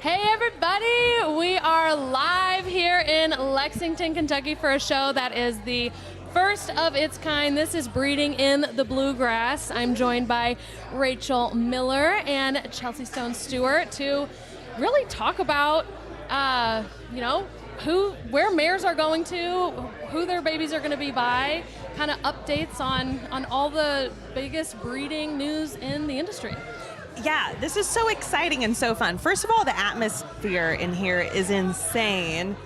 Hey everybody, we are live here in Lexington, Kentucky for a show that is the first of its kind. This is Breeding in the Bluegrass. I'm joined by Rachel Miller and Chelsea Stone Stewart to really talk about, where mares are going to, who their babies are going to be by, kind of updates on all the biggest breeding news in the industry. Yeah, this is so exciting and so fun. First of all, the atmosphere in here is insane.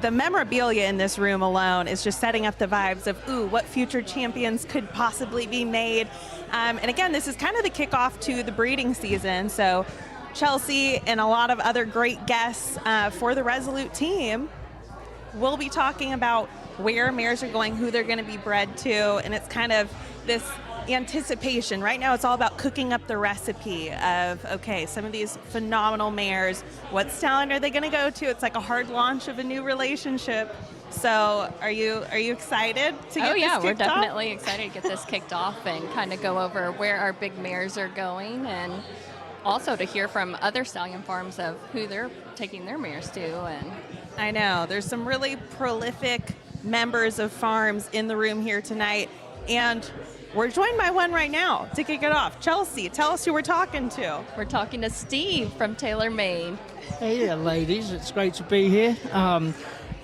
The memorabilia in this room alone is just setting up the vibes of, what future champions could possibly be made. And again, this is kind of the kickoff to the breeding season. So Chelsea and a lot of other great guests for the Resolute team will be talking about where mares are going, who they're going to be bred to, and it's kind of this anticipation. Right now it's all about cooking up the recipe of, okay, some of these phenomenal mares, what stallion are they going to go to? It's like a hard launch of a new relationship. So are you excited to get this kicked we're off? definitely excited to get this kicked off and kind of go over where our big mares are going, and also to hear from other stallion farms of who they're taking their mares to. And I know there's some really prolific members of farms in the room here tonight, and we're joined by one right now to kick it off. Chelsea, tell us who we're talking to. we're talking to Steve from TaylorMade. Hey there, ladies. It's great to be here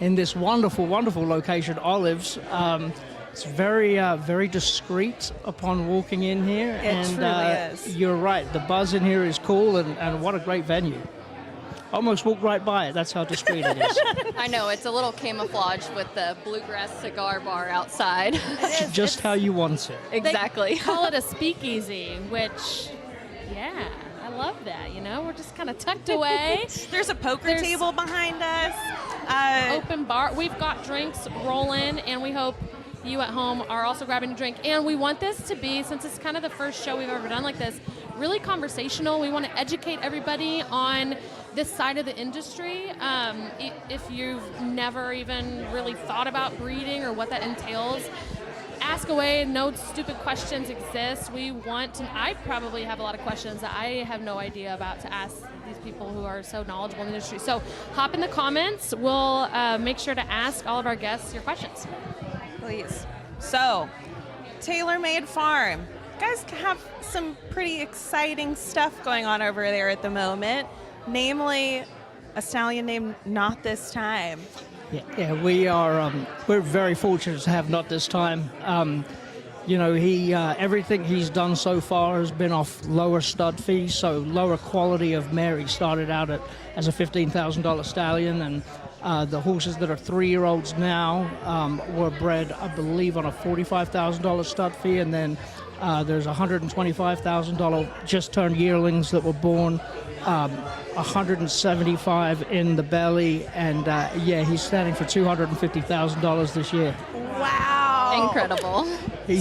in this wonderful, wonderful location, Olives. It's very discreet upon walking in here. It truly is. You're right. The buzz in here is cool, and what a great venue. Almost walked right by it. That's how discreet it is. I know, it's a little camouflage with the Bluegrass cigar bar outside. Just how you want it. Exactly. They call it a speakeasy, which, yeah, I love that. We're just kind of tucked away. There's a poker table behind us. Open bar. We've got drinks rolling, and we hope you at home are also grabbing a drink. And we want this to be, since it's kind of the first show we've ever done like this, really conversational. We want to educate everybody on this side of the industry. If you've never even really thought about breeding or what that entails, ask away. No stupid questions exist. I probably have a lot of questions that I have no idea about to ask these people who are so knowledgeable in the industry. So hop in the comments. We'll make sure to ask all of our guests your questions. Please. So, TaylorMade Farm. You guys have some pretty exciting stuff going on over there at the moment. Namely, a stallion named Not This Time. Yeah, we're very fortunate to have Not This Time. Everything he's done so far has been off lower stud fees, so lower quality of mare. He started out as a $15,000 stallion, and the horses that are 3-year-olds now were bred, I believe, on a $45,000 stud fee, and then there's $125,000 just turned yearlings that were born, $175 in the belly, and he's standing for $250,000 this year. Wow. Incredible.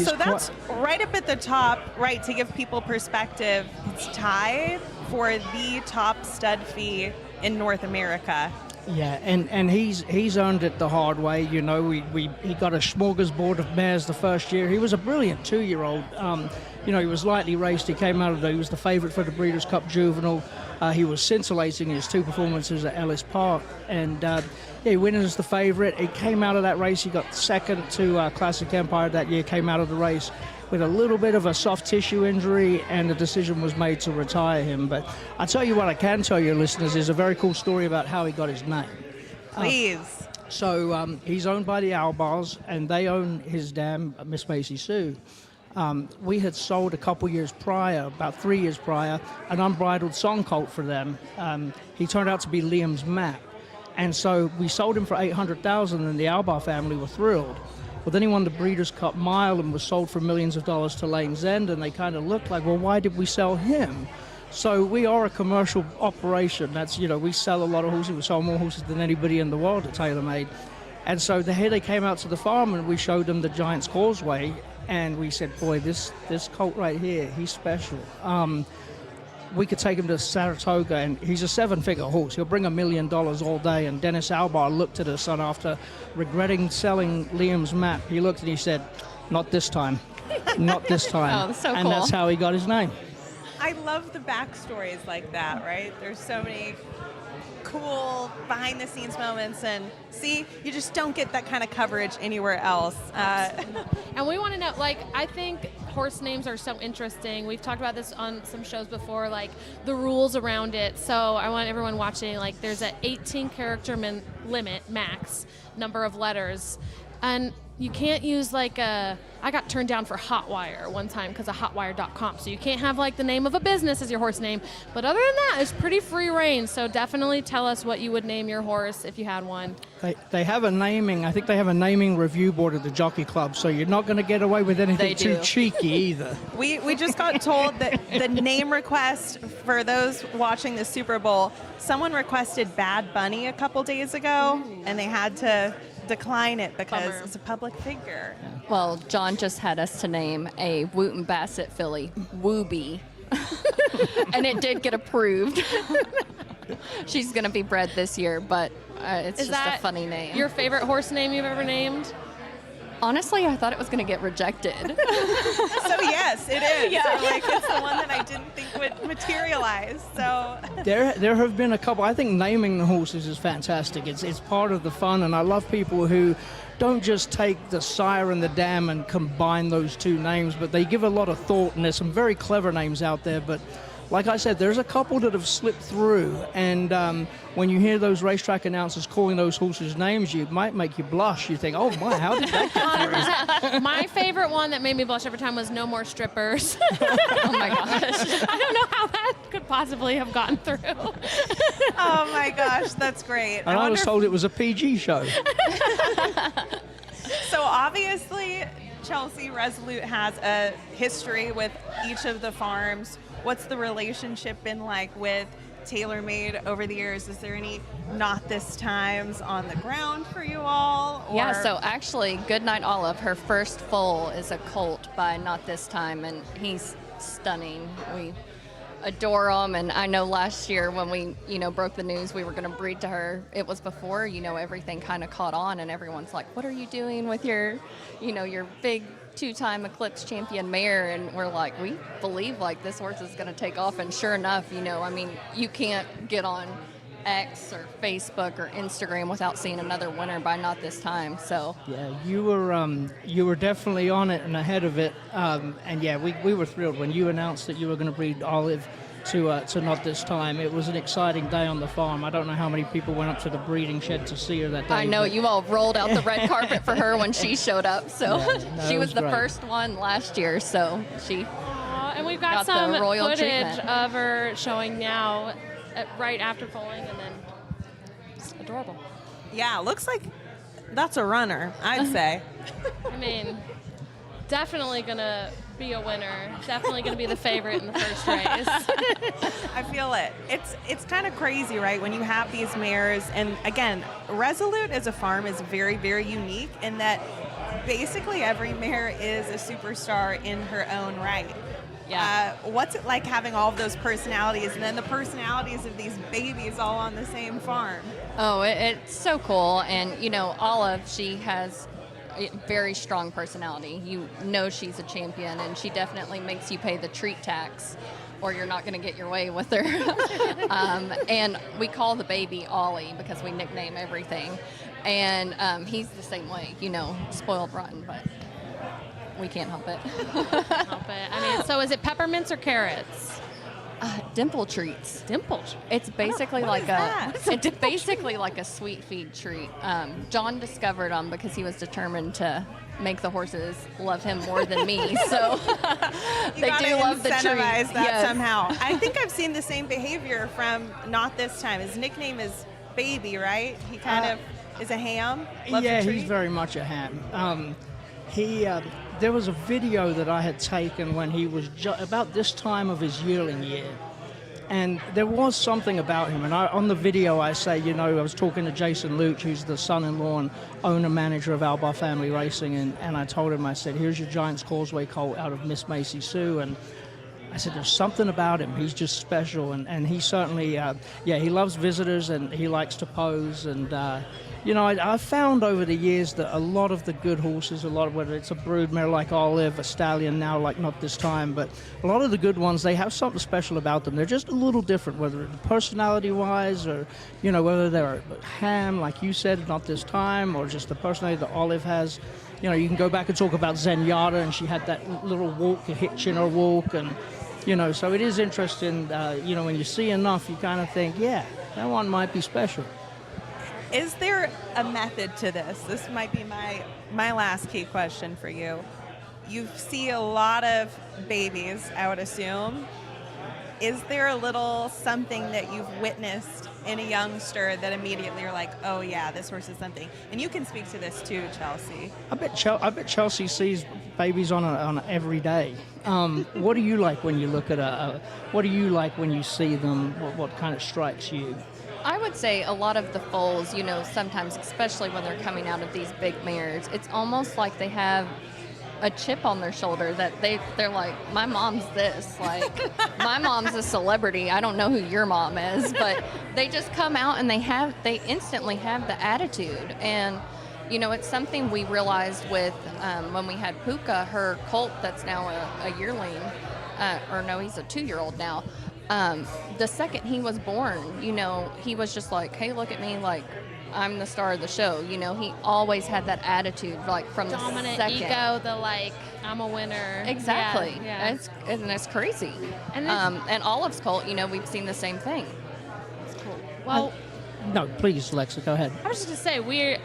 So that's right up at the top, right, to give people perspective. It's tied for the top stud fee in North America. Yeah, and he's earned it the hard way. He got a smorgasbord of mares the first year. He was a brilliant 2-year-old. He was lightly raced. He was the favorite for the Breeders' Cup Juvenile. He was scintillating in his 2 performances at Ellis Park, and he went as the favorite. He came out of that race. He got second to Classic Empire that year. Came out of the race with a little bit of a soft tissue injury, and the decision was made to retire him. But I tell you what, I can tell your listeners is a very cool story about how he got his name. Please. He's owned by the Albars, and they own his dam, Miss Macy Sue. We had sold a couple years prior, about 3 years prior, an unbridled song colt for them. He turned out to be Liam's map. And so we sold him for $800,000, and the Albar family were thrilled. Well, then he won the Breeders' Cup Mile and was sold for millions of dollars to Lane's End, and they kind of looked like, well, why did we sell him? So we are a commercial operation. That's, we sell a lot of horses. We sell more horses than anybody in the world at TaylorMade. And so here they came out to the farm, and we showed them the Giant's Causeway, and we said, boy, this colt right here, he's special. We could take him to Saratoga, and he's a 7-figure horse. He'll bring $1 million all day. And Dennis Albar looked at us, and after regretting selling Liam's map, he looked and he said, not this time. Not this time. Oh, that's so and cool. that's how he got his name. I love the backstories like that, right? There's so many cool behind the scenes moments, and see, you just don't get that kind of coverage anywhere else. And we want to know, like, I think horse names are so interesting. We've talked about this on some shows before, like the rules around it. So I want everyone watching, like, there's an 18 character limit max number of letters, and you can't use like I got turned down for Hotwire one time because of hotwire.com. So you can't have like the name of a business as your horse name. But other than that, it's pretty free reign. So definitely tell us what you would name your horse if you had one. They have a naming, I think they have a naming review board at the Jockey Club, so you're not going to get away with anything too cheeky either. We just got told that the name request for those watching the Super Bowl, someone requested Bad Bunny a couple days ago, and they had to decline it because Bummer. it's a public figure. Well, John just had us to name a Wooten Bassett filly, Wooby. And it did get approved. She's going to be bred this year, but it's Is just that a funny name. your favorite horse name you've ever named? Honestly, I thought it was going to get rejected. So yes, it is. Yeah. So, like, it's the one that I didn't think would materialize. So There have been a couple. I think naming the horses is fantastic. It's part of the fun, and I love people who don't just take the sire and the dam and combine those two names, but they give a lot of thought, and there's some very clever names out there. But like I said, there's a couple that have slipped through, and when you hear those racetrack announcers calling those horses names, you might make you blush. You think, oh my, how did that get through? My favorite one that made me blush every time was No More Strippers. Oh my gosh. I don't know how that could possibly have gotten through. oh my gosh, that's great. And I was told it was a PG show. So obviously, Chelsea Resolute has a history with each of the farms. What's the relationship been like with TaylorMade over the years? Is there any not this times on the ground for you all? Or? Yeah, so actually, Goodnight Olive, her first foal is a colt by Not This Time, and he's stunning. We adore him, and I know last year when we, broke the news we were going to breed to her, it was before, everything kind of caught on, and everyone's like, what are you doing with your, your big two-time Eclipse champion mare? And we're like, we believe like this horse is going to take off, and sure enough, you can't get on X or Facebook or Instagram without seeing another winner by Not This Time. So Yeah, you were definitely on it and ahead of it, and yeah, we were thrilled when you announced that you were going to breed Olive to Not This Time. It was an exciting day on the farm. I don't know how many people went up to the breeding shed to see her that day. I know you all rolled out the red carpet for her when she showed up. So no, she it was was the great. first one last year. So she And we've got Got the some royal footage treatment. of her showing now, right after foaling, and then it's adorable. Yeah, looks like that's a runner, I'd say. I mean, definitely gonna be a winner. Definitely gonna be the favorite in the first race. I feel it. It's kind of crazy, right? When you have these mares, and again, Resolute as a farm is very, very unique in that basically every mare is a superstar in her own right. Yeah. What's it like having all of those personalities and then the personalities of these babies all on the same farm? Oh, it's so cool. And, Olive, she has a very strong personality. You know she's a champion, and she definitely makes you pay the treat tax, or you're not going to get your way with her. And we call the baby Ollie because we nickname everything. And he's the same way, spoiled rotten, but we can't help it. Help it. I mean, so is it peppermints or carrots? Dimple treats. Dimple. It's basically what like is that? it's basically like a sweet feed treat. John discovered them because he was determined to make the horses love him more than me. So they gotta do love the treat. incentivize that Yes. somehow. I think I've seen the same behavior from Not This Time. His nickname is Baby, right? He kind of is a ham. Loves Yeah, a treat. he's very much a ham. There was a video that I had taken when he was about this time of his yearling year, and there was something about him. And on the video, I say, I was talking to Jason Luch, who's the son-in-law and owner-manager of Albar Family Racing, and I told him, I said, here's your Giant's Causeway colt out of Miss Macy Sue, and I said, there's something about him. He's just special, and he certainly, he loves visitors, and he likes to pose, and I've found over the years that a lot of the good horses, whether it's a broodmare like Olive, a stallion now like Not This Time, but a lot of the good ones, they have something special about them. They're just a little different, whether it's personality-wise or, whether they're ham, like you said, Not This Time, or just the personality that Olive has. You can go back and talk about Zenyatta, and she had that little walk, a hitch in her walk, and, so it is interesting, when you see enough, you kind of think, yeah, that one might be special. Is there a method to this? This might be my last key question for you. You see a lot of babies, I would assume. Is there a little something that you've witnessed in a youngster that immediately you're like, oh yeah, this horse is something? And you can speak to this too, Chelsea. I bet Chelsea sees babies on every day. What do you like when you look at what do you like when you see them? What kind of strikes you? I would say a lot of the foals, sometimes, especially when they're coming out of these big mares, it's almost like they have a chip on their shoulder that they're like, my mom's this. Like, my mom's a celebrity. I don't know who your mom is, but they just come out and they instantly have the attitude. And, it's something we realized with when we had Puka, her colt that's now a yearling, he's a 2-year-old now. The second he was born, he was just like, hey, look at me, like, I'm the star of the show. He always had that attitude, like, from dominant the second. ego, the, like, I'm a winner. Exactly. Yeah. It's crazy. And Olive's colt, we've seen the same thing. It's cool. Well, no, please, Alexa, go ahead. I was just going to say, we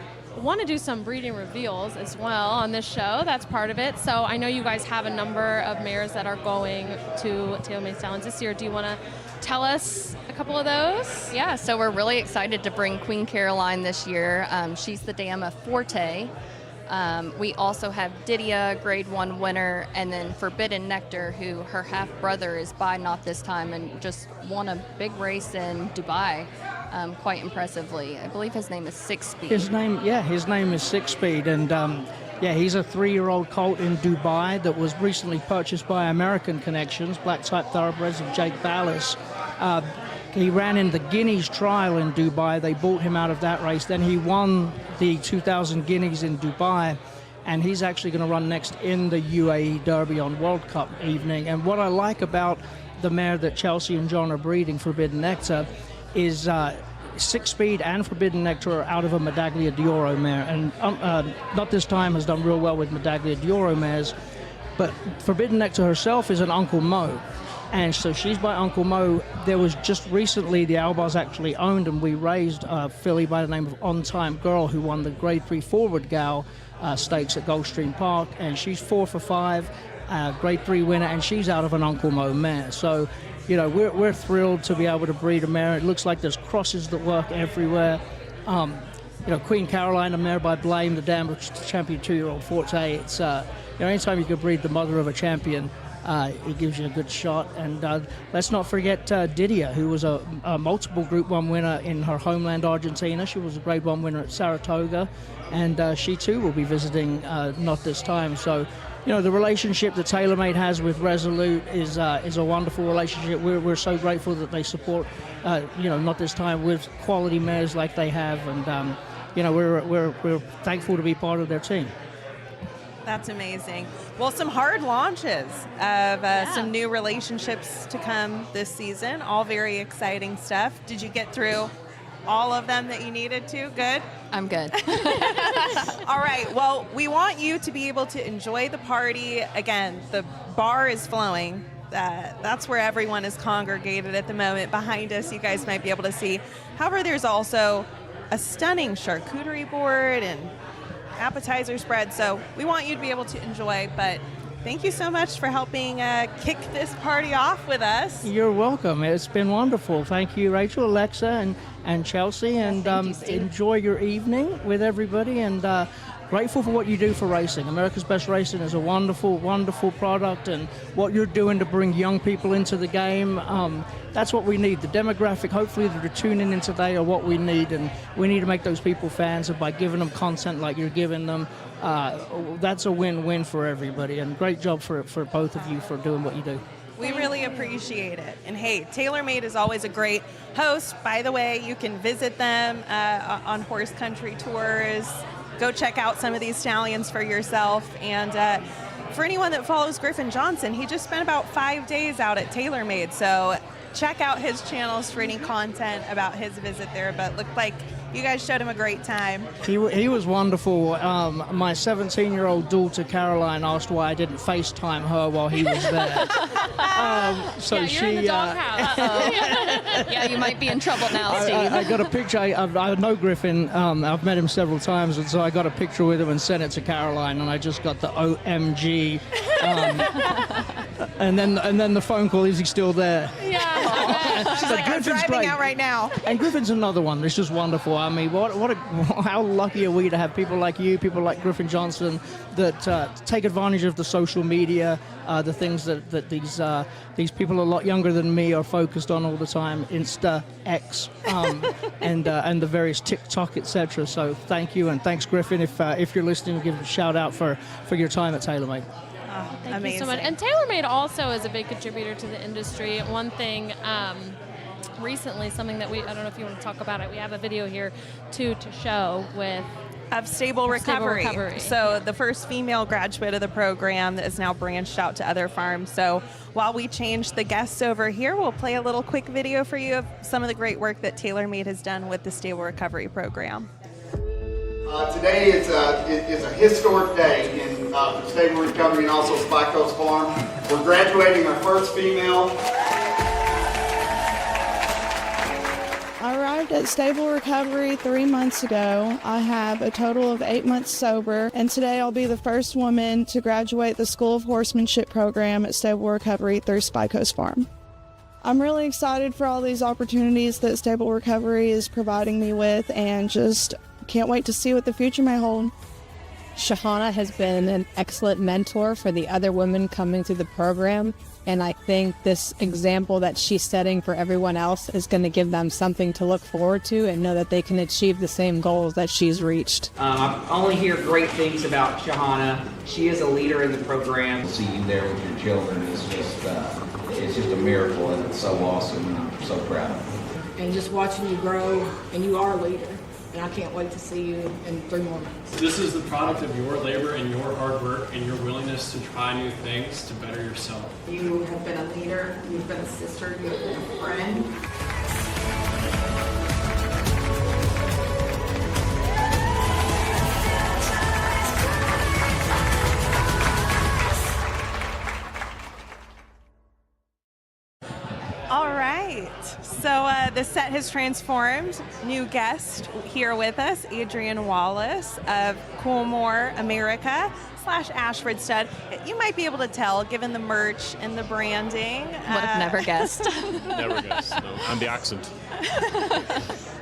want to do some breeding reveals as well on this show. That's part of it. So I know you guys have a number of mares that are going to Tailor-Made Stallions this year. Do you want to tell us a couple of those? Yeah, so we're really excited to bring Queen Caroline this year. She's the dam of Forte. We also have Didia, Grade 1 winner, and then Forbidden Nectar, who her half-brother is by Not This Time and just won a big race in Dubai quite impressively. I believe his name is Six Speed. His name is Six Speed, and he's a 3-year-old colt in Dubai that was recently purchased by American Connections, black-type thoroughbreds of Jake Ballas. He ran in the Guineas trial in Dubai. They bought him out of that race. Then he won the 2000 Guineas in Dubai, and he's actually going to run next in the UAE Derby on World Cup evening. And what I like about the mare that Chelsea and John are breeding, Forbidden Nectar, is Six Speed and Forbidden Nectar are out of a Medaglia d'Oro mare. And Not This Time has done real well with Medaglia d'Oro mares, but Forbidden Nectar herself is an Uncle Mo. And so she's by Uncle Mo. There was just recently, the Albars actually owned, and we raised a filly by the name of On Time Girl, who won the Grade 3 Forward Gal stakes at Gulfstream Park, and she's 4 for 5, Grade 3 winner, and she's out of an Uncle Mo mare. So, we're thrilled to be able to breed a mare. It looks like there's crosses that work everywhere. Queen Caroline, a mare by Blame, the dam of champion 2-year-old Forte. It's anytime you can breed the mother of a champion, it gives you a good shot. And let's not forget Didia, who was a multiple Group 1 winner in her homeland, Argentina. She was a Grade 1 winner at Saratoga, and she too will be visiting Not This Time. So, the relationship that TaylorMade has with Resolute is a wonderful relationship. We're so grateful that they support, Not This Time with quality mares like they have, and we're thankful to be part of their team. That's amazing. Well, some hard launches of some new relationships to come this season. All very exciting stuff. Did you get through all of them that you needed to? Good? I'm good. All right. Well, we want you to be able to enjoy the party. Again, the bar is flowing. That's where everyone is congregated at the moment. Behind us, you guys might be able to see. However, there's also a stunning charcuterie board and appetizer spread, so we want you to be able to enjoy. But thank you so much for helping kick this party off with us. You're welcome. It's been wonderful. Thank you, Rachel, Alexa, and Chelsea, and enjoy your evening with everybody, and grateful for what you do for racing. America's Best Racing is a wonderful, wonderful product, and what you're doing to bring young people into the game, that's what we need. The demographic, hopefully, that are tuning in today are what we need, and we need to make those people fans, and by giving them content like you're giving them, that's a win-win for everybody, and great job for both of you for doing what you do. We really appreciate it. And hey, TaylorMade is always a great host. By the way, you can visit them on horse country tours. Go check out some of these stallions for yourself. And for anyone that follows Griffin Johnson, he just spent about 5 days out at TaylorMade. So check out his channels for any content about his visit there. But looked like you guys showed him a great time. He was wonderful. My 17-year-old daughter Caroline asked why I didn't FaceTime her while he was there. So yeah, you're she. in the doghouse. Yeah, you might be in trouble now, Steve. I got a picture. I know Griffin. I've met him several times, and so I got a picture with him and sent it to Caroline, and I just got the OMG. And then the phone call, is he still there? Yeah. She's like, I'm driving out right now. And Griffin's another one. It's just wonderful. I mean, how lucky are we to have people like you, people like Griffin Johnson, that take advantage of the social media, the things that these people a lot younger than me are focused on all the time, Insta, X, and the various TikTok, etc. So thank you, and thanks, Griffin. If you're listening, give a shout out for your time at TaylorMade. Thank Amazing. you so much. And TaylorMade also is a big contributor to the industry. One thing recently, something that I don't know if you want to talk about it, we have a video here to show with Of stable recovery. So the first female graduate of the program that is now branched out to other farms. So while we change the guests over here, we'll play a little quick video for you of some of the great work that TaylorMade has done with the stable recovery program. Today is a historic day in stable recovery and also Black Coast Farm. We're graduating our first female. I arrived at Stable Recovery 3 months ago. I have a total of 8 months sober, and today I'll be the first woman to graduate the School of Horsemanship program at Stable Recovery through Spy Coast Farm. I'm really excited for all these opportunities that Stable Recovery is providing me with, and just can't wait to see what the future may hold. Shahana has been an excellent mentor for the other women coming through the program, and I think this example that she's setting for everyone else is going to give them something to look forward to and know that they can achieve the same goals that she's reached. I only hear great things about Shahana. She is a leader in the program. To see you there with your children is just a miracle, and it's so awesome, and I'm so proud. And just watching you grow, and you are a leader. And I can't wait to see you in 3 more months. This is the product of your labor and your hard work and your willingness to try new things to better yourself. You have been a leader, you've been a sister, you've been a friend. All right, so the set has transformed. New guest here with us, Adrian Wallace of Coolmore America / Ashford Stud. You might be able to tell, given the merch and the branding. Would have never guessed. Never guessed. No. And the accent.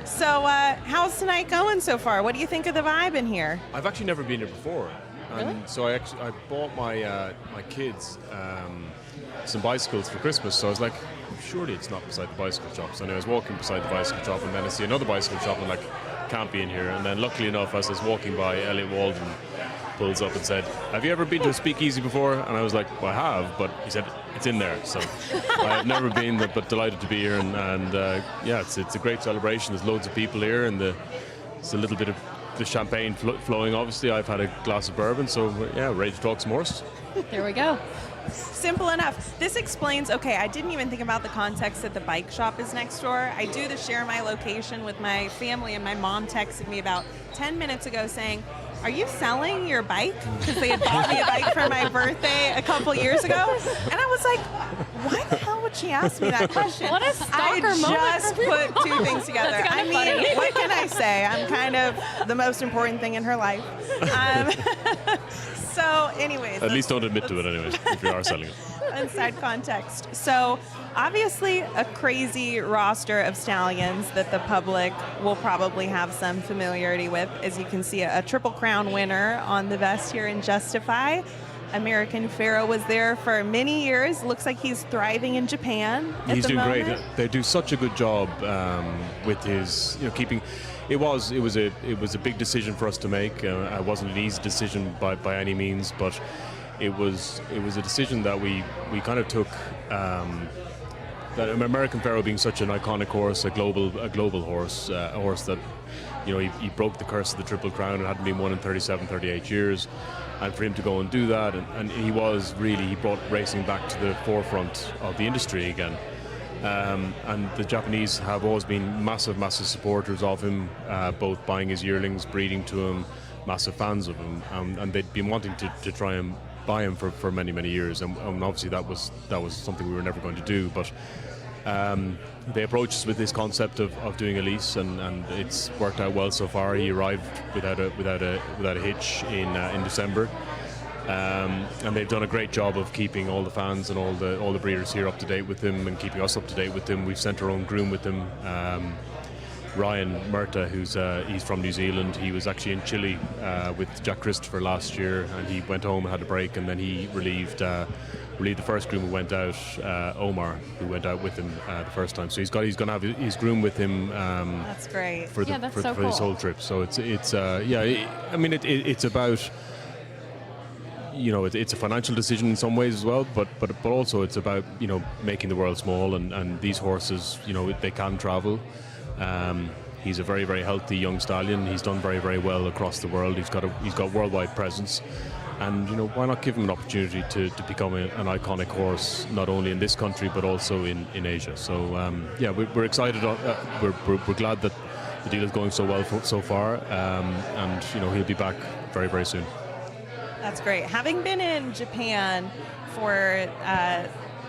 So how's tonight going so far? What do you think of the vibe in here? I've actually never been here before. And Really? so I bought my my kids some bicycles for Christmas. So I was like, surely it's not beside the bicycle shop. So I was walking beside the bicycle shop, and then I see another bicycle shop, and like, can't be in here. And then luckily enough, as I was walking by, Elliot Walden pulls up and said, "Have you ever been to a speakeasy before?" And I was like, "Well, I have," but he said, "It's in there." So I've never been, but delighted to be here. And yeah, it's a great celebration. There's loads of people here, and it's a little bit of the champagne flowing. Obviously, I've had a glass of bourbon, so yeah, ready to talk some horse. There we go. Simple enough. This explains, okay, I didn't even think about the context that the bike shop is next door. I do the share my location with my family, and my mom texted me about 10 minutes ago saying, "Are you selling your bike?" Because they had bought me a bike for my birthday a couple years ago. And I was like, why the hell would she ask me that question? What a stalker moment I just for you. put two things together. That's I kinda mean, funny. what can I say? I'm kind of the most important thing in her life. So anyways. At least don't admit to it anyway, if you are selling it. Inside context. So obviously a crazy roster of stallions that the public will probably have some familiarity with. As you can see, a Triple Crown winner on the vest here in Justify. American Pharaoh was there for many years. Looks like he's thriving in Japan at He's the doing moment. great. They do such a good job with his, keeping. It was a big decision for us to make. It wasn't an easy decision by any means, but it was a decision that we kind of took. That American Pharoah being such an iconic horse, a global horse, a horse that, you know, he broke the curse of the Triple Crown. It hadn't been won in 37, 38 years. And for him to go and do that, and he brought racing back to the forefront of the industry again. And the Japanese have always been massive supporters of him, both buying his yearlings, breeding to him, massive fans of him. And they'd been wanting to try and buy him for many years. And obviously that was something we were never going to do. But they approached us with this concept of doing a lease, and it's worked out well so far. He arrived without a hitch in December, and they've done a great job of keeping all the fans and all the breeders here up to date with him, and keeping us up to date with him. We've sent our own groom with him, Ryan Murta, he's from New Zealand. He was actually in Chile with Jack Christopher last year, and he went home and had a break, and then he relieved the first groom who went out, Omar, who went out with him the first time. So he's going to have his groom with him. That's great. For this whole trip. So it's about, you know, it's a financial decision in some ways as well, but also it's about, you know, making the world small, and these horses, you know, they can travel. He's a very, very healthy young stallion. He's done very, very well across the world. He's got worldwide presence. And, you know, why not give him an opportunity to become an iconic horse, not only in this country but also in Asia. So we're excited. We're glad that the deal is going so well so far, and, you know, he'll be back very, very soon. That's great. Having been in Japan for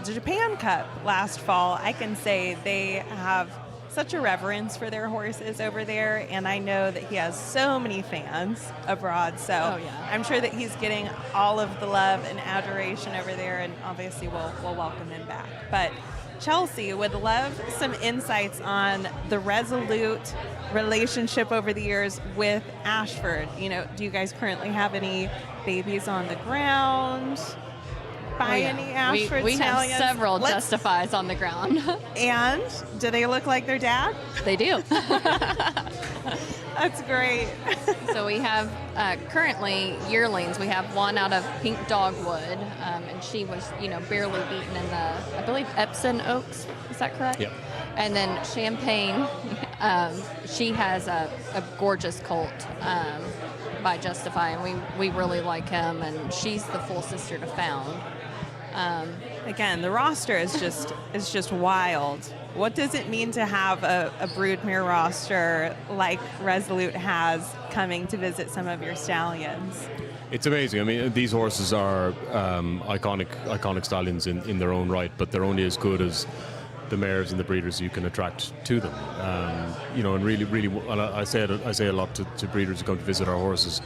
the Japan Cup last fall, I can say they have such a reverence for their horses over there, and I know that he has so many fans abroad, so I'm sure that he's getting all of the love and adoration over there, and obviously we'll welcome him back. But Chelsea, would love some insights on the Resolute relationship over the years with Ashford. You know, do you guys currently have any babies on the ground? Any Ashford we have stallions? several Justifies on the ground. And do they look like their dad? They do. That's great. So we have currently yearlings. We have one out of Pink Dogwood, and she was, you know, barely beaten in the, I believe, Epsom Oaks. Is that correct? Yep. And then Champagne, she has a gorgeous colt by Justify, and we really like him, and she's the full sister to Found. Again, the roster is just wild. What does it mean to have a broodmare roster like Resolute has coming to visit some of your stallions? It's amazing. I mean, these horses are iconic stallions in their own right, but they're only as good as the mares and the breeders you can attract to them. You know, and really, and I say a lot to breeders who come to visit our horses.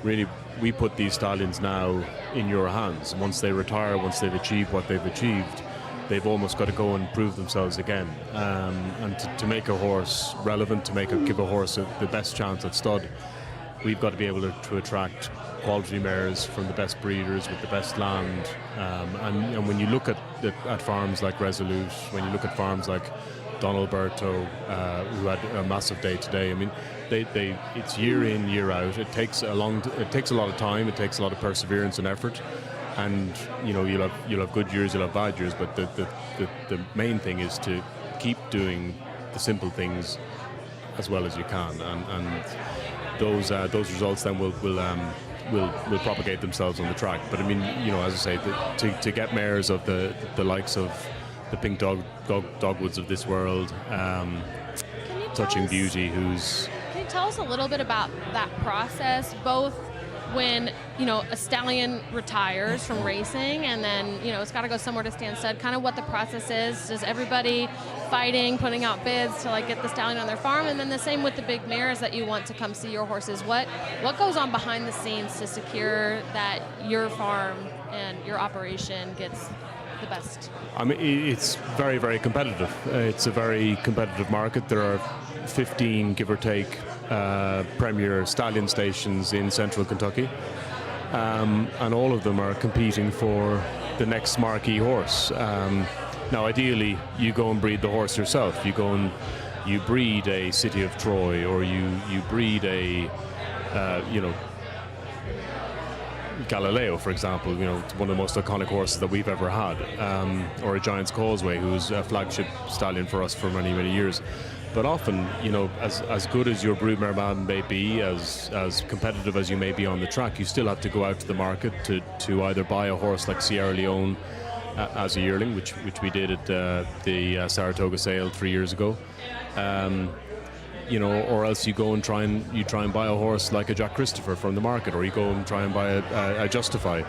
Really, we put these stallions now in your hands. Once they retire, once they've achieved what they've achieved, they've almost got to go and prove themselves again. And to make a horse relevant, give a horse the best chance at stud, we've got to be able to attract quality mares from the best breeders with the best land. And when you look at farms like Resolute, when you look at farms like Don Alberto, who had a massive day today, I mean, it's year in, year out. It takes a lot of time. It takes a lot of perseverance and effort. And, you know, you'll have good years, you'll have bad years. But the main thing is to keep doing the simple things as well as you can, and those results then will propagate themselves on the track. But I mean, you know, as I say, to get mares of the likes of the Pink Dogwoods of this world, Touching Beauty, who's... Can you tell us a little bit about that process, both when, you know, a stallion retires from racing and then, you know, it's got to go somewhere to stand stud, kind of what the process is? Does everybody fighting, putting out bids to, like, get the stallion on their farm? And then the same with the big mares that you want to come see your horses. What goes on behind the scenes to secure that your farm and your operation gets the best? I mean, it's very, very competitive. It's a very competitive market. There are 15, give or take, premier stallion stations in central Kentucky, and all of them are competing for the next marquee horse. Now, ideally, you go and breed the horse yourself. You go and you breed a City of Troy, or you breed a, you know, Galileo, for example, it's one of the most iconic horses that we've ever had, or a Giant's Causeway, who's a flagship stallion for us for many, many years. But often, as good as your broodmare man may be, as competitive as you may be on the track, you still have to go out to the market to either buy a horse like Sierra Leone as a yearling, which we did at the Saratoga sale 3 years ago. Or else you go and try and buy a horse like a Jack Christopher from the market, or you go and try and buy a Justify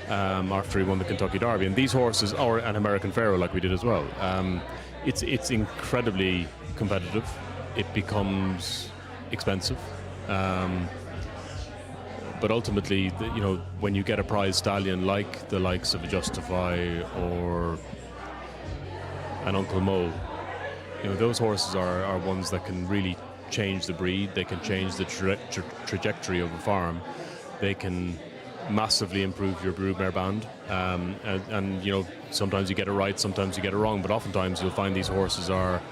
after he won the Kentucky Derby. And these horses, or an American Pharaoh like we did as well, it's incredibly competitive. It becomes expensive, but ultimately, when you get a prize stallion like the likes of a Justify or an Uncle Mo, those horses are ones that can really change the breed. They can change the trajectory of a farm. They can massively improve your broodmare band. And sometimes you get it right, sometimes you get it wrong, but oftentimes you'll find these horses are,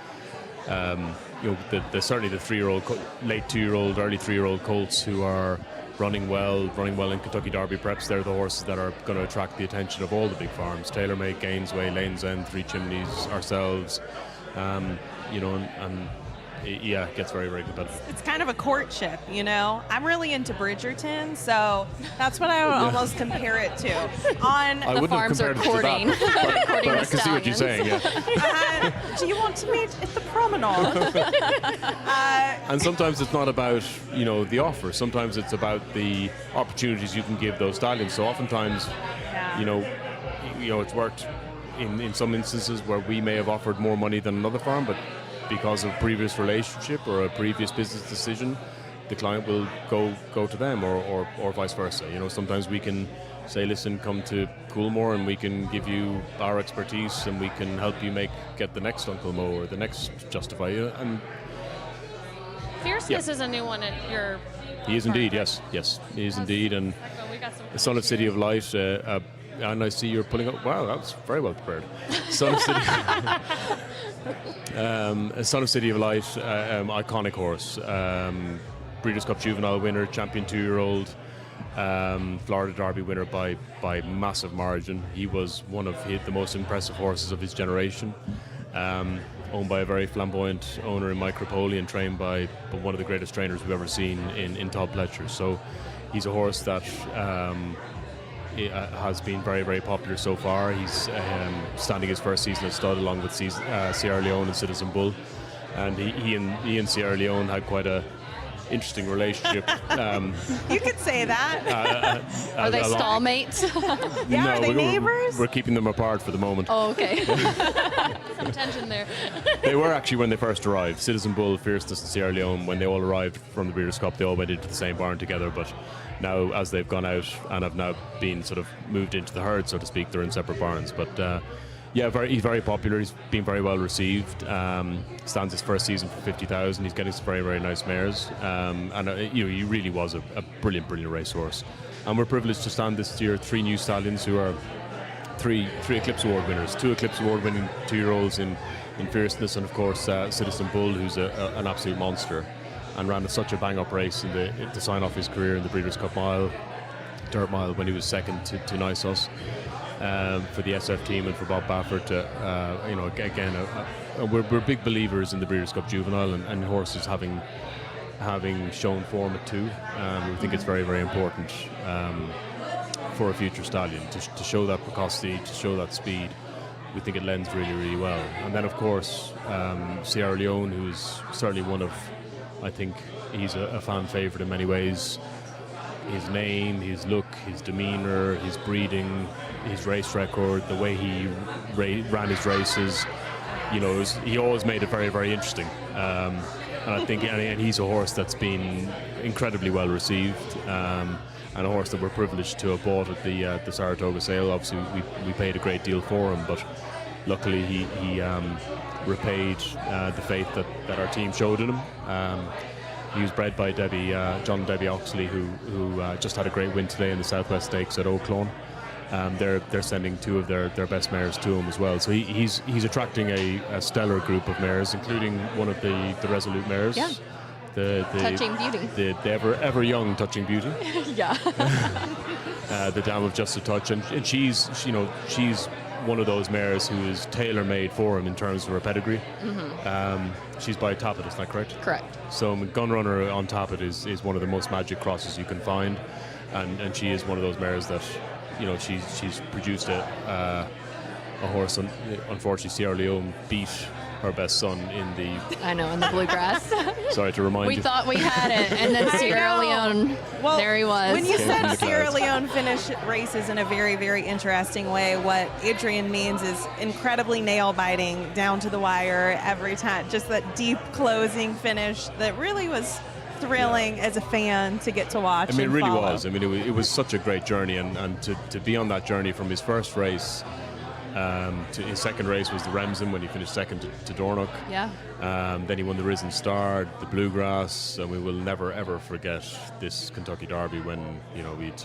certainly the 3-year-old, late 2-year-old, early 3-year-old colts who are running well in Kentucky Derby preps. They're the horses that are going to attract the attention of all the big farms: TaylorMade, Gainesway, Lane's End, Three Chimneys, ourselves. It gets very, very competitive. It's kind of a courtship, I'm really into Bridgerton, so that's what I would almost compare it to. I wouldn't have compared it to that, but I can see what you're saying, yeah. Do you want to meet at the promenade? And sometimes it's not about, the offer. Sometimes it's about the opportunities you can give those stallions. So oftentimes, it's worked in some instances where we may have offered more money than another farm, but because of previous relationship or a previous business decision, the client will go to them, or vice versa. Sometimes we can say, listen, come to Coolmore and we can give you our expertise and we can help you get the next Uncle Mo or the next Justify. And Fierceness is a new one at your he is indeed, yes, he is indeed. And the Son of City of Light, and I see you're pulling up. Wow, that was very well prepared. Son of City. Son of City of Light, iconic horse, Breeders' Cup Juvenile winner, champion 2-year-old, Florida Derby winner by massive margin. He was one of the most impressive horses of his generation, owned by a very flamboyant owner in Mike Rapoli and trained by one of the greatest trainers we've ever seen in Todd Pletcher. So he's a horse that has been very, very popular so far. He's standing his first season at stud along with Sierra Leone and Citizen Bull, and he and Sierra Leone had quite a interesting relationship. You could say that. Are they stallmates? Yeah, no, are they neighbors? We're keeping them apart for the moment. Oh, okay. Some tension there. They were actually when they first arrived. Citizen Bull, Fierceness, and Sierra Leone, when they all arrived from the Breeders' Cup, they all went into the same barn together, but now, as they've gone out and have now been sort of moved into the herd, so to speak, they're in separate barns. But he's very popular. He's been very well received. Stands his first season for 50,000. He's getting some very, very nice mares. He really was a brilliant racehorse. And we're privileged to stand this year 3 new stallions who are three Eclipse Award winners, 2 Eclipse Award winning 2-year-olds in Fierceness, and of course Citizen Bull, who's an absolute monster, and ran such a bang-up race to sign off his career in the Breeders' Cup Dirt Mile, when he was second to Nysos for the SF team and for Bob Baffert. We're big believers in the Breeders' Cup Juvenile and horses having shown form at 2. We think it's very, very important for a future stallion to show that precocity, to show that speed. We think it lends really, really well. And then, of course, Sierra Leone, who's certainly one of, I think he's a fan favourite in many ways. His name, his look, his demeanour, his breeding, his race record, the way he ran his races, he always made it very, very interesting. And I think, and he's a horse that's been incredibly well received, and a horse that we're privileged to have bought at the Saratoga sale. Obviously, we paid a great deal for him, but luckily he repaid the faith that our team showed in him. He was bred by John and Debbie Oxley, who just had a great win today in the Southwest Stakes at Oaklawn. They're sending 2 of their best mares to him as well. So he's attracting a stellar group of mares, including one of the Resolute mares. Yeah. the Touching Beauty. the ever young Touching Beauty. Yeah. The dam of Just a Touch, and she's one of those mares who is tailor-made for him in terms of her pedigree. She's by Tappet, is that correct? Correct. So Gunrunner on Tappet is one of the most magic crosses you can find, and she is one of those mares that, she's produced a horse. Unfortunately, Sierra Leone beat her best son in the Bluegrass. Sorry to remind you. We thought we had it, and then Sierra Leone, there he was. When you said the Sierra clouds. Leone finished races in a very, very interesting way, what Adrian means is incredibly nail-biting, down to the wire every time. Just that deep closing finish that really was thrilling as a fan to get to watch. I mean, it and really follow. was. I mean, it was such a great journey, and to be on that journey from his first race to his second race was the Remsen when he finished second to Dornoch. Yeah. Then he won the Risen Star, the Bluegrass, and we will never ever forget this Kentucky Derby when we'd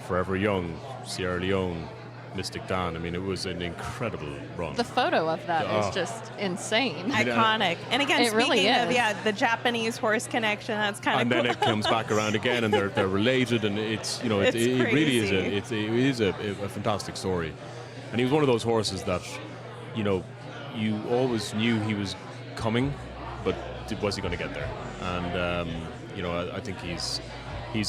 Forever Young, Sierra Leone, Mystic Dan. I mean, it was an incredible run. The photo of that is just insane. Iconic. And again, It really speaking of is. the Japanese horse connection, that's kind of and cool. then it comes back around again, and they're related, and it's it really is a fantastic story. And he was one of those horses that, you always knew he was coming, but was he going to get there? And I think he's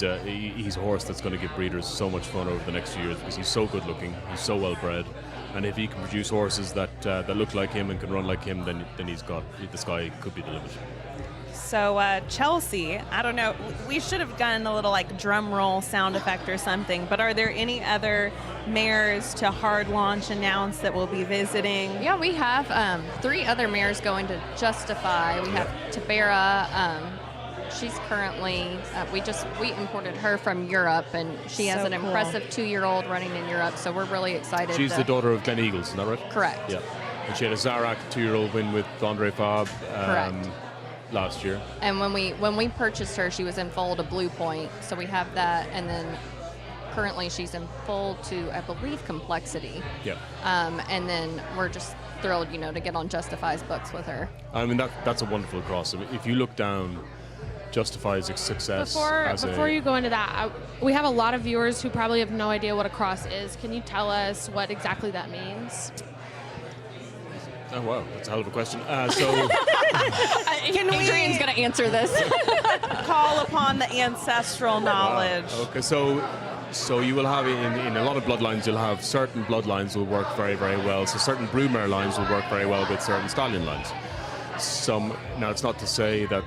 a horse that's going to give breeders so much fun over the next few years because he's so good looking, he's so well bred, and if he can produce horses that look like him and can run like him, then the sky could be the limit. So Chelsea, I don't know, we should have done a little drum roll sound effect or something, but are there any other mares to hard launch announce that we'll be visiting? Yeah, we have 3 other mares going to Justify. We have Tabera. She's currently, we imported her from Europe, and she has So an cool. impressive 2-year-old running in Europe, so we're really excited. She's the daughter of Glen Eagles, isn't that right? Correct. Yeah. And she had a Zarak 2-year-old win with Andre Fabre Correct. last year. And when we purchased her, she was in foal to Blue Point, so we have that, and then currently she's in foal to, I believe, Complexity. Yeah. And then we're just thrilled, to get on Justify's books with her. I mean, that's a wonderful cross. I mean, if you look down, Justify's success. Before you go into that, we have a lot of viewers who probably have no idea what a cross is. Can you tell us what exactly that means? Oh, wow, that's a hell of a question. Adrian's going to answer this. Call upon the ancestral knowledge. Okay, so you will have in a lot of bloodlines, you'll have certain bloodlines will work very, very well. So certain broodmare lines will work very well with certain stallion lines. Now it's not to say that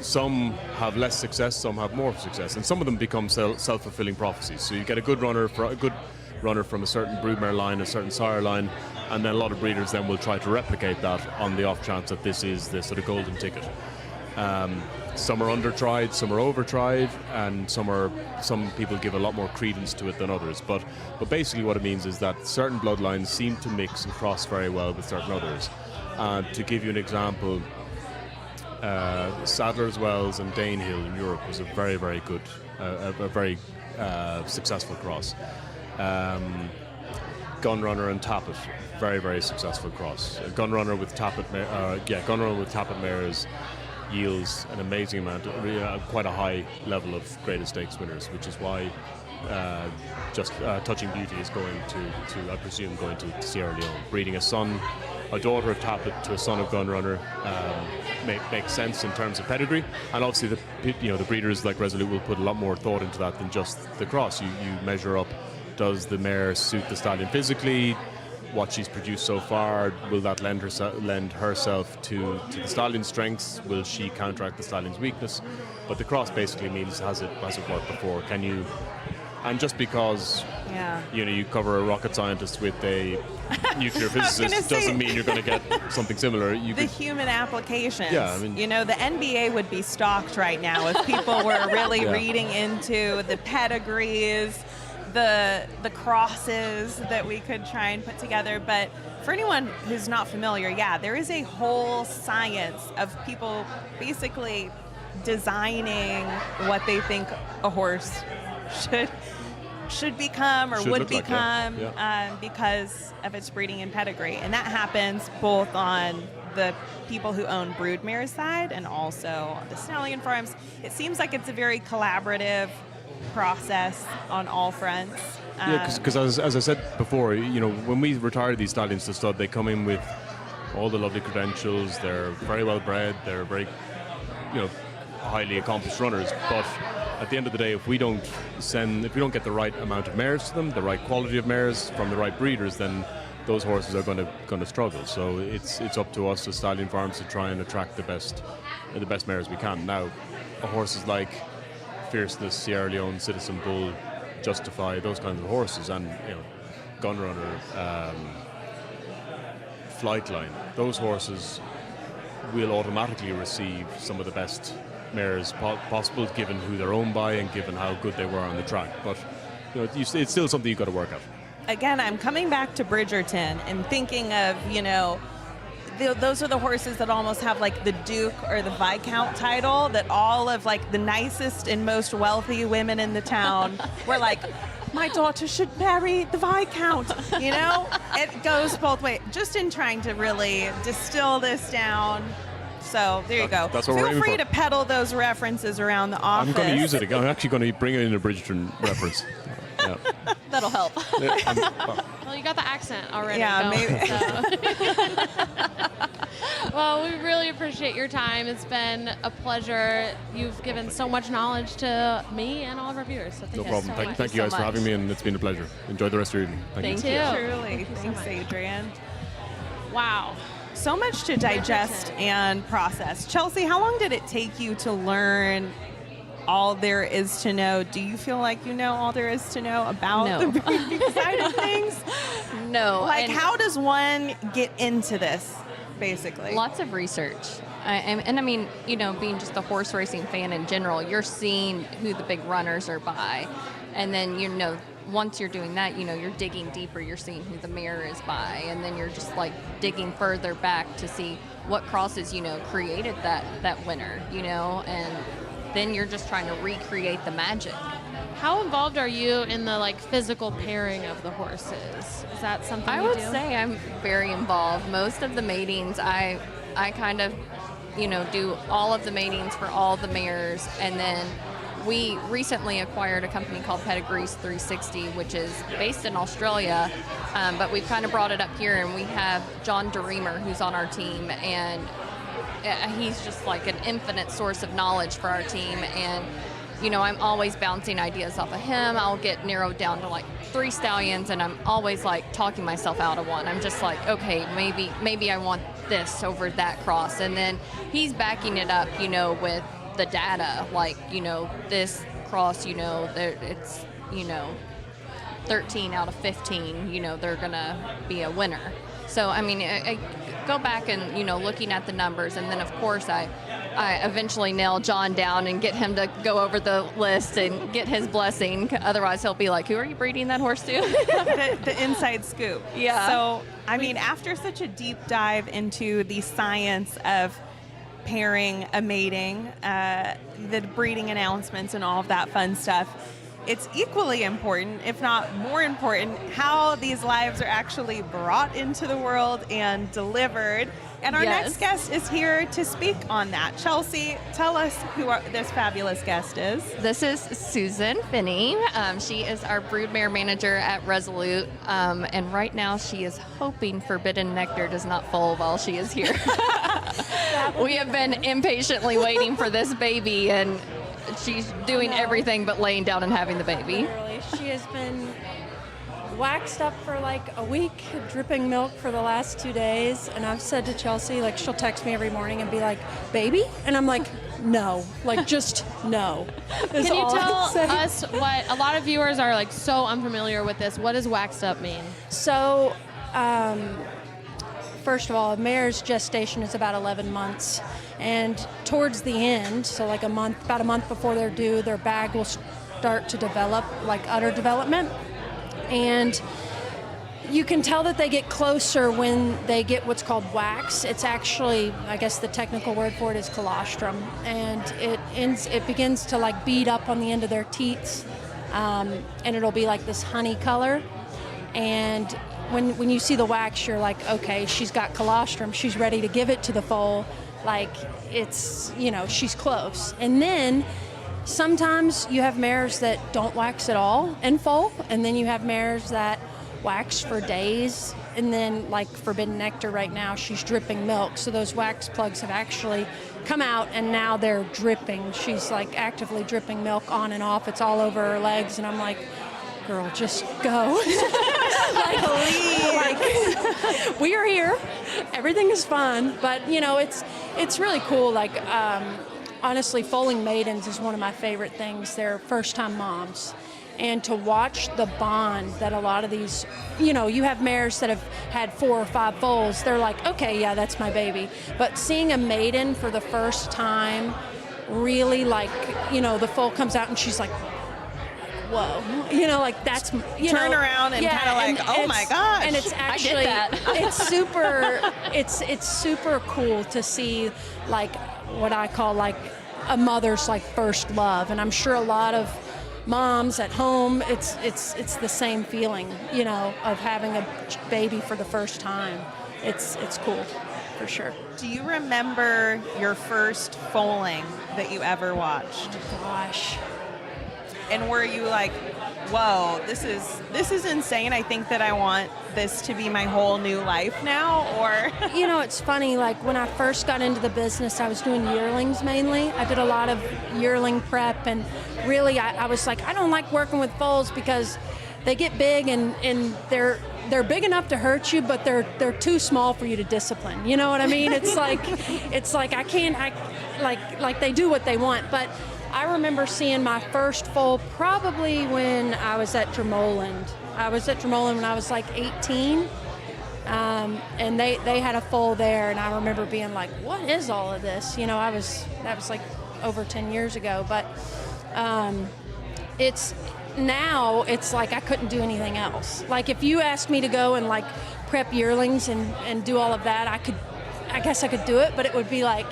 some have less success, some have more success, and some of them become self-fulfilling prophecies. So you get a good runner from a certain broodmare line, a certain sire line, and then a lot of breeders then will try to replicate that on the off chance that this is the sort of golden ticket. Some are under-tried, some are over-tried, and some people give a lot more credence to it than others. But basically what it means is that certain bloodlines seem to mix and cross very well with certain others. To give you an example, Sadler's Wells and Danehill in Europe was a very, very good, a very successful cross. Gunrunner and Tappet, very, very successful cross. Gunrunner with Tappet mares yields an amazing amount, quite a high level of graded stakes winners, which is why Touching Beauty is going to I presume, going to Sierra Leone. Breeding a daughter of Tappet to a son of Gunrunner makes sense in terms of pedigree, and obviously the breeders like Resolute will put a lot more thought into that than just the cross. You measure up, does the mare suit the stallion physically? What she's produced so far, will that lend herself to the stallion's strengths? Will she counteract the stallion's weakness? But the cross basically means has it worked before? Can you? And just because you cover a rocket scientist with a nuclear physicist doesn't mean you're going to get something similar. Human applications. Yeah, I mean, the NBA would be stocked right now if people were really reading into the pedigrees, the crosses that we could try and put together. But for anyone who's not familiar, there is a whole science of people basically designing what they think a horse should become or would become because of its breeding and pedigree. And that happens both on the people who own broodmares side and also the stallion farms, it seems like it's a very collaborative process on all fronts. Yeah, because as I said before, when we retire these stallions to stud, they come in with all the lovely credentials. They're very well bred. They're very, highly accomplished runners. But at the end of the day, if we don't get the right amount of mares to them, the right quality of mares from the right breeders, then those horses are going to struggle. So it's up to us as stallion farms to try and attract the best mares we can. Now, horses like Fierceness, Sierra Leone, Citizen Bull, Justify, those kinds of horses, and Gunrunner, Flightline, those horses will automatically receive some of the best mares possible, given who they're owned by and given how good they were on the track. But it's still something you've got to work out. Again, I'm coming back to Bridgerton and thinking of, those are the horses that almost have like the Duke or the Viscount title, that all of like the nicest and most wealthy women in the town were like, my daughter should marry the Viscount. It goes both ways. Just in trying to really distill this down. So there you go. That's what we're aiming Feel free for. to peddle those references around the office. I'm going to use it again. I'm actually going to bring it in a Bridgerton reference. Yeah. That'll help. Well, you got the accent already. Yeah, going, so. Well, we really appreciate your time. It's been a pleasure. You've given so much knowledge to me and all of our viewers. So thank No you problem. so much. Thank you guys for having me, and it's been a pleasure. Enjoy the rest of your evening. Thank you. Thank you. Truly. Thank you so Thanks, much. Adrian. Wow. So much to digest and process. Chelsea, how long did it take you to learn all there is to know? Do you feel like you know all there is to know about the breeding side of things? No. Like, and how does one get into this, basically? lots of research. And I mean, being just a horse racing fan in general, you're seeing who the big runners are by. And then, once you're doing that, you're digging deeper, you're seeing who the mare is by. And then you're just like digging further back to see what crosses, created that winner, and then you're just trying to recreate the magic. How involved are you in the physical pairing of the horses? Is that something I you would do? say I'm very involved. Most of the matings, I kind of, do all of the matings for all the mares, and then we recently acquired a company called Pedigree 360, which is based in Australia, but we've kind of brought it up here, and we have John DeReamer, who's on our team, and he's just like an infinite source of knowledge for our team. And I'm always bouncing ideas off of him. I'll get narrowed down to 3 stallions, and I'm always talking myself out of one. I'm just like, okay, maybe I want this over that cross, and then he's backing it up, with the data, this cross, it's 13 out of 15, they're gonna be a winner. So I mean, I go back and looking at the numbers, and then of course I eventually nail John down and get him to go over the list and get his blessing. Otherwise he'll be like, who are you breeding that horse to? the inside scoop. Yeah. So, I mean, after such a deep dive into the science of pairing, a mating, the breeding announcements and all of that fun stuff, it's equally important, if not more important, how these lives are actually brought into the world and delivered. And our next guest is here to speak on that. Chelsea, tell us who this fabulous guest is. This is Susan Finney. She is our broodmare manager at Resolute, and right now she is hoping Forbidden Nectar does not fall while she is here. We have been impatiently waiting for this baby, and she's doing everything but laying down and having the baby. Literally, she has been waxed up for a week, dripping milk for the last 2 days, and I've said to Chelsea, she'll text me every morning and be like, baby? And I'm like, no, just no. Can you tell us what, a lot of viewers are so unfamiliar with this, what does waxed up mean? So, first of all, a mare's gestation is about 11 months, and towards the end, so about a month before they're due, their bag will start to develop, udder development. And you can tell that they get closer when they get what's called wax. It's actually, I guess the technical word for it is colostrum, and it begins to bead up on the end of their teats, and it'll be this honey color. And when you see the wax, you're like, okay, she's got colostrum. She's ready to give it to the foal. Like, it's, she's close. And then sometimes you have mares that don't wax at all in foal, and then you have mares that wax for days. And then, like Forbidden Nectar right now, she's dripping milk. So those wax plugs have actually come out, and now they're dripping. She's like actively dripping milk on and off. It's all over her legs, and I'm like, girl, just go. like, we are here. Everything is fine. But, it's really cool. Like, honestly, foaling maidens is one of my favorite things. They're first-time moms. And to watch the bond that a lot of these, you have mares that have had 4 or 5 foals. They're like, okay, yeah, that's my baby. But seeing a maiden for the first time, really the foal comes out and she's like, whoa, like that's, turn around and kind of like, oh my gosh. And it's actually, it's super cool to see like what I call like a mother's like first love. And I'm sure a lot of moms at home, it's the same feeling, of having a baby for the first time. It's cool, for sure. Do you remember your first foaling that you ever watched? Oh, gosh. And were you like, whoa, this is insane. I think that I want this to be my whole new life now, or? It's funny, like when I first got into the business, I was doing yearlings mainly. I did a lot of yearling prep, and really I was like, I don't like working with foals because they get big and they're big enough to hurt you, but they're too small for you to discipline. You know what I mean? It's like like they do what they want. But I remember seeing my first foal probably when I was at Dromoland. I was at Dromoland when I was like 18, and they had a foal there, and I remember being like, what is all of this? That was like over 10 years ago, but it's like I couldn't do anything else. Like if you asked me to go and like prep yearlings and do all of that, I guess I could do it, but it would be like,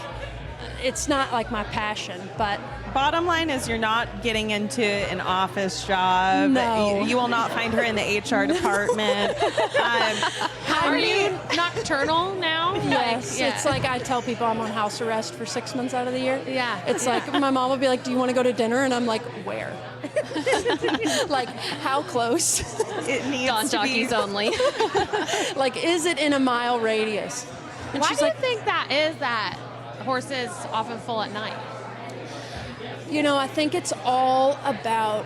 it's not like my passion. But bottom line is you're not getting into an office job. No. You will not find her in the HR department. Are you nocturnal now? Yes. It's like I tell people I'm on house arrest for 6 months out of the year. Yeah. It's like my mom will be like, do you want to go to dinner? And I'm like, where? Like, how close? It needs Don to jockeys be only. Like, is it in a mile radius? And Why she's do like, you think that is that horses often foal at night? I think it's all about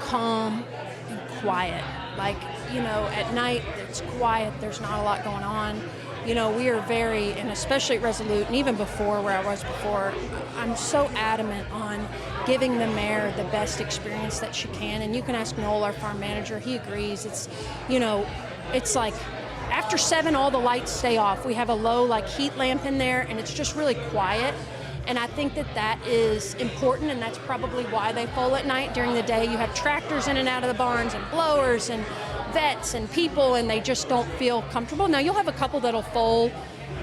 calm and quiet. Like, at night it's quiet, there's not a lot going on. We are very, and especially at Resolute, and even before where I was before, I'm so adamant on giving the mare the best experience that she can. And you can ask Noel, our farm manager, he agrees. It's, it's like after 7, all the lights stay off. We have a low like heat lamp in there, and it's just really quiet. And I think that is important, and that's probably why they foal at night. During the day, you have tractors in and out of the barns, and blowers, and vets, and people, and they just don't feel comfortable. Now, you'll have a couple that'll foal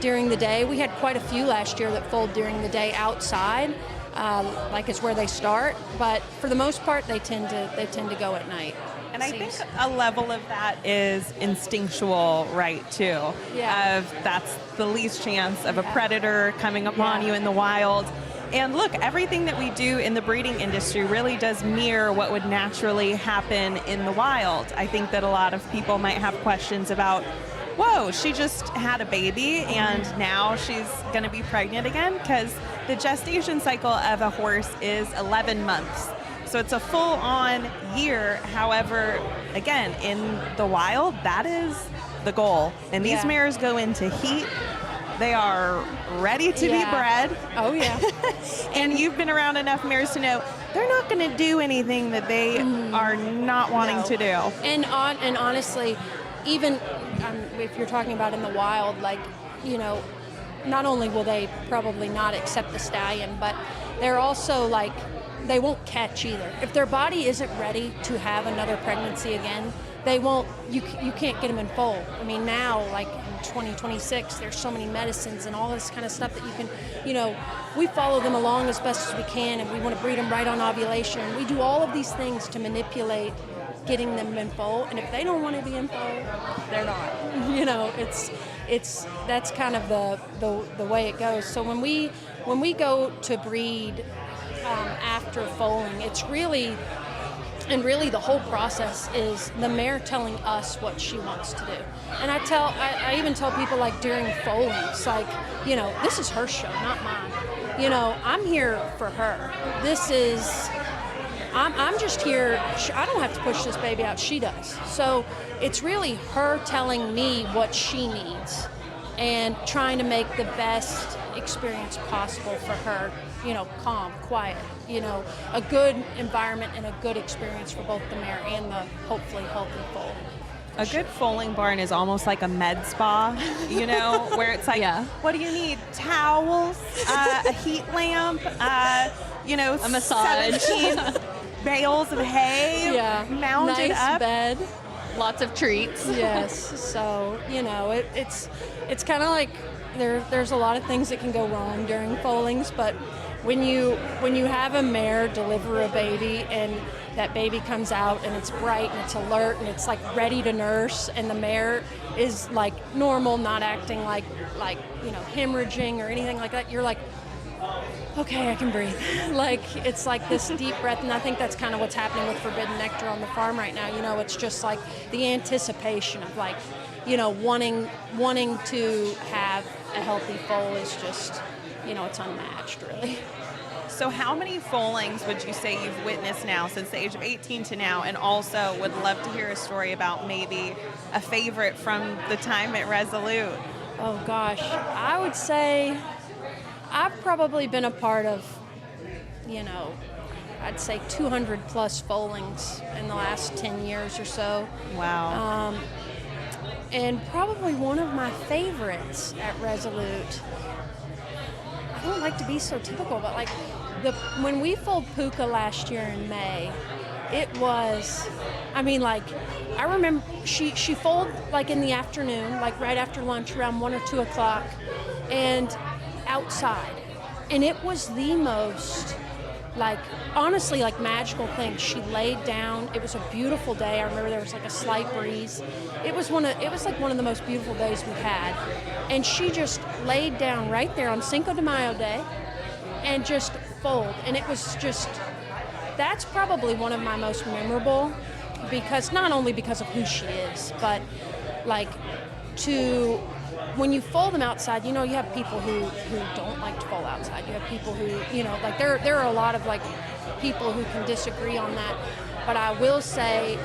during the day. We had quite a few last year that foaled during the day outside, like it's where they start. But for the most part, they tend to go at night. And I think a level of that is instinctual, right, too. Yeah. That's the least chance of a predator coming upon you in the wild. And look, everything that we do in the breeding industry really does mirror what would naturally happen in the wild. I think that a lot of people might have questions about, whoa, she just had a baby and now she's going to be pregnant again, because the gestation cycle of a horse is 11 months. So it's a full-on year. However, again, in the wild, that is the goal. And these mares go into heat. They are ready to be bred. Oh, yeah. And you've been around enough mares to know they're not going to do anything that they are not wanting to do. And honestly, even if you're talking about in the wild, like, not only will they probably not accept the stallion, but they're also like, they won't catch either. If their body isn't ready to have another pregnancy again, they won't, you can't get them in foal. I mean, now, like in 2026, there's so many medicines and all this kind of stuff that you can, we follow them along as best as we can, and we want to breed them right on ovulation. We do all of these things to manipulate getting them in foal, and if they don't want to be in foal, they're not. That's kind of the way it goes. So when we go to breed after foaling, it's really the whole process is the mare telling us what she wants to do. And I even tell people, like, during foaling, it's like, this is her show, not mine. I'm here for her. I'm just here. I don't have to push this baby out. She does. So it's really her telling me what she needs and trying to make the best experience possible for her. Calm, quiet, a good environment and a good experience for both the mare and the hopefully healthy foal. A good foaling barn is almost like a med spa, where it's like, what do you need? Towels, a heat lamp, a massage, 17 bales of hay, mounded nice up. bed, lots of treats. Yes. So it's kind of like there's a lot of things that can go wrong during foalings, but when you have a mare deliver a baby and that baby comes out and it's bright and it's alert and it's like ready to nurse, and the mare is like normal, not acting like hemorrhaging or anything like that, you're like, okay, I can breathe. Like, it's like this deep breath, and I think that's kind of what's happening with Forbidden Nectar on the farm right now. It's just like the anticipation of like, wanting to have a healthy foal is just, it's unmatched, really. So how many foalings would you say you've witnessed now since the age of 18 to now? And also would love to hear a story about maybe a favorite from the time at Resolute. Oh gosh, I would say I've probably been a part of, I'd say 200 plus foalings in the last 10 years or so. Wow. And probably one of my favorites at Resolute, I don't like to be so typical, but like when we foaled Puka last year in May, it was, I remember she foaled like in the afternoon, like right after lunch, around 1 or 2 o'clock, and outside. And it was the most, honestly, magical thing. She laid down. It was a beautiful day. I remember there was like a slight breeze. It was one of the most beautiful days we had. And she just laid down right there on Cinco de Mayo Day and just foaled. And it was just, that's probably one of my most memorable, because not only because of who she is, but when you foal them outside, you have people who don't like to foal outside. You have people who, there are a lot of people who can disagree on that. But I will say,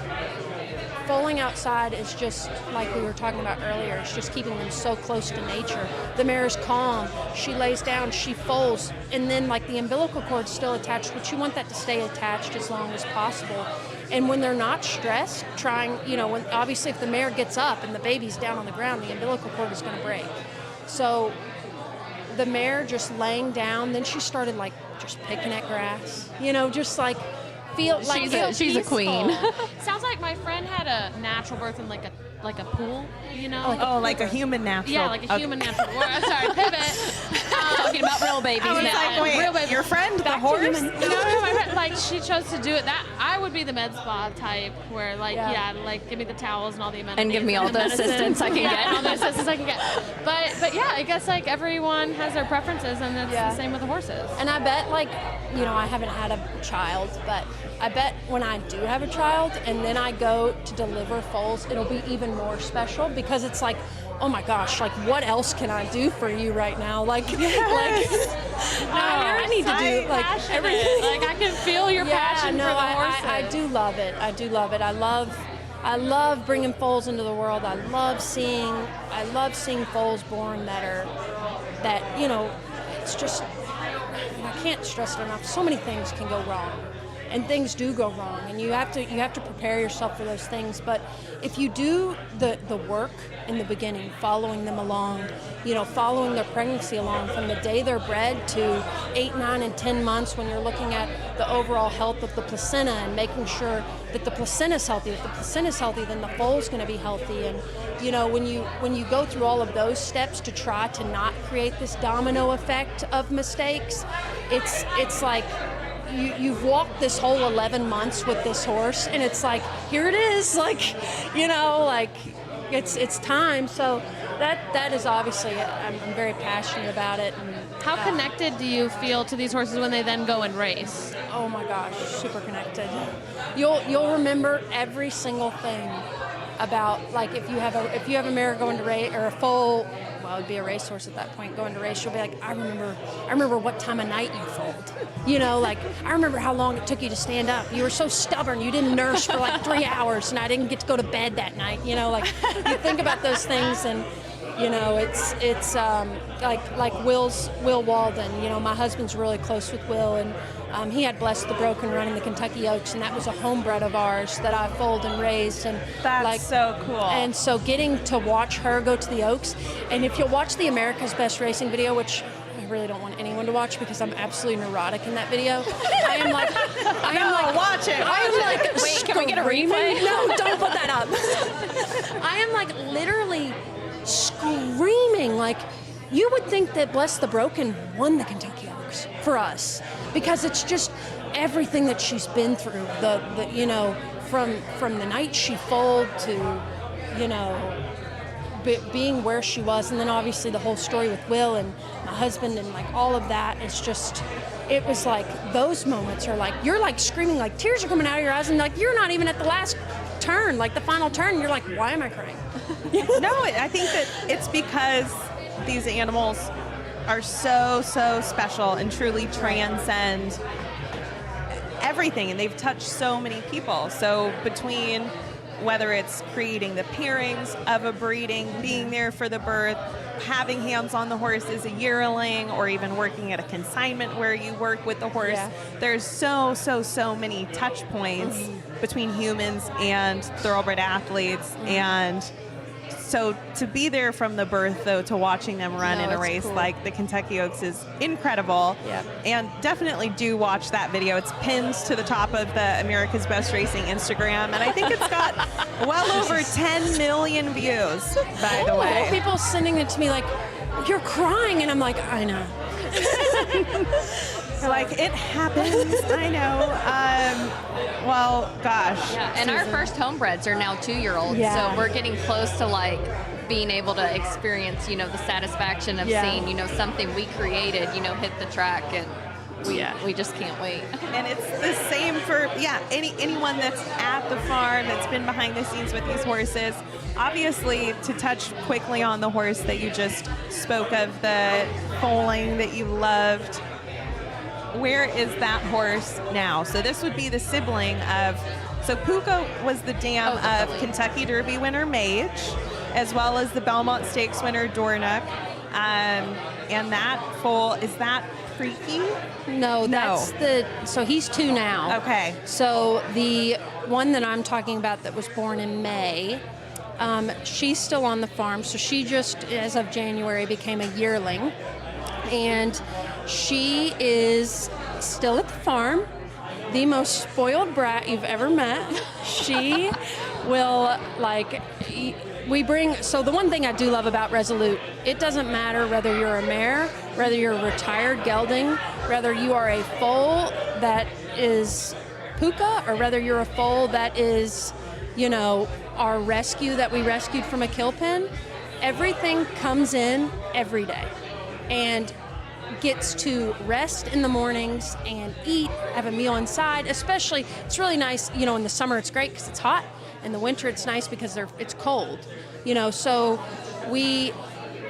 foaling outside is just like we were talking about earlier. It's just keeping them so close to nature. The mare is calm. She lays down. She foals, and then the umbilical cord's still attached, but you want that to stay attached as long as possible. And when they're not stressed, when obviously if the mare gets up and the baby's down on the ground, the umbilical cord is going to break. So the mare just laying down, then she started just picking at grass, feel like she's a queen. Sounds like my friend had a natural birth in like a pool, Like a human natural. Yeah, like a human natural. Sorry, pivot. Talking about real babies I was now. wait, real baby. Your friend, the horse? No, my friend, she chose to do it. That I would be the med spa type, where give me the towels and all the amenities. And give me all the assistance I can get. All the assistance I can get. But yeah, I guess everyone has their preferences, and it's the same with the horses. And I bet I haven't had a child, but I bet when I do have a child and then I go to deliver foals, it'll be even more special, because it's like, oh my gosh, what else can I do for you right now? I need to do everything. I can feel your passion for the horses. I do love it. I do love it. I love bringing foals into the world. I love seeing foals born it's just, I can't stress it enough. So many things can go wrong. And things do go wrong, and you have to prepare yourself for those things. But if you do the work in the beginning, following them along, following their pregnancy along from the day they're bred to 8, 9, and 10 months, when you're looking at the overall health of the placenta and making sure that the placenta's healthy. If the placenta's healthy, then the foal's going to be healthy. And when you go through all of those steps to try to not create this domino effect of mistakes, it's like, you've walked this whole 11 months with this horse, and it's like, here it is, like, you know, like it's time. So that is obviously, I'm very passionate about it. And how connected do you feel to these horses when they then go and race? Oh my gosh, super connected. You'll remember every single thing about, like, if you have a mare going to race, or a foal, well, it'd be a racehorse at that point going to race, you'll be like, I remember what time of night you foaled. You know, like, I remember how long it took you to stand up. You were so stubborn, you didn't nurse for like 3 hours, and I didn't get to go to bed that night. You know, like, you think about those things, and you know, it's like Will Walden. You know, my husband's really close with Will, and he had Bless the Broken running the Kentucky Oaks, and that was a homebred of ours that I foaled and raised. And that's like, so cool. And so getting to watch her go to the Oaks, and if you'll watch the America's Best Racing video, which I really don't want anyone to watch because I'm absolutely neurotic in that video. I am like, watch it. I am like, wait, can we get a replay? No, don't put that up. I am like literally screaming. Like, you would think that Bless the Broken won the Kentucky Oaks for us, because it's just everything that she's been through. The you know, from the night she foaled to, you know, being where she was, and then obviously the whole story with Will and my husband, and like all of that. It's just, it was like, those moments are like, you're like screaming, like tears are coming out of your eyes, and like you're not even at the last turn, like the final turn, and you're like, why am I crying? No, I think that it's because these animals are so special and truly transcend everything, and they've touched so many people. So between whether it's creating the pairings of a breeding, being there for the birth, having hands on the horse as a yearling, or even working at a consignment where you work with the horse, there's so many touch points between humans and thoroughbred athletes. And so to be there from the birth, though, to watching them run in a race like the Kentucky Oaks is incredible. Yeah. And definitely do watch that video. It's pinned to the top of the America's Best Racing Instagram, and I think it's got well over 10 million views, by the way. People sending it to me like, you're crying, and I'm like, I know. Like, it happens. I know. Well, gosh. Yeah, and our first homebreds are now 2-year-olds, so we're getting close to like being able to experience, you know, the satisfaction of seeing, you know, something we created, you know, hit the track, and we just can't wait. And it's the same for anyone that's at the farm, that's been behind the scenes with these horses. Obviously, to touch quickly on the horse that you just spoke of, the foaling that you loved, where is that horse now? So this would be the sibling of, so Puka was the dam of Kentucky Derby winner Mage, as well as the Belmont Stakes winner Dornock. And that foal, is that Freaky? No, that's so he's 2 now. Okay. So the one that I'm talking about that was born in May, she's still on the farm. So she just, as of January, became a yearling. And she is still at the farm, the most spoiled brat you've ever met. She will, like, we bring, so the one thing I do love about Resolute, it doesn't matter whether you're a mare, whether you're a retired gelding, whether you are a foal that is Puka, or whether you're a foal that is, you know, our rescue that we rescued from a kill pen. Everything comes in every day and gets to rest in the mornings and eat, have a meal inside. Especially, it's really nice, you know, in the summer it's great because it's hot. In the winter it's nice because it's cold, you know. So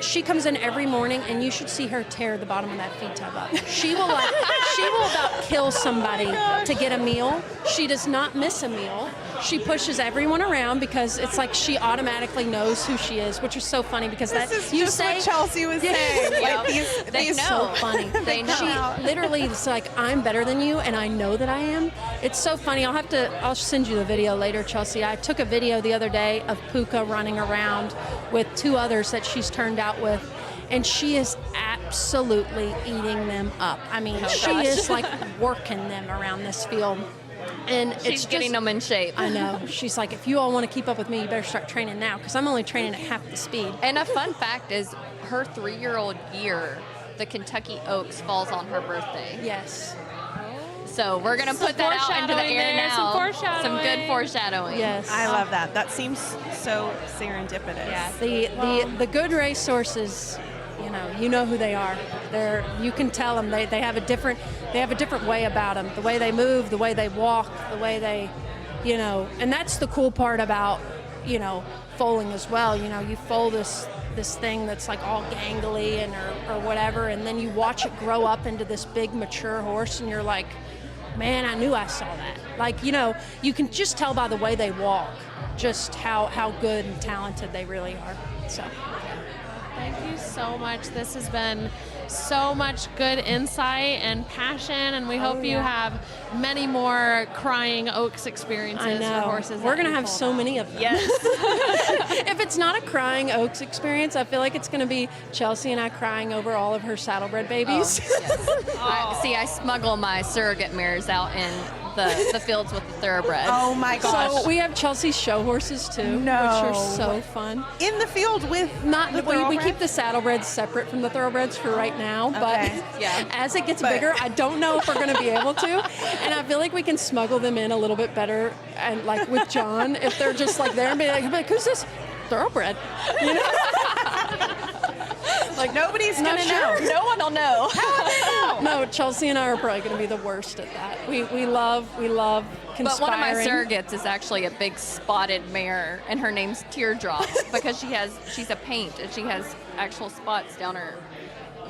she comes in every morning, and you should see her tear the bottom of that feed tub up. She will about kill somebody to get a meal. She does not miss a meal. She pushes everyone around because it's like she automatically knows who she is, which is so funny because this is just what Chelsea was saying. Like, they know. So funny. They know. She literally is like, I'm better than you, and I know that I am. It's so funny. I'll send you the video later, Chelsea. I took a video the other day of Puka running around with 2 others that she's turned out with, and she is absolutely eating them up. I mean, she is like working them around this field. And she's getting them in shape. I know. She's like, if you all want to keep up with me, you better start training now, because I'm only training at half the speed. And a fun fact is, her 3-year-old year, the Kentucky Oaks falls on her birthday. Yes. So we're going to put that out into the air there, now. some foreshadowing. Some good foreshadowing. Yes. I love that. That seems so serendipitous. Yeah, the good race horses, you know who they are. You can tell them they have a different way about them. The way they move, the way they walk, the way they, and that's the cool part about, foaling as well. You foal this thing that's like all gangly and or whatever, and then you watch it grow up into this big mature horse, and you're like, man, I knew I saw that. Like, you can just tell by the way they walk just how good and talented they really are. So. Thank you so much. This has been so much good insight and passion, and we hope you have many more crying Oaks experiences I know. for horses. We're going to have so many of them. Yes. If it's not a crying Oaks experience, I feel like it's going to be Chelsea and I crying over all of her saddlebred babies. I smuggle my surrogate mares out in the fields with the thoroughbreds. Oh my gosh. So we have Chelsea's show horses too, which are so fun. In the field with we keep the saddlebreds separate from the thoroughbreds for right now, but as it gets bigger, I don't know if we're going to be able to. And I feel like we can smuggle them in a little bit better, and like with John, if they're just like there and be like, who's this thoroughbred? Like nobody's going to know. No one will know. No, Chelsea and I are probably going to be the worst at that. We love conspiring. But one of my surrogates is actually a big spotted mare, and her name's Teardrop because she's a paint and she has actual spots down her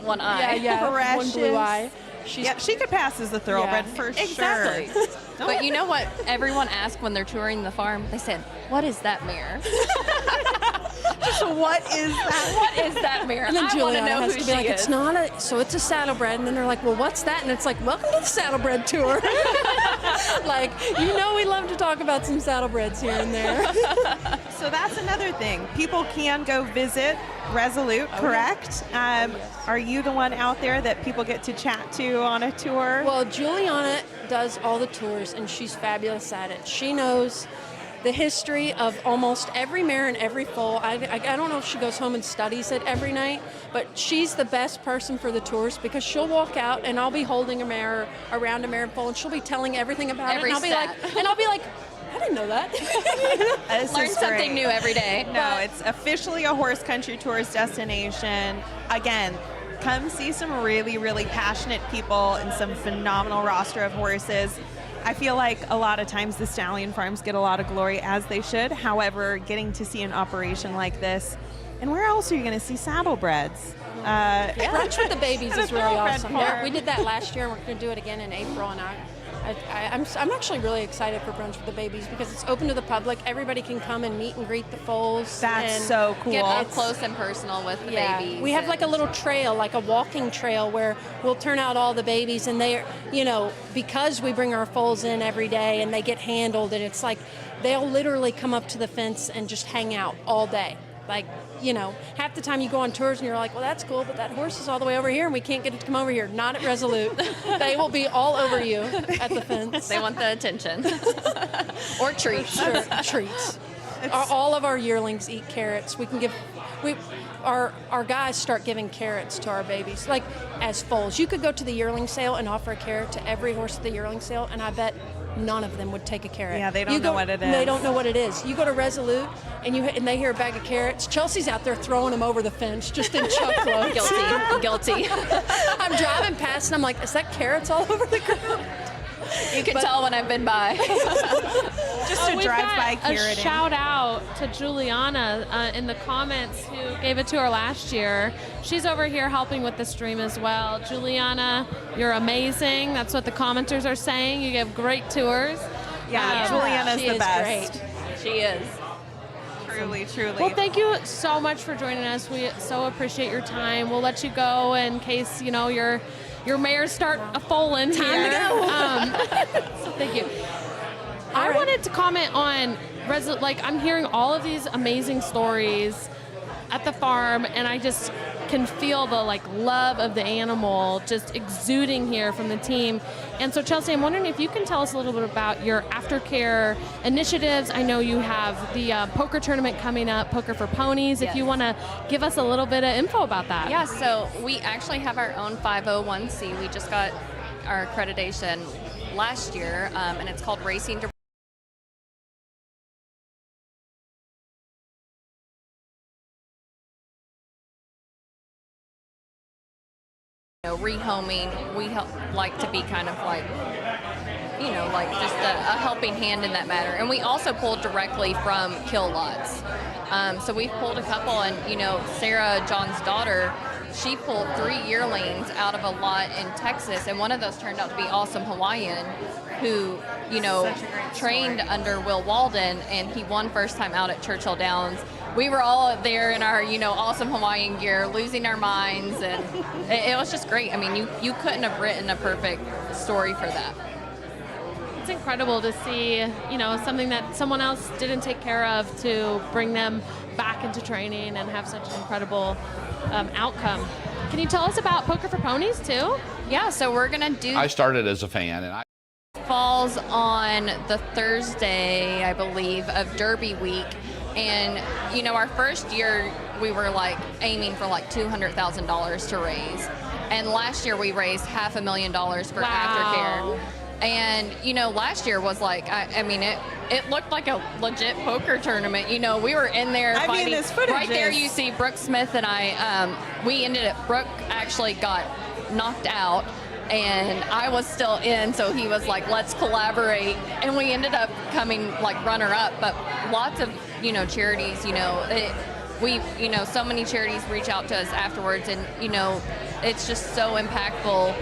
one eye. Yeah, one blue eye. She could pass as the thoroughbred for exactly. sure. But you know what everyone asks when they're touring the farm? They said, "What is that mare?" Just what is that? What is that mare? And then I want to Juliana know has who to she be like, is. it's not it's a saddlebred. And then they're like, well, what's that? And it's like, welcome to the saddlebred tour. Like, we love to talk about some saddlebreds here and there. So that's another thing. People can go visit Resolute, correct? Are you the one out there that people get to chat to on a tour? Well, Juliana does all the tours, and she's fabulous at it. She knows the history of almost every mare and every foal. I don't know if she goes home and studies it every night, but she's the best person for the tours because she'll walk out and I'll be holding a mare around a mare and foal, and she'll be telling everything about Every it. And I'll be like, I didn't know that. Learn something new every day. No, it's officially a horse country tours destination. Again, come see some really, really passionate people and some phenomenal roster of horses. I feel like a lot of times the stallion farms get a lot of glory, as they should. However, getting to see an operation like this, and where else are you going to see saddlebreds? Brunch with the babies is really awesome. farm. Yeah, we did that last year, and we're going to do it again in April. And I'm actually really excited for Brunch with the Babies because it's open to the public. Everybody can come and meet and greet the foals. That's and so cool. Get up close and personal with the babies. We have like a little trail, like a walking trail where we'll turn out all the babies, and they're, because we bring our foals in every day and they get handled, and it's like they'll literally come up to the fence and just hang out all day. Like, half the time you go on tours and you're like, well, that's cool, but that horse is all the way over here and we can't get it to come over here. Not at Resolute. They will be all over you at the fence. They want the attention. Or treats. Sure, treats. All of our yearlings eat carrots. Our guys start giving carrots to our babies, like as foals. You could go to the yearling sale and offer a carrot to every horse at the yearling sale, and I bet none of them would take a carrot. Yeah, they don't know what it is. They don't know what it is. You go to Resolute and they hear a bag of carrots. Chelsea's out there throwing them over the fence just in chuckloads. Guilty. I'm driving past and I'm like, is that carrots all over the ground? You can tell when I've been by. Just to drive by carroting. A shout out to Juliana in the comments who gave it to her last year. She's over here helping with the stream as well. Juliana, you're amazing. That's what the commenters are saying. You give great tours. Yeah, Juliana's the best. Great. She is. Truly, truly. Well, thank you so much for joining us. We so appreciate your time. We'll let you go in case, your mares start a foaling here. Time to go. So thank you. I wanted to comment on Resolute. Like, I'm hearing all of these amazing stories at the farm, and I just can feel the love of the animal just exuding here from the team. And so, Chelsea, I'm wondering if you can tell us a little bit about your aftercare initiatives. I know you have the poker tournament coming up, Poker for Ponies. Yes. If you want to give us a little bit of info about that. Yeah, so we actually have our own 501c. We just got our accreditation last year, and it's called Racing to rehoming. We like to be kind of like, like just a helping hand in that matter. And we also pulled directly from kill lots. So we've pulled a couple, and Sarah, John's daughter, she pulled 3 yearlings out of a lot in Texas, and one of those turned out to be Awesome Hawaiian, who trained under Will Walden, and he won first time out at Churchill Downs. We were all there in our Awesome Hawaiian gear, losing our minds, and it was just great. I mean, you couldn't have written a perfect story for that. It's incredible to see, something that someone else didn't take care of to bring them back into training and have such an incredible outcome. Can you tell us about Poker for Ponies too? Yeah, so we're gonna do. I started as a fan, and falls on the Thursday, I believe, of Derby week, and our first year we were aiming for $200,000 to raise, and last year we raised $500,000 for aftercare. And last year was it looked like a legit poker tournament. We were in there fighting. This footage right there you see Brooke Smith and I. Brooke actually got knocked out, and I was still in, so he was like, let's collaborate, and we ended up coming runner up. But lots of charities, so many charities reach out to us afterwards, and it's just so impactful.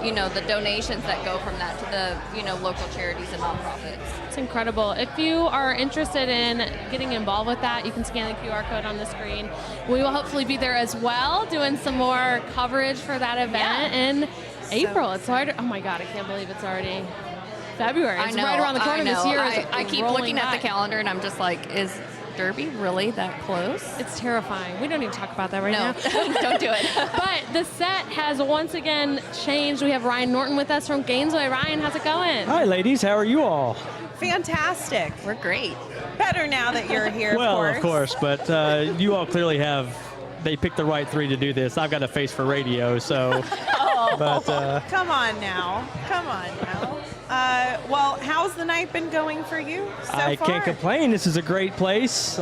The donations that go from that to the, local charities and nonprofits. It's incredible. If you are interested in getting involved with that, you can scan the QR code on the screen. We will hopefully be there as well, doing some more coverage for that event in April. It's hard. Oh my God, I can't believe it's already February. It's right around the corner. This year is I keep looking at the calendar, and I'm just like, is Derby really that close? It's terrifying. We don't need to talk about that right now. Don't do it. But the set has once again changed. We have Ryan Norton with us from Gainesway. Ryan, how's it going? Hi, ladies. How are you all? Fantastic. We're great. Better now that you're here, of course. But you all clearly they picked the right three to do this. I've got a face for radio, so. Come on now. Well, how's the night been going for you so far? I can't complain. This is a great place,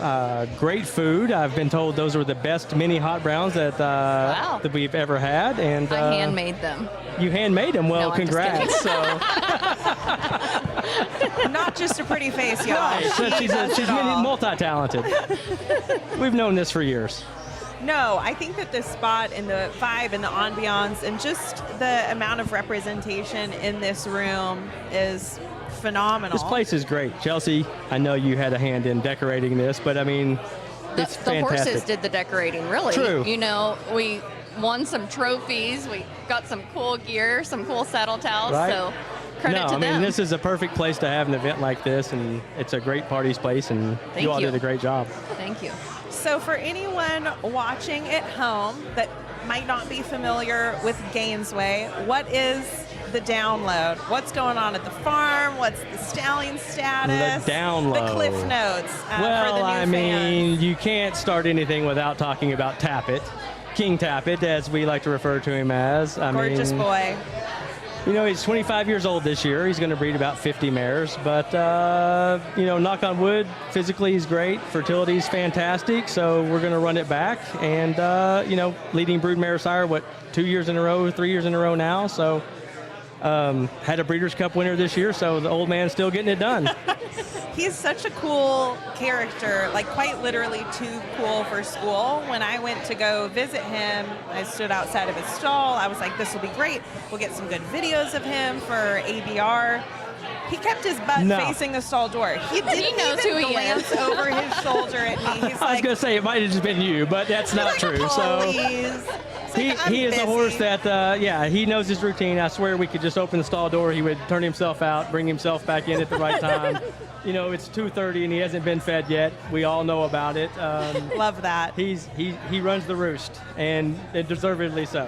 great food. I've been told those were the best mini hot browns that we've ever had. And I handmade them. You handmade them? Well, no, congrats. Not just a pretty face, y'all. No, she's multi-talented. We've known this for years. No, I think that the spot and the vibe and the ambiance and just the amount of representation in this room is phenomenal. This place is great. Chelsea, I know you had a hand in decorating this, but I mean, it's fantastic. The horses did the decorating, really. True. We won some trophies. We got some cool gear, some cool saddle towels. Right. So credit to them. I mean, this is a perfect place to have an event like this, and it's a great party space, and you all did a great job. Thank you. So for anyone watching at home that might not be familiar with Gainesway, what is the download? What's going on at the farm? What's the stallion status? The download. The cliff notes for the new fans. You can't start anything without talking about Tappet. King Tappet, as we like to refer to him as. Gorgeous boy. He's 25 years old this year. He's going to breed about 50 mares. But, knock on wood, physically he's great. Fertility's fantastic. So we're going to run it back. And, leading broodmare sire, 3 years in a row now. So had a Breeders' Cup winner this year. So the old man's still getting it done. He's such a cool character, quite literally too cool for school. When I went to go visit him, I stood outside of his stall. I was like, this will be great. We'll get some good videos of him for ABR. He kept his butt facing the stall door. He didn't even glance over his shoulder at me. He's I was going to say, it might have just been you, but that's not true. Please. He is a horse that, he knows his routine. I swear we could just open the stall door. He would turn himself out, bring himself back in at the right time. It's 2:30 and he hasn't been fed yet. We all know about it. Love that. He runs the roost, and deservedly so.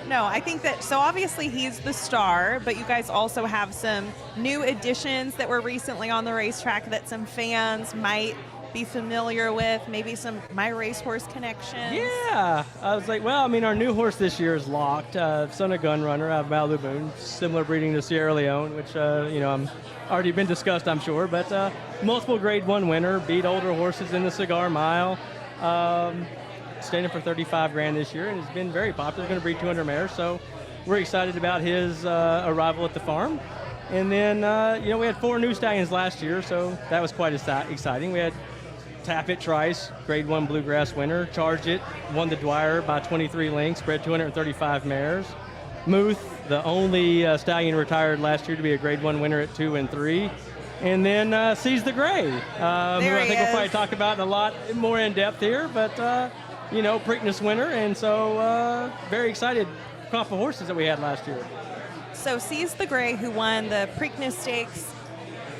No, I think that, so obviously he's the star, but you guys also have some new additions that were recently on the racetrack that some fans might be familiar with? Maybe some My Racehorse connections? Yeah, I was like, well, I mean, our new horse this year is Locked, son of Gun Runner out of Malibu, similar breeding to Sierra Leone, which, I'm already been discussed, I'm sure, but multiple Grade 1 winner, beat older horses in the Cigar Mile, standing for 35 grand this year, and has been very popular, going to breed 200 mares, so we're excited about his arrival at the farm. And then, we had 4 new stallions last year, so that was quite exciting. We had Tap It Trice, Grade 1 Bluegrass winner. Charge It won the Dwyer by 23 lengths, bred 235 mares. Muth, the only stallion retired last year to be a Grade 1 winner at 2 and 3. And then Seize the Gray, who I think we'll probably talk about a lot more in depth here, but, Preakness winner, and so very excited crop of horses that we had last year. So Seize the Gray, who won the Preakness Stakes,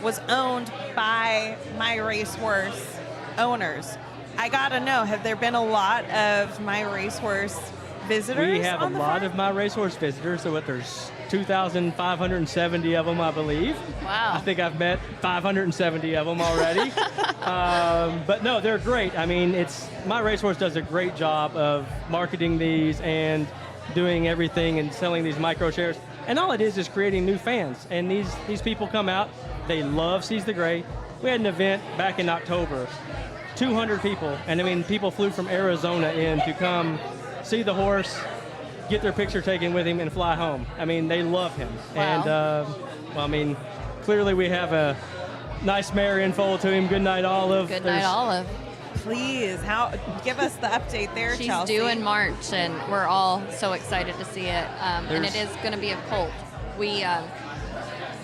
was owned by My Racehorse owners. I gotta know, have there been a lot of My Racehorse visitors? We have a lot of My Racehorse visitors, so there's 2,570 of them, I believe. Wow. I think I've met 570 of them already. But no, they're great. I mean, My Racehorse does a great job of marketing these and doing everything and selling these micro shares. And all it is creating new fans. And these people come out, they love Seize the Gray. We had an event back in October, 200 people. And I mean, people flew from Arizona in to come see the horse, get their picture taken with him, and fly home. I mean, they love him. Wow. And, clearly we have a nice mare in foal to him. Good night, Olive. Good night, Olive. Please, give us the update there, She's Chelsea. due in March, and we're all so excited to see it. And it is going to be a colt.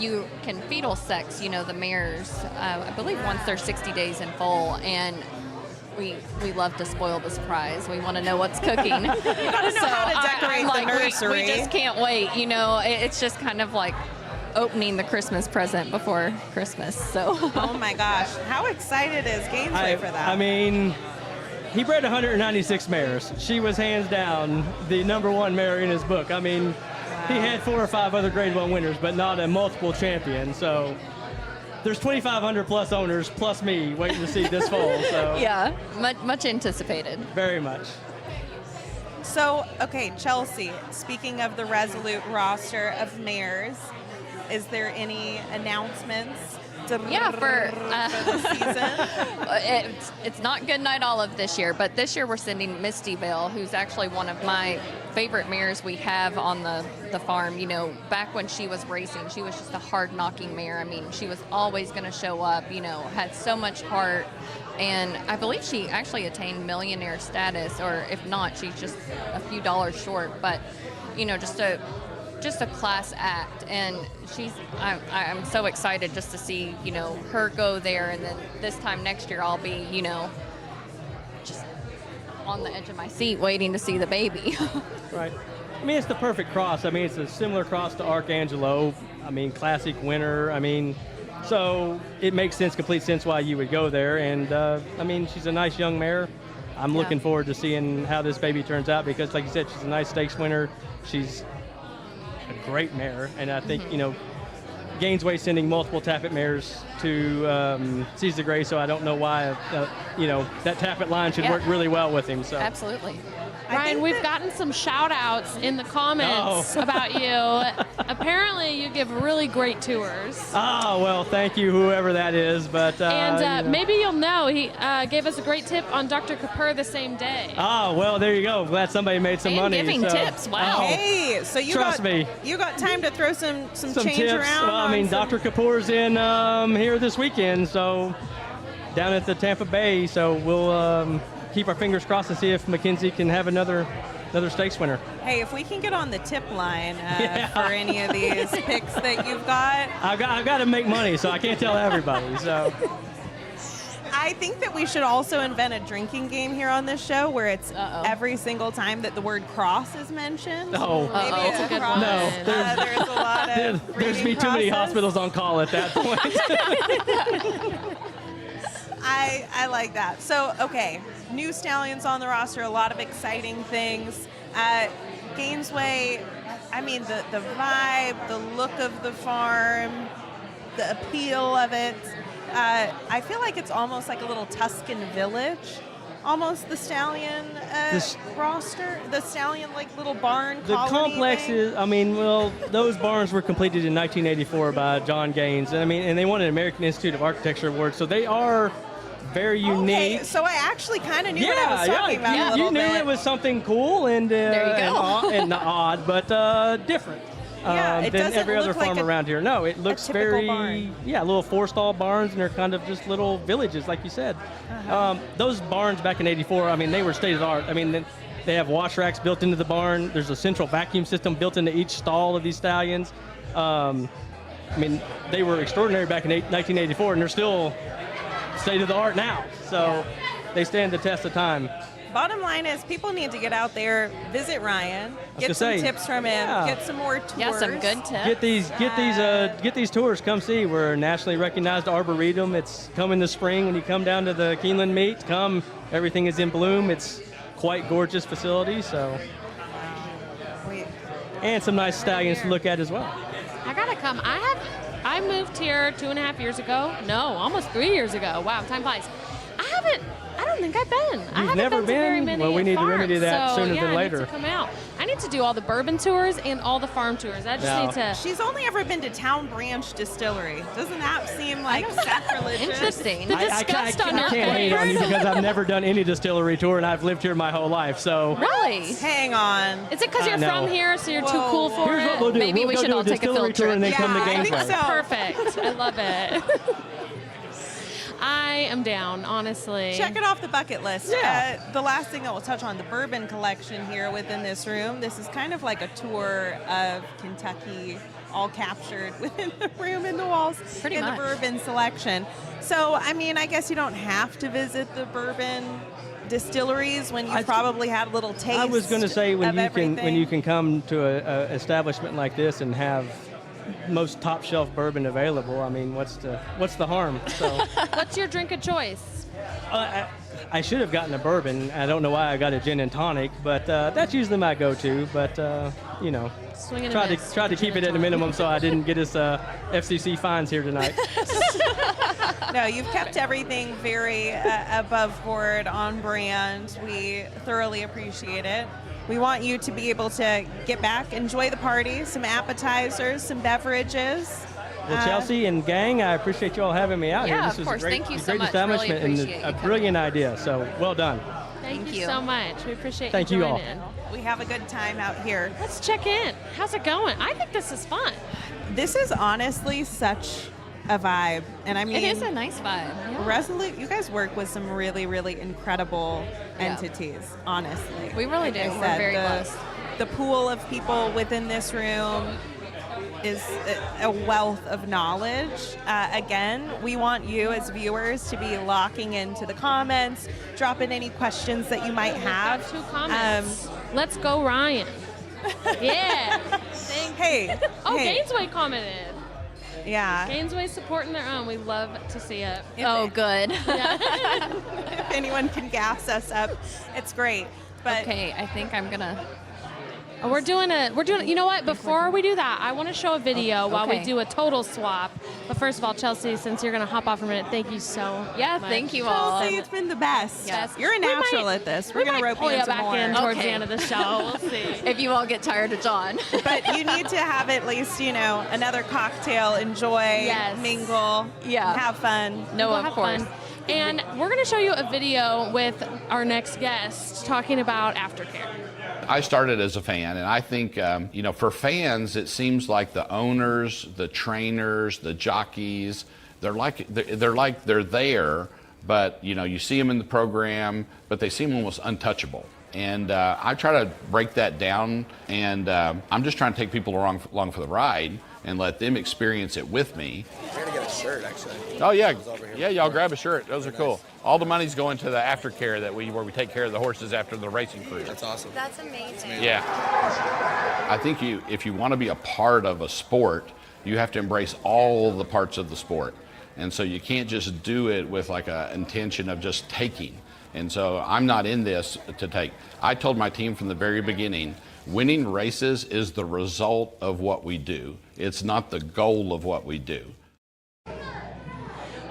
You can fetal sex, the mares, I believe once they're 60 days in foal, and we love to spoil the surprise. We want to know what's cooking. You gotta know how to decorate the nursery. We just can't wait. It's just kind of like opening the Christmas present before Christmas. So. Oh my gosh, how excited is Gainesway for that? I mean, he bred 196 mares. She was hands down the #1 mare in his book. I mean, he had 4 or 5 other Grade 1 winners, but not a multiple champion. So there's 2,500 plus owners, plus me, waiting to see this foal. So yeah, much anticipated. Very much. So, okay, Chelsea, speaking of the Resolute roster of mares, is there any announcements for the season? It's not Good Night Olive this year, but this year we're sending Misty Vale, who's actually one of my favorite mares we have on the farm. Back when she was racing, she was just a hard-knocking mare. I mean, she was always going to show up, had so much heart. And I believe she actually attained millionaire status, or if not, she's just a few dollars short. But, just a class act, and I'm so excited just to see her go there, and then this time next year I'll be just on the edge of my seat waiting to see the baby. Right. I mean, it's the perfect cross. I mean, it's a similar cross to Archangelo. I mean, classic winner. I mean, so it makes complete sense why you would go there. And I mean, she's a nice young mare. I'm looking forward to seeing how this baby turns out because, like you said, she's a nice stakes winner. She's a great mare, and I think Gainesway sending multiple Tappet mares to Seize the Gray, so I don't know why that Tappet line should work really well with him. So absolutely. Ryan, we've gotten some shout-outs in the comments about you. Apparently, you give really great tours. Oh, well, thank you, whoever that is. But maybe you'll know, he gave us a great tip on Dr. Kapur the same day. Oh, well, there you go. Glad somebody made some money. Giving tips, wow. Hey, so you got time to throw some change tips around? Well, I mean, Dr. Kapur's in here this weekend, so down at the Tampa Bay, so we'll keep our fingers crossed and see if Mackenzie can have another stakes winner. Hey, if we can get on the tip line for any of these picks that you've got. I've got to make money, so I can't tell everybody. So I think that we should also invent a drinking game here on this show where it's every single time that the word cross is mentioned. Oh, maybe it's a good one. No, there's a lot of there's be too many hospitals on call at that point. I like that. So, okay, new stallions on the roster, a lot of exciting things. Gainesway, I mean, the vibe, the look of the farm, the appeal of it. I feel like it's almost like a little Tuscan village. Almost the stallion roster, the stallion like little barn. The complex thing. is, I mean, well, those barns were completed in 1984 by John Gaines, and they won an American Institute of Architecture award, so they are very unique. Okay, so I actually kind of knew what I was talking about a little you knew bit. it was something cool and There you go. and not odd, but different. It than doesn't every other look like farm around here. No, it looks typical very, barn. little 4-stall barns, and they're kind of just little villages, like you said. Those barns back in '84, I mean, they were state of the art. I mean, they have wash racks built into the barn. There's a central vacuum system built into each stall of these stallions. I mean, they were extraordinary back in 1984, and they're still state of the art now. So they stand the test of time. Bottom line is, people need to get out there, visit Ryan, get some tips from him, get some more tours. Yeah, some good tips. Get these tours. Come see. We're a nationally recognized arboretum. It's come in the spring when you come down to the Keeneland meet. Everything is in bloom. It's quite gorgeous facility. So, and some nice stallions to look at as well. I gotta come. I moved here 2.5 years ago. No, almost 3 years ago. Wow, time flies. I don't think I've been. I haven't never been to very been? many Well, we need to farms, remedy that so, sooner than I later. need to come out. I need to do all the bourbon tours and all the farm tours. I just need to. She's only ever been to Town Branch Distillery. Doesn't that seem like sacrilegious? Interesting. The disgust on your I can't hate on you face. because I've never done any distillery tour, and I've lived here my whole life. So Really? Hang on. Is it because you're I know. from here, so you're too cool for here's it? what we'll do. Maybe we'll we go should do all a take a distillery field tour and then trip. come to Yeah, I think Gainesville. so. Perfect. I love it. I am down, honestly. Check it off the bucket list. Yeah. The last thing that we'll touch on, the bourbon collection here within this room. This is kind of like a tour of Kentucky, all captured within the room in the walls. Pretty in much. the bourbon selection. So, I mean, I guess you don't have to visit the bourbon distilleries when you probably had a little taste. I was going to say when of you can come to a establishment like this and have most top shelf bourbon available. I mean, what's the harm? So What's your drink of choice? I should have gotten a bourbon. I don't know why I got a gin and tonic, but that's usually my go-to. But Swing and a try miss. to keep it at a minimum so I didn't get us FCC fines here tonight. No, you've kept everything very above board, on brand. We thoroughly appreciate it. We want you to be able to get back, enjoy the party, some appetizers, some beverages. Well, Chelsea and gang, I appreciate you all having me out here. Yeah, This of was course. a great, Thank you so great much. Really establishment appreciate and you a brilliant idea. So well done. Thank you so much. We appreciate Thank you you all. joining. We have a good time out here. Let's check in. How's it going? I think this is fun. This is honestly such a vibe. And I mean, It is a nice vibe. Yeah. Resolute, you guys work with some really, really incredible entities, honestly. We really Like do. I We're said, very the, blessed. The pool of people within this room is a wealth of knowledge. Again, we want you as viewers to be locking into the comments, dropping any questions that you might have. 2 comments. Let's go, Ryan. Yeah. Hey. Oh, hey. Gainesway commented. Yeah. Gainesway supporting their own. We love to see it. Oh, good. If anyone can gas us up, it's great. But Okay, I think I'm gonna. Oh, we're doing you know what? Before we do that, I want to show a video while we Okay. do a total swap. But first of all, Chelsea, since you're going to hop off for a minute, thank you so Yeah, much. thank you all. Chelsea, it's been the best. Yes. You're a We natural might- at this. we We're going to might rope pull you you into back more. in towards the Okay. end of the show. We'll see. If you all get tired of John. But you need to have at least, another cocktail, enjoy, Yes. mingle, Yeah. have fun. No, We'll of have course. fun. And we're going to show you a video with our next guest talking about aftercare. I started as a fan, and I think, for fans, it seems like the owners, the trainers, the jockeys, they're there, but you see them in the program, but they seem almost untouchable. And I try to break that down, and I'm just trying to take people along for the ride and let them experience it with me. We're gonna get a shirt, actually. Oh yeah, y'all grab a shirt. Those are cool. All the money's going to the aftercare where we take care of the horses after the racing cruise. That's awesome. That's amazing. Yeah. I think if you want to be a part of a sport, you have to embrace all the parts of the sport. And so you can't just do it with like an intention of just taking. And so I'm not in this to take. I told my team from the very beginning, winning races is the result of what we do. It's not the goal of what we do.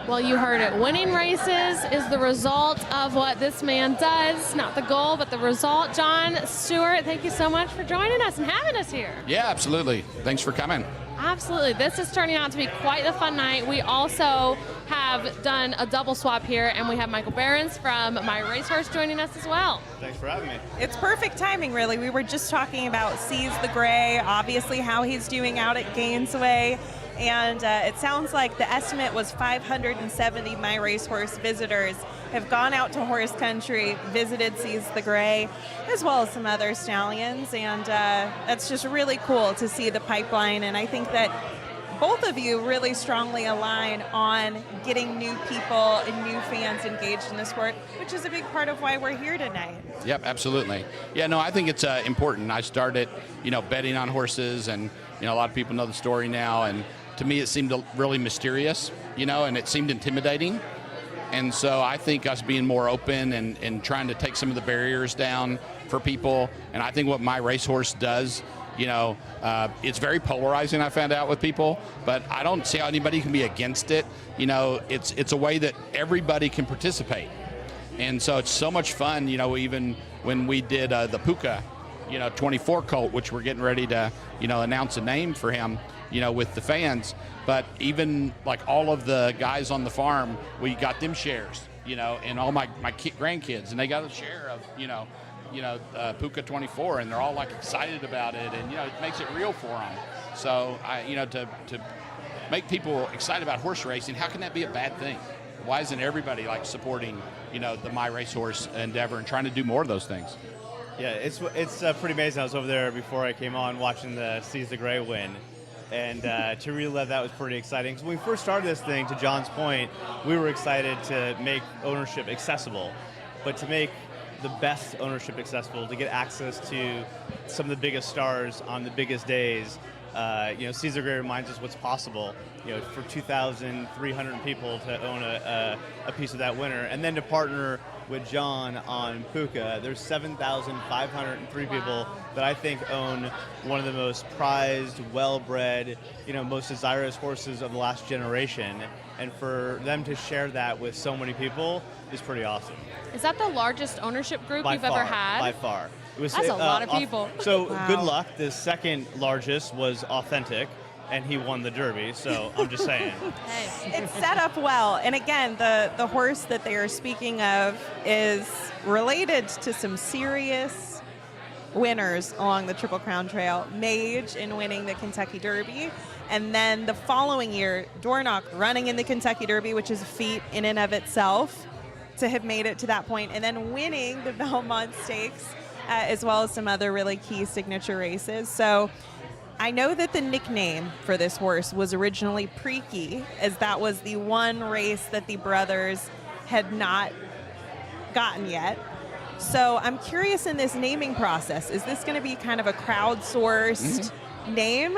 Well, you heard it. Winning races is the result of what this man does, not the goal, but the result. John Stewart, thank you so much for joining us and having us here. Yeah, absolutely. Thanks for coming. Absolutely. This is turning out to be quite a fun night. We also have done a double swap here, and we have Michael Behrens from My Racehorse joining us as well. Thanks for having me. It's perfect timing, really. We were just talking about Seize the Gray, obviously how he's doing out at Gainesway. And it sounds like the estimate was 570 My Racehorse visitors have gone out to horse country, visited Seize the Gray, as well as some other stallions. And it's just really cool to see the pipeline. And I think that both of you really strongly align on getting new people and new fans engaged in the sport, which is a big part of why we're here tonight. Yep, absolutely. Yeah, no, I think it's important. I started, betting on horses, and, a lot of people know the story now. And to me, it seemed really mysterious, and it seemed intimidating. And so I think us being more open and trying to take some of the barriers down for people, and I think what My Racehorse does, it's very polarizing, I found out, with people, but I don't see how anybody can be against it. It's a way that everybody can participate. And so it's so much fun, even when we did the Puka, 24 colt, which we're getting ready to, announce a name for him, with the fans. But even like all of the guys on the farm, we got them shares, and all my grandkids, and they got a share of, Puka 24, and they're all like excited about it, and it makes it real for them. So to make people excited about horse racing, how can that be a bad thing? Why isn't everybody like supporting the My Racehorse endeavor and trying to do more of those things? Yeah, it's pretty amazing. I was over there before I came on watching the Seize the Gray win. And to relive that was pretty exciting. So when we first started this thing, to John's point, we were excited to make ownership accessible, but to make the best ownership accessible, to get access to some of the biggest stars on the biggest days. Seize the Gray reminds us what's possible. For 2,300 people to own a piece of that winner, and then to partner with John on Puka, there's 7,503 people that I think own one of the most prized, well-bred, most desirous horses of the last generation. And for them to share that with so many people is pretty awesome. Is that the largest ownership group you've ever had? By far. That's a lot of people. So Wow. Good luck. The second largest was Authentic, and he won the Derby, so I'm just saying. It's set up well. And again, the horse that they are speaking of is related to some serious winners along the Triple Crown Trail. Mage in winning the Kentucky Derby. And then the following year, Dornoch running in the Kentucky Derby, which is a feat in and of itself to have made it to that point. And then winning the Belmont Stakes, as well as some other really key signature races. So I know that the nickname for this horse was originally Preaky, as that was the one race that the brothers had not gotten yet. So I'm curious, in this naming process, is this going to be kind of a crowdsourced name?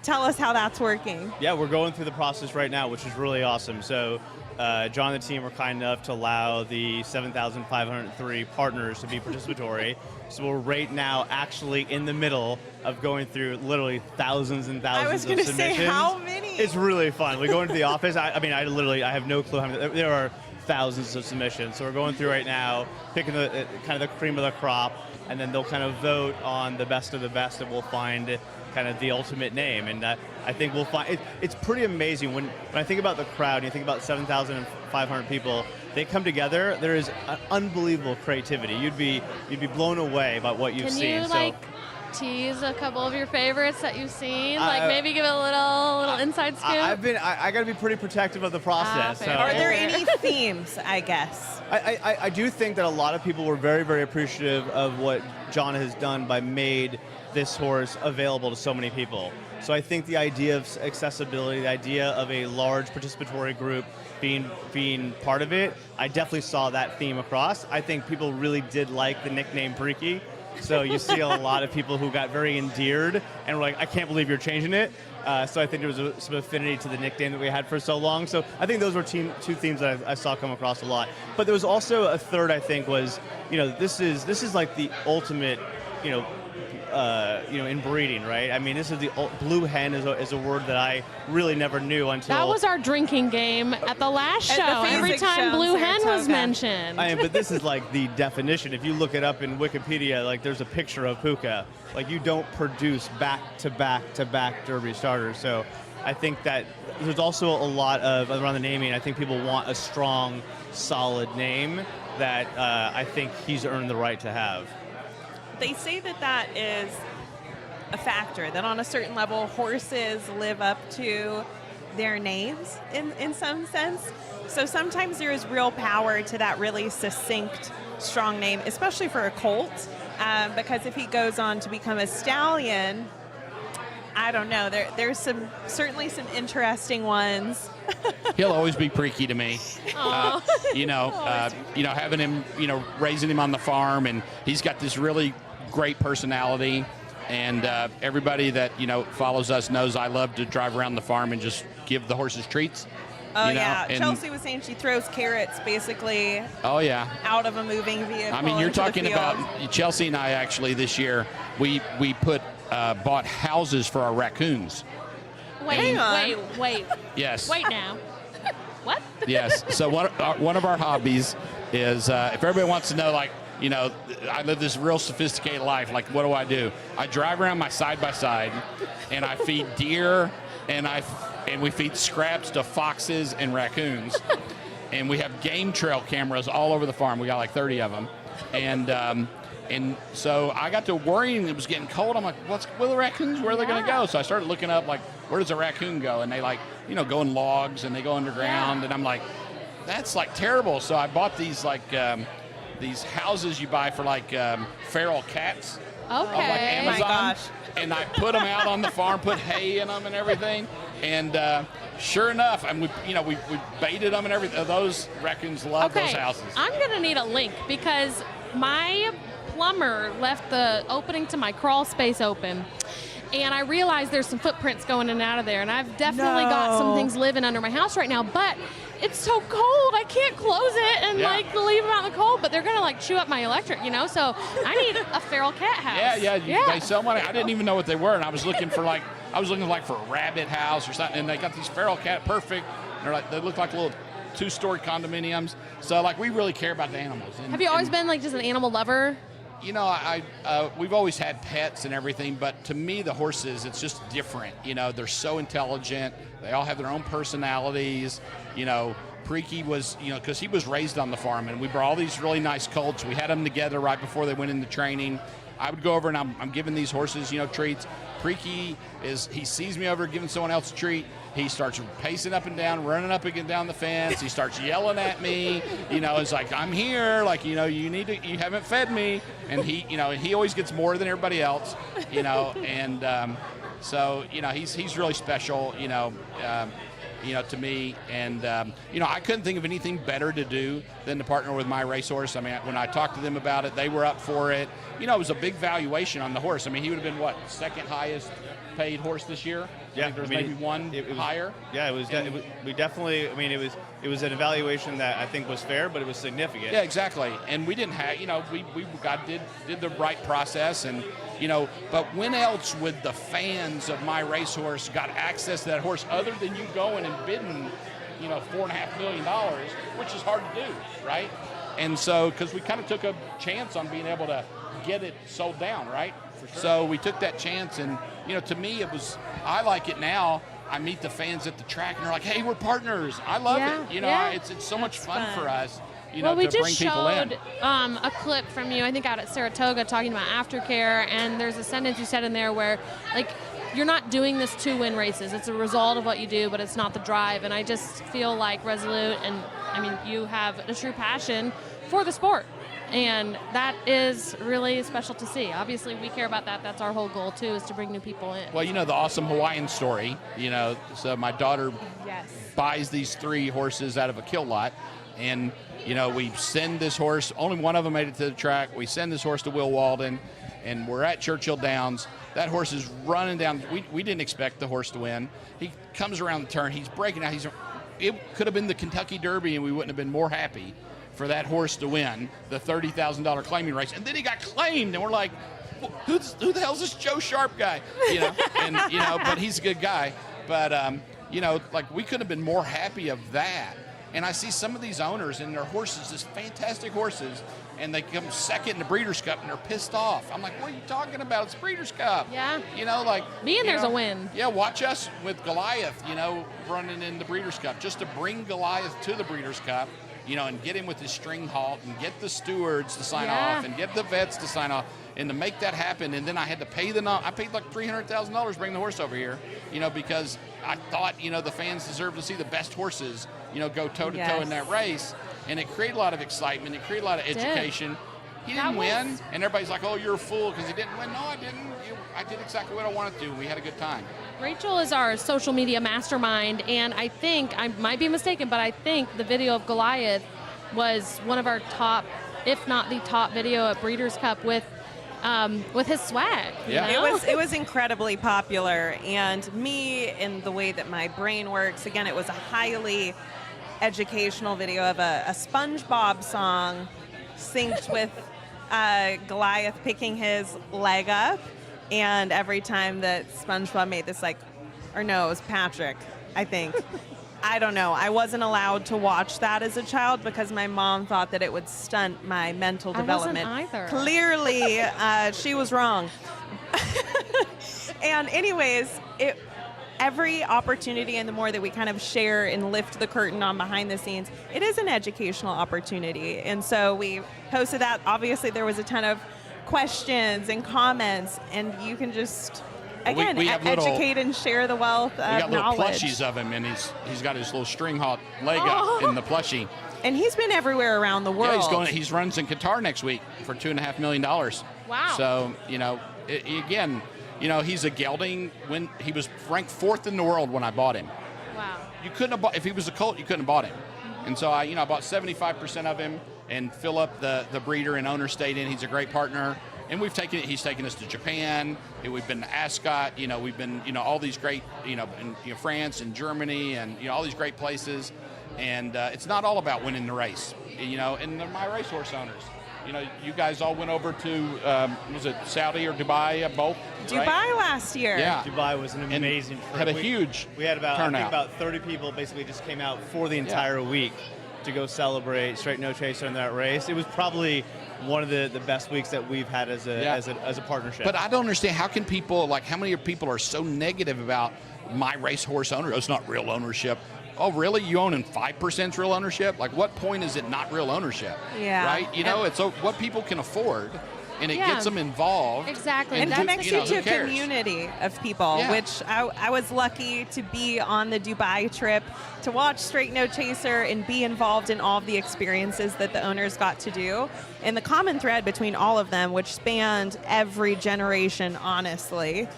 Tell us how that's working. Yeah, we're going through the process right now, which is really awesome. So John and the team were kind enough to allow the 7,503 partners to be participatory. So we're right now actually in the middle of going through literally thousands and thousands of submissions. I was going to say, how many? It's really fun. We go into the office. I have no clue how many. There are thousands of submissions. So we're going through right now, picking the kind of the cream of the crop, and then they'll kind of vote on the best of the best, and we'll find kind of the ultimate name. And I think we'll find it's pretty amazing when I think about the crowd. You think about 7,500 people. They come together. There is an unbelievable creativity. You'd be blown away by what you've seen. Can you tease a couple of your favorites that you've seen? Maybe give a little inside scoop. I got to be pretty protective of the process. So. Are there any themes, I guess? I do think that a lot of people were very, very appreciative of what John has done by made this horse available to so many people. So I think the idea of accessibility, the idea of a large participatory group being part of it, I definitely saw that theme across. I think people really did like the nickname Preaky. So you see a lot of people who got very endeared and were like, I can't believe you're changing it. So I think there was some affinity to the nickname that we had for so long. So I think those were two themes that I saw come across a lot. But there was also a third, I think, was, this is like the ultimate, in breeding, right? I mean, this is the blue hen is a word that I really never knew until. That was our drinking game at the last At the show. Every physics time show in blue hen was Saratoga. mentioned. I mean, but this is like the definition. If you look it up in Wikipedia, like there's a picture of puka. Like you don't produce back-to-back Derby starters. So I think that there's also a lot of around the naming. I think people want a strong, solid name that I think he's earned the right to have. They say that is a factor, that on a certain level, horses live up to their names in some sense. So sometimes there is real power to that really succinct, strong name, especially for a colt, because if he goes on to become a stallion, I don't know. There's certainly some interesting ones. He'll always be Preaky to me. Having him, raising him on the farm, and he's got this really great personality. And everybody that follows us knows I love to drive around the farm and just give the horses treats. Oh yeah, Chelsea was saying she throws carrots basically. Oh yeah. Out of a moving vehicle. I mean, you're into the talking field. about Chelsea and I actually this year. We bought houses for our raccoons. Wait. Yes. Wait now. What? Yes. So one of our hobbies is if everybody wants to know, I live this real sophisticated life. Like, what do? I drive around my side-by-side, and I feed deer, and we feed scraps to foxes and raccoons. And we have game trail cameras all over the farm. We got like 30 of them. And so I got to worrying it was getting cold. I'm like, where are the raccoons? Where are they going to go? So I started looking up, where does a raccoon go? And they go in logs and they go underground. And I'm like, that's terrible. So I bought these these houses you buy for feral cats. Okay. Of Amazon. My gosh. And I put them out on the farm, put hay in them and everything. And sure enough, and we baited them and everything. Those raccoons love those houses. I'm gonna need a link because my plumber left the opening to my crawl space open, and I realized there's some footprints going in and out of there, and I've definitely got some things living under my house right now, but it's so cold I can't close it and leave them out in the cold, but they're gonna chew up my electric, so I need a feral cat house. Yeah. They sell one. I didn't even know what they were, and I was looking for for a rabbit house or something, and they got these feral cat perfect. They look like little 2-story condominiums. So we really care about the animals. Have you always been just an animal lover? We've always had pets and everything, but to me, the horses, it's just different. They're so intelligent. They all have their own personalities. Preaky was, because he was raised on the farm, and we brought all these really nice colts. We had them together right before they went into training. I would go over and I'm giving these horses, treats. Preaky he sees me over giving someone else a treat. He starts pacing up and down, running up and down the fence. He starts yelling at me. It's like, I'm here. You haven't fed me. And he always gets more than everybody else. And so he's really special. To me, and I couldn't think of anything better to do than to partner with my racehorse. I mean, when I talked to them about it, they were up for it. It was a big valuation on the horse. I mean, he would have been second highest paid horse this year. Yeah, There's maybe one higher. Yeah, we definitely. I mean, it was an evaluation that I think was fair, but it was significant. Yeah, exactly. And we didn't have, we did the right process, and but when else would the fans of my racehorse got access to that horse other than you going and bidding, $4.5 million, which is hard to do, right? And so, because we kind of took a chance on being able to get it sold down, right? For sure. So we took that chance, and to me, I like it now. I meet the fans at the track, and they're like, "Hey, we're partners." I love it. It's so much fun for us. We to bring just people in. showed a clip from you, I think out at Saratoga, talking about aftercare, and there's a sentence you said in there where, you're not doing this to win races. It's a result of what you do, but it's not the drive. And I just feel like Resolute, and you have a true passion for the sport. And that is really special to see. Obviously, we care about that. That's our whole goal, too, is to bring new people in. Well, the awesome Hawaiian story, so my daughter buys these 3 horses out of a kill lot, and, we send this horse, only one of them made it to the track. We send this horse to Will Walden, and we're at Churchill Downs. That horse is running down. We didn't expect the horse to win. He comes around the turn. He's breaking out. It could have been the Kentucky Derby, and we wouldn't have been more happy for that horse to win the $30,000 claiming race. And then he got claimed, and we're like, who the hell's this Joe Sharp guy? You know, and you know, but he's a good guy. But you know, like we couldn't have been more happy of that. And I see some of these owners and their horses, just fantastic horses, and they come second in the Breeders' Cup and they're pissed off. I'm like, what are you talking about? It's Breeders' Cup. Yeah. You know, like being there's a win. Yeah, watch us with Goliath, you know, running in the Breeders' Cup. Just to bring Goliath to the Breeders' Cup, you know, and get him with his string halt and get the stewards to sign off and get the vets to sign off. And to make that happen, and then I had to pay I paid like $300,000 to bring the horse over here, you know, because I thought, you know, the fans deserve to see the best horses, you know, go toe-to-toe in that race. And it created a lot of excitement. It created a lot of education. He didn't win, and everybody's like, oh, you're a fool because he didn't win. No, I didn't. I did exactly what I wanted to. We had a good time. Rachel is our social media mastermind, and I think, I might be mistaken, but I think the video of Goliath was one of our top, if not the top video at Breeders' Cup with his swag. Yeah, you know? It was incredibly popular, and me, in the way that my brain works, again, it was a highly educational video of a SpongeBob song synced with Goliath picking his leg up, and every time that SpongeBob made this, like, or no, it was Patrick, I think. I don't know. I wasn't allowed to watch that as a child because my mom thought that it would stunt my mental development. I wasn't either. Clearly, she was wrong. And anyways, every opportunity, and the more that we kind of share and lift the curtain on behind the scenes, it is an educational opportunity. And so we posted that. Obviously, there was a ton of questions and comments, and you can just... Again, we have educate and share the wealth of knowledge. We got little plushies of him, and he's got his little string halt leg up in the plushie. And he's been everywhere around the world. Yeah, he's runs in Qatar next week for $2.5 million. Wow. So, you know, again, you know, he's a gelding. When he was ranked 4th in the world when I bought him. Wow. You couldn't have bought, if he was a colt, you couldn't have bought him. And so I bought 75% of him, and Philip, the breeder and owner, stayed in. He's a great partner. And he's taken us to Japan. We've been to Ascot. You know, we've been, you know, all these great, in France and Germany, and all these great places. And it's not all about winning the race, And my racehorse owners, you guys all went over to was it Saudi or Dubai? Both. Dubai last year. Yeah, Dubai was an amazing trip. Had a huge. We had about turnout. I think about 30 people basically just came out for the entire week to go celebrate Straight No Chaser in that race. It was probably one of the best weeks that we've had as a partnership. But I don't understand, how can people, how many people are so negative about my racehorse owner? Oh, it's not real ownership. Oh, really? You own in 5% real ownership? Like, what point is it not real ownership? Yeah. Right? It's what people can afford, and it gets them involved. Exactly. And connects you to a community of people, which I was lucky to be on the Dubai trip to watch Straight No Chaser and be involved in all of the experiences that the owners got to do. And the common thread between all of them, which spanned every generation, honestly,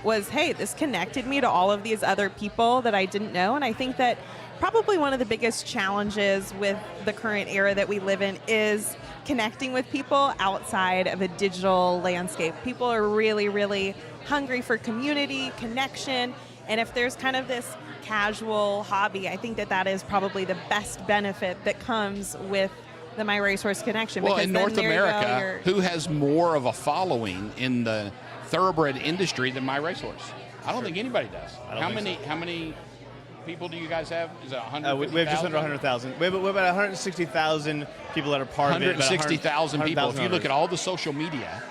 was, hey, this connected me to all of these other people that I didn't know. And I think that probably one of the biggest challenges with the current era that we live in is connecting with people outside of a digital landscape. People are really, really hungry for community, connection, and if there's kind of this casual hobby, I think that is probably the best benefit that comes with the My Racehorse connection. Well, because in then North America, who has more of a following in the thoroughbred industry than My Racehorse? I don't think anybody does. How many people do you guys have? Is it 100? We have just under 100,000. We have about 160,000 people that are part of it. 160,000 people. If you look at all the social media,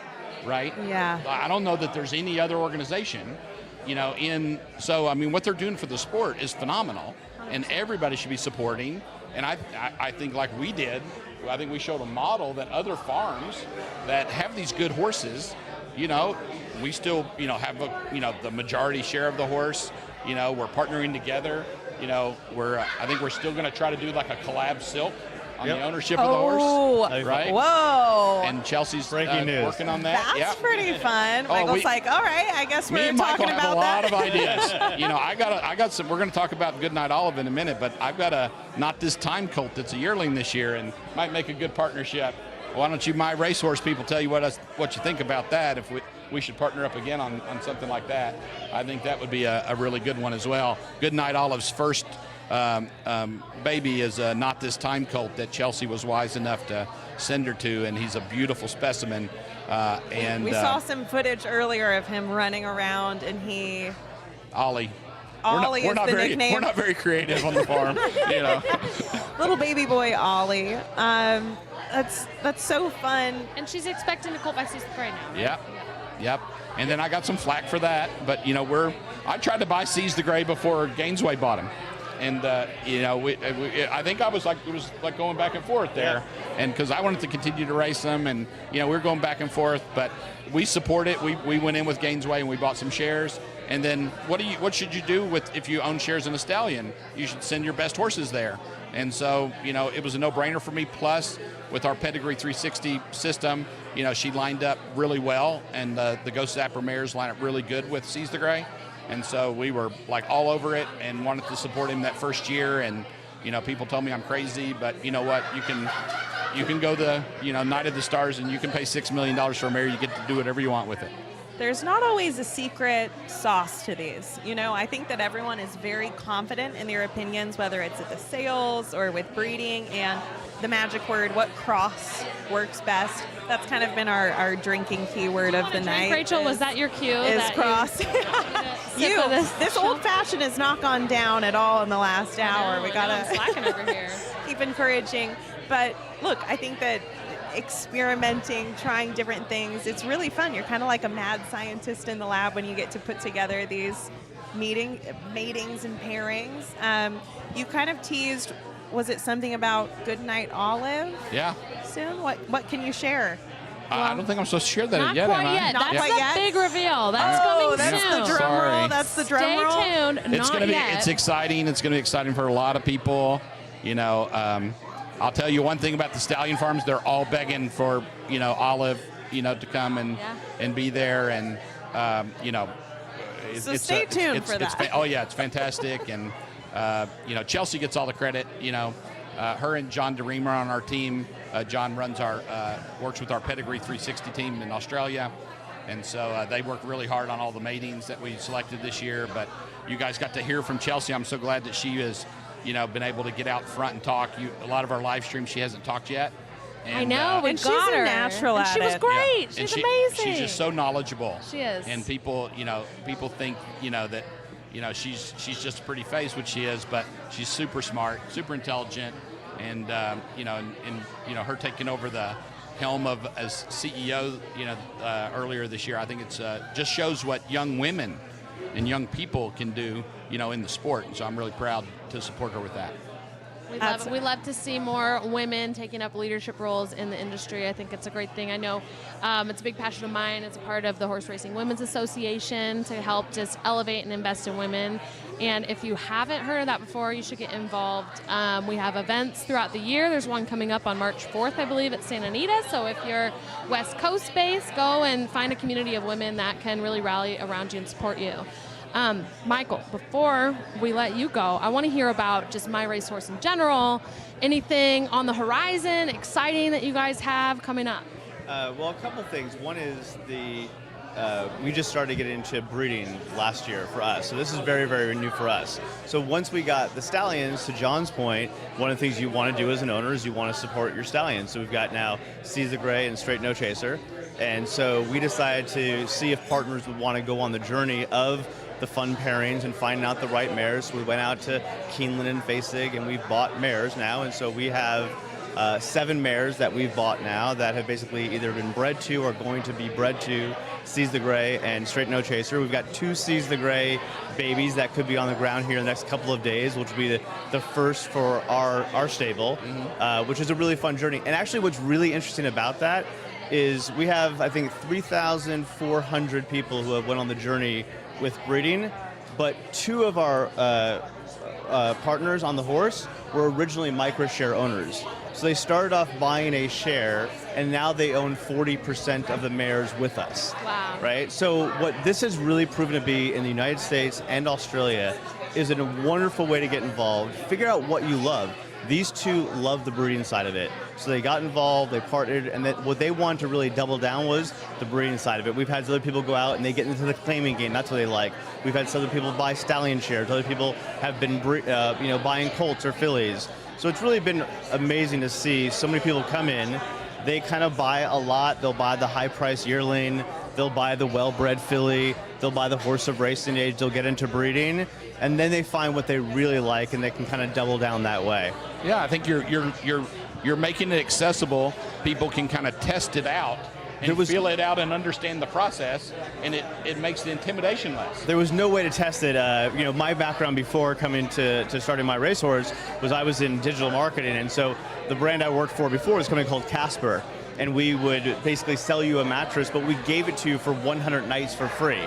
right? Yeah. I don't know that there's any other organization, what they're doing for the sport is phenomenal, and everybody should be supporting. And I think, like we did, I think we showed a model that other farms that have these good horses, we still, have the majority share of the horse. We're partnering together. I think we're still going to try to do like a collab silk on the ownership of the horse. Right? Whoa. And Chelsea's breaking news. Working on that. That's pretty fun. Michael's like, all right, I guess we're talking about that. Me and Michael have a lot of ideas. I got some. We're going to talk about Goodnight Olive in a minute, but I've got a Not This Time colt that's a yearling this year and might make a good partnership. Why don't you, My Racehorse people, tell you what you think about that? If we should partner up again on something like that. I think that would be a really good one as well. Goodnight Olive's first baby is a Not This Time colt that Chelsea was wise enough to send her to, and he's a beautiful specimen. And we saw some footage earlier of him running around, and he Ollie. Ollie we're is not the very, nickname. We're not very creative on the farm, you know. Little baby boy Ollie. That's so fun. And she's expecting to colt by Seize the Gray now. Right? Yep. And then I got some flack for that, but you know, I tried to buy Seize the Gray before Gainesway bought him. And you know, I think it was like going back and forth there, and because I wanted to continue to race them, and you know, we were going back and forth, but we support it. We went in with Gainesway and we bought some shares. And then what should you do if you own shares in a stallion? You should send your best horses there. And so, you know, it was a no-brainer for me. Plus, with our pedigree 360 system, you know, she lined up really well, and the Ghost Zapper mares line up really good with Seize the Gray. And so we were like all over it and wanted to support him that first year. And you know, people told me I'm crazy, but you know what? You can go the Night of the Stars, and you can pay $6 million for a mare. You get to do whatever you want with it. There's not always a secret sauce to these. You know, I think that everyone is very confident in their opinions, whether it's at the sales or with breeding, and the magic word, what cross works best. That's kind of been our drinking keyword of the night. Rachel, was that your cue? Is cross. This old fashioned has not gone down at all in the last hour. We gotta slacking over here. Keep encouraging. But look, I think that experimenting, trying different things, it's really fun. You're kind of like a mad scientist in the lab when you get to put together these matings and pairings. You kind of teased, was it something about Goodnight Olive? Yeah. Soon? What can you share? I don't think I'm supposed to share that Not yet, quite am I? yet. Not That's quite the yet? big reveal. That's coming that's soon. the drum Sorry. roll. That's the drum Stay roll. tuned. It's Not gonna be. yet. It's exciting. It's going to be exciting for a lot of people. You know, I'll tell you one thing about the stallion farms. They're all begging for Olive, to come and be there, and So stay tuned for that. Oh yeah, it's fantastic, and Chelsea gets all the credit. Her and John DeReam are on our team. John works with our Pedigree 360 team in Australia, and so they work really hard on all the matings that we selected this year. But you guys got to hear from Chelsea. I'm so glad that she has, been able to get out front and talk. A lot of our live streams, she hasn't talked yet. And, I know, we and got she's her. a natural and at she was it. great. Yeah. She's amazing. She's just so knowledgeable. She is. And people think, that, she's just a pretty face, which she is, but she's super smart, super intelligent, and her taking over the helm as CEO, earlier this year, I think it's just shows what young women and young people can do, in the sport. And so I'm really proud to support her with that. We love to see more women taking up leadership roles in the industry. I think it's a great thing. I know it's a big passion of mine. It's a part of the Horse Racing Women's Association to help just elevate and invest in women. And if you haven't heard of that before, you should get involved. We have events throughout the year. There's one coming up on March 4th, I believe, at Santa Anita. So if you're West Coast based, go and find a community of women that can really rally around you and support you. Michael, before we let you go, I want to hear about just My Racehorse in general. Anything on the horizon, exciting that you guys have coming up? Well, a couple things. One is we just started getting into breeding last year for us. So this is very, very new for us. So once we got the stallions, to John's point, one of the things you want to do as an owner is you want to support your stallions. So we've got now Seize the Gray and Straight No Chaser. And so we decided to see if partners would want to go on the journey of the fun pairings and finding out the right mares. So we went out to Keeneland and Fasig, and we've bought mares now. And so we have 7 mares that we've bought now that have basically either been bred to or going to be bred to Seize the Gray and Straight No Chaser. We've got 2 Seize the Gray babies that could be on the ground here in the next couple of days, which will be the first for our stable, which is a really fun journey. And actually what's really interesting about that is we have, I think, 3,400 people who have went on the journey with breeding, but 2 of our partners on the horse were originally micro-share owners. So they started off buying a share, and now they own 40% of the mares with us. Wow. Right? So what this has really proven to be in the United States and Australia is a wonderful way to get involved, figure out what you love. These 2 love the breeding side of it. So they got involved, they partnered, and then what they wanted to really double down was the breeding side of it. We've had other people go out and they get into the claiming game. That's what they like. We've had some other people buy stallion shares. Other people have been buying colts or fillies. So it's really been amazing to see so many people come in they kind of buy a lot. They'll buy the high-priced yearling, they'll buy the well-bred filly, they'll buy the horse of racing age, they'll get into breeding, and then they find what they really like, and they can kind of double down that way. Yeah, I think you're making it accessible. People can kind of test it out and feel it out and understand the process, and it makes the intimidation less. There was no way to test it. My background before coming to starting my racehorse was I was in digital marketing, and so the brand I worked for before was a company called Casper, and we would basically sell you a mattress, but we gave it to you for 100 nights for free.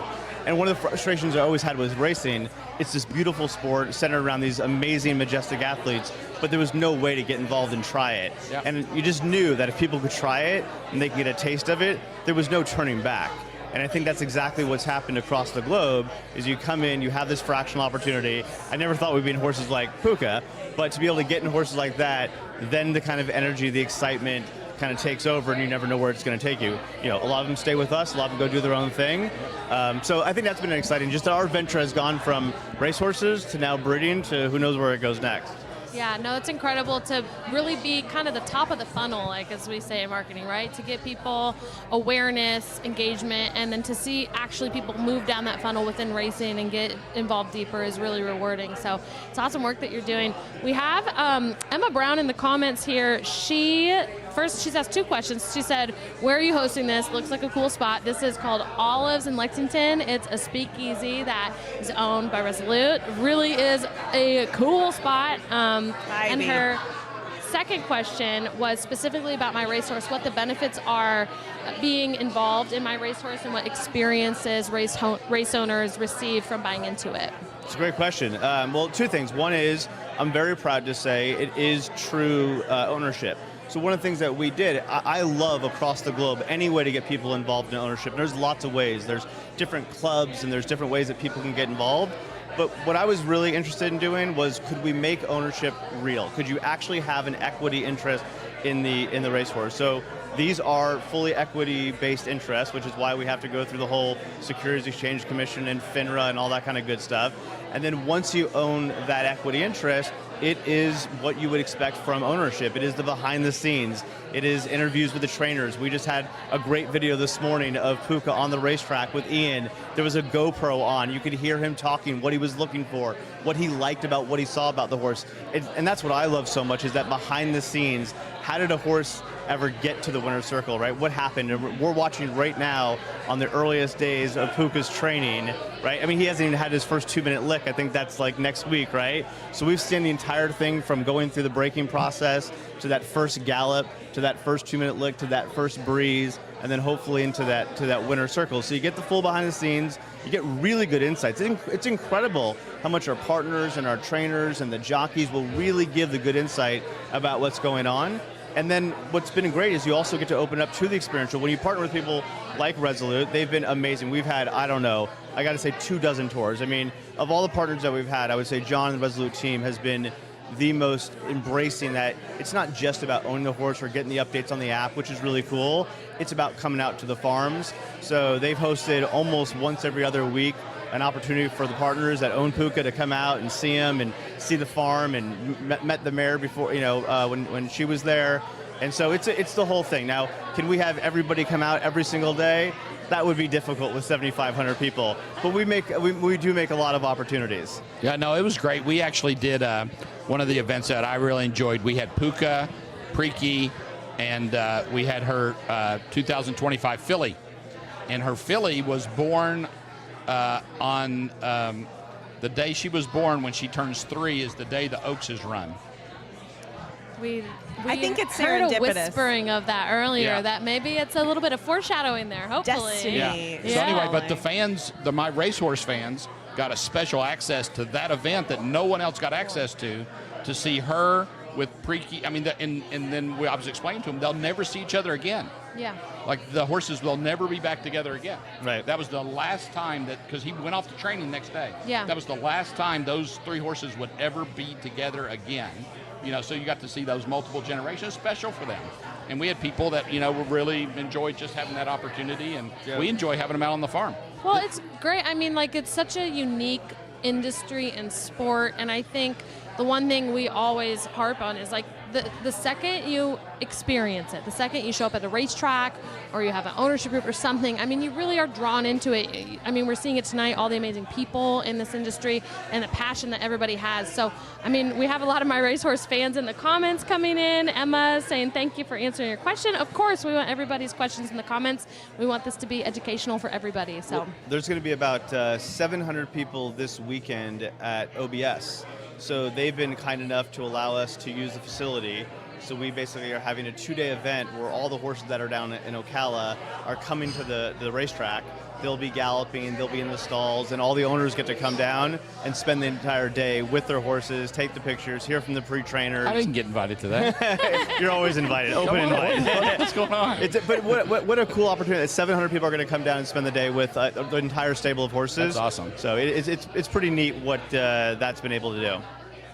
And one of the frustrations I always had with racing, it's this beautiful sport centered around these amazing, majestic athletes, but there was no way to get involved and try it. Yep. And you just knew that if people could try it and they could get a taste of it, there was no turning back. And I think that's exactly what's happened across the globe, is you come in, you have this fractional opportunity. I never thought we'd be in horses like Puka, but to be able to get in horses like that, then the kind of energy, the excitement, kind of takes over, and you never know where it's going to take you. A lot of them stay with us, a lot of them go do their own thing. So I think that's been exciting. Just that our venture has gone from racehorses to now breeding to who knows where it goes next. Yeah, no, it's incredible to really be kind of the top of the funnel, like as we say in marketing, right? To get people awareness, engagement, and then to see actually people move down that funnel within racing and get involved deeper is really rewarding. So it's awesome work that you're doing. We have Emma Brown in the comments here. She's asked two questions. She said, where are you hosting this? Looks like a cool spot. This is called Olives in Lexington. It's a speakeasy that is owned by Resolute. Really is a cool spot. And her second question was specifically about my racehorse, what the benefits are being involved in my racehorse and what experiences race owners receive from buying into it. It's a great question. Well, two things. One is, I'm very proud to say it is true ownership. So one of the things that we did, I love across the globe any way to get people involved in ownership. There's lots of ways. There's different clubs and there's different ways that people can get involved. But what I was really interested in doing was, could we make ownership real? Could you actually have an equity interest in the racehorse? So these are fully equity-based interests, which is why we have to go through the whole Securities Exchange Commission and FINRA and all that kind of good stuff. And then once you own that equity interest, it is what you would expect from ownership. It is the behind the scenes. It is interviews with the trainers. We just had a great video this morning of Puka on the racetrack with Ian. There was a GoPro on. You could hear him talking, what he was looking for, what he liked about what he saw about the horse. And that's what I love so much, is that behind the scenes, how did a horse ever get to the winner's circle, right? What happened? And we're watching right now on the earliest days of Puka's training, right? I mean, he hasn't even had his first 2-minute lick. I think that's like next week, right? So we've seen the entire thing from going through the breaking process to that first gallop, to that first 2-minute lick, to that first breeze, and then hopefully into that winner's circle. So you get the full behind the scenes, you get really good insights. It's incredible how much our partners and our trainers and the jockeys will really give the good insight about what's going on. And then what's been great is you also get to open up to the experiential. When you partner with people like Resolute, they've been amazing. We've had, I don't know, I got to say 24 tours. I mean, of all the partners that we've had, I would say John and the Resolute team has been the most embracing that it's not just about owning the horse or getting the updates on the app, which is really cool. It's about coming out to the farms. So they've hosted almost once every other week an opportunity for the partners that own Puka to come out and see him and see the farm, and met the mare before, when she was there. And so it's the whole thing. Now, can we have everybody come out every single day? That would be difficult with 7,500 people. But we do make a lot of opportunities. Yeah, no, it was great. We actually did one of the events that I really enjoyed. We had Puka, Preaky, and we had her 2025 filly. And her filly was born on the day she was born. When she turns 3 is the day the Oaks is run. We I think it's heard serendipitous. a whispering of that earlier, that maybe it's a little bit of foreshadowing there, hopefully. Destiny. Yeah. So anyway, but the fans, my racehorse fans, got a special access to that event that no one else got access to see her with Preaky. I mean, and then I was explaining to them, they'll never see each other again. Yeah. Like the horses will never be back together again. Right. That was the last time because he went off to training the next day. Yeah. That was the last time those 3 horses would ever be together again. So you got to see those multiple generations, special for them. And we had people that, really enjoyed just having that opportunity, and we enjoy having them out on the farm. Well, it's great. I mean, it's such a unique industry and sport, and I think the one thing we always harp on is the second you experience it. The second you show up at a racetrack or you have an ownership group or something, I mean, you really are drawn into it. I mean, we're seeing it tonight, all the amazing people in this industry and the passion that everybody has. So, I mean, we have a lot of My Racehorse fans in the comments coming in. Emma saying thank you for answering your question. Of course, we want everybody's questions in the comments. We want this to be educational for everybody. So well, there's going to be about 700 people this weekend at OBS. So they've been kind enough to allow us to use the facility. So we basically are having a 2-day event where all the horses that are down in Ocala are coming to the racetrack. They'll be galloping, they'll be in the stalls, and all the owners get to come down and spend the entire day with their horses, take the pictures, hear from the pre-trainers. I didn't get invited to that. You're always invited, open invite. What's going on? But what a cool opportunity. 700 people are going to come down and spend the day with the entire stable of horses. That's awesome. So it's pretty neat what that's been able to do.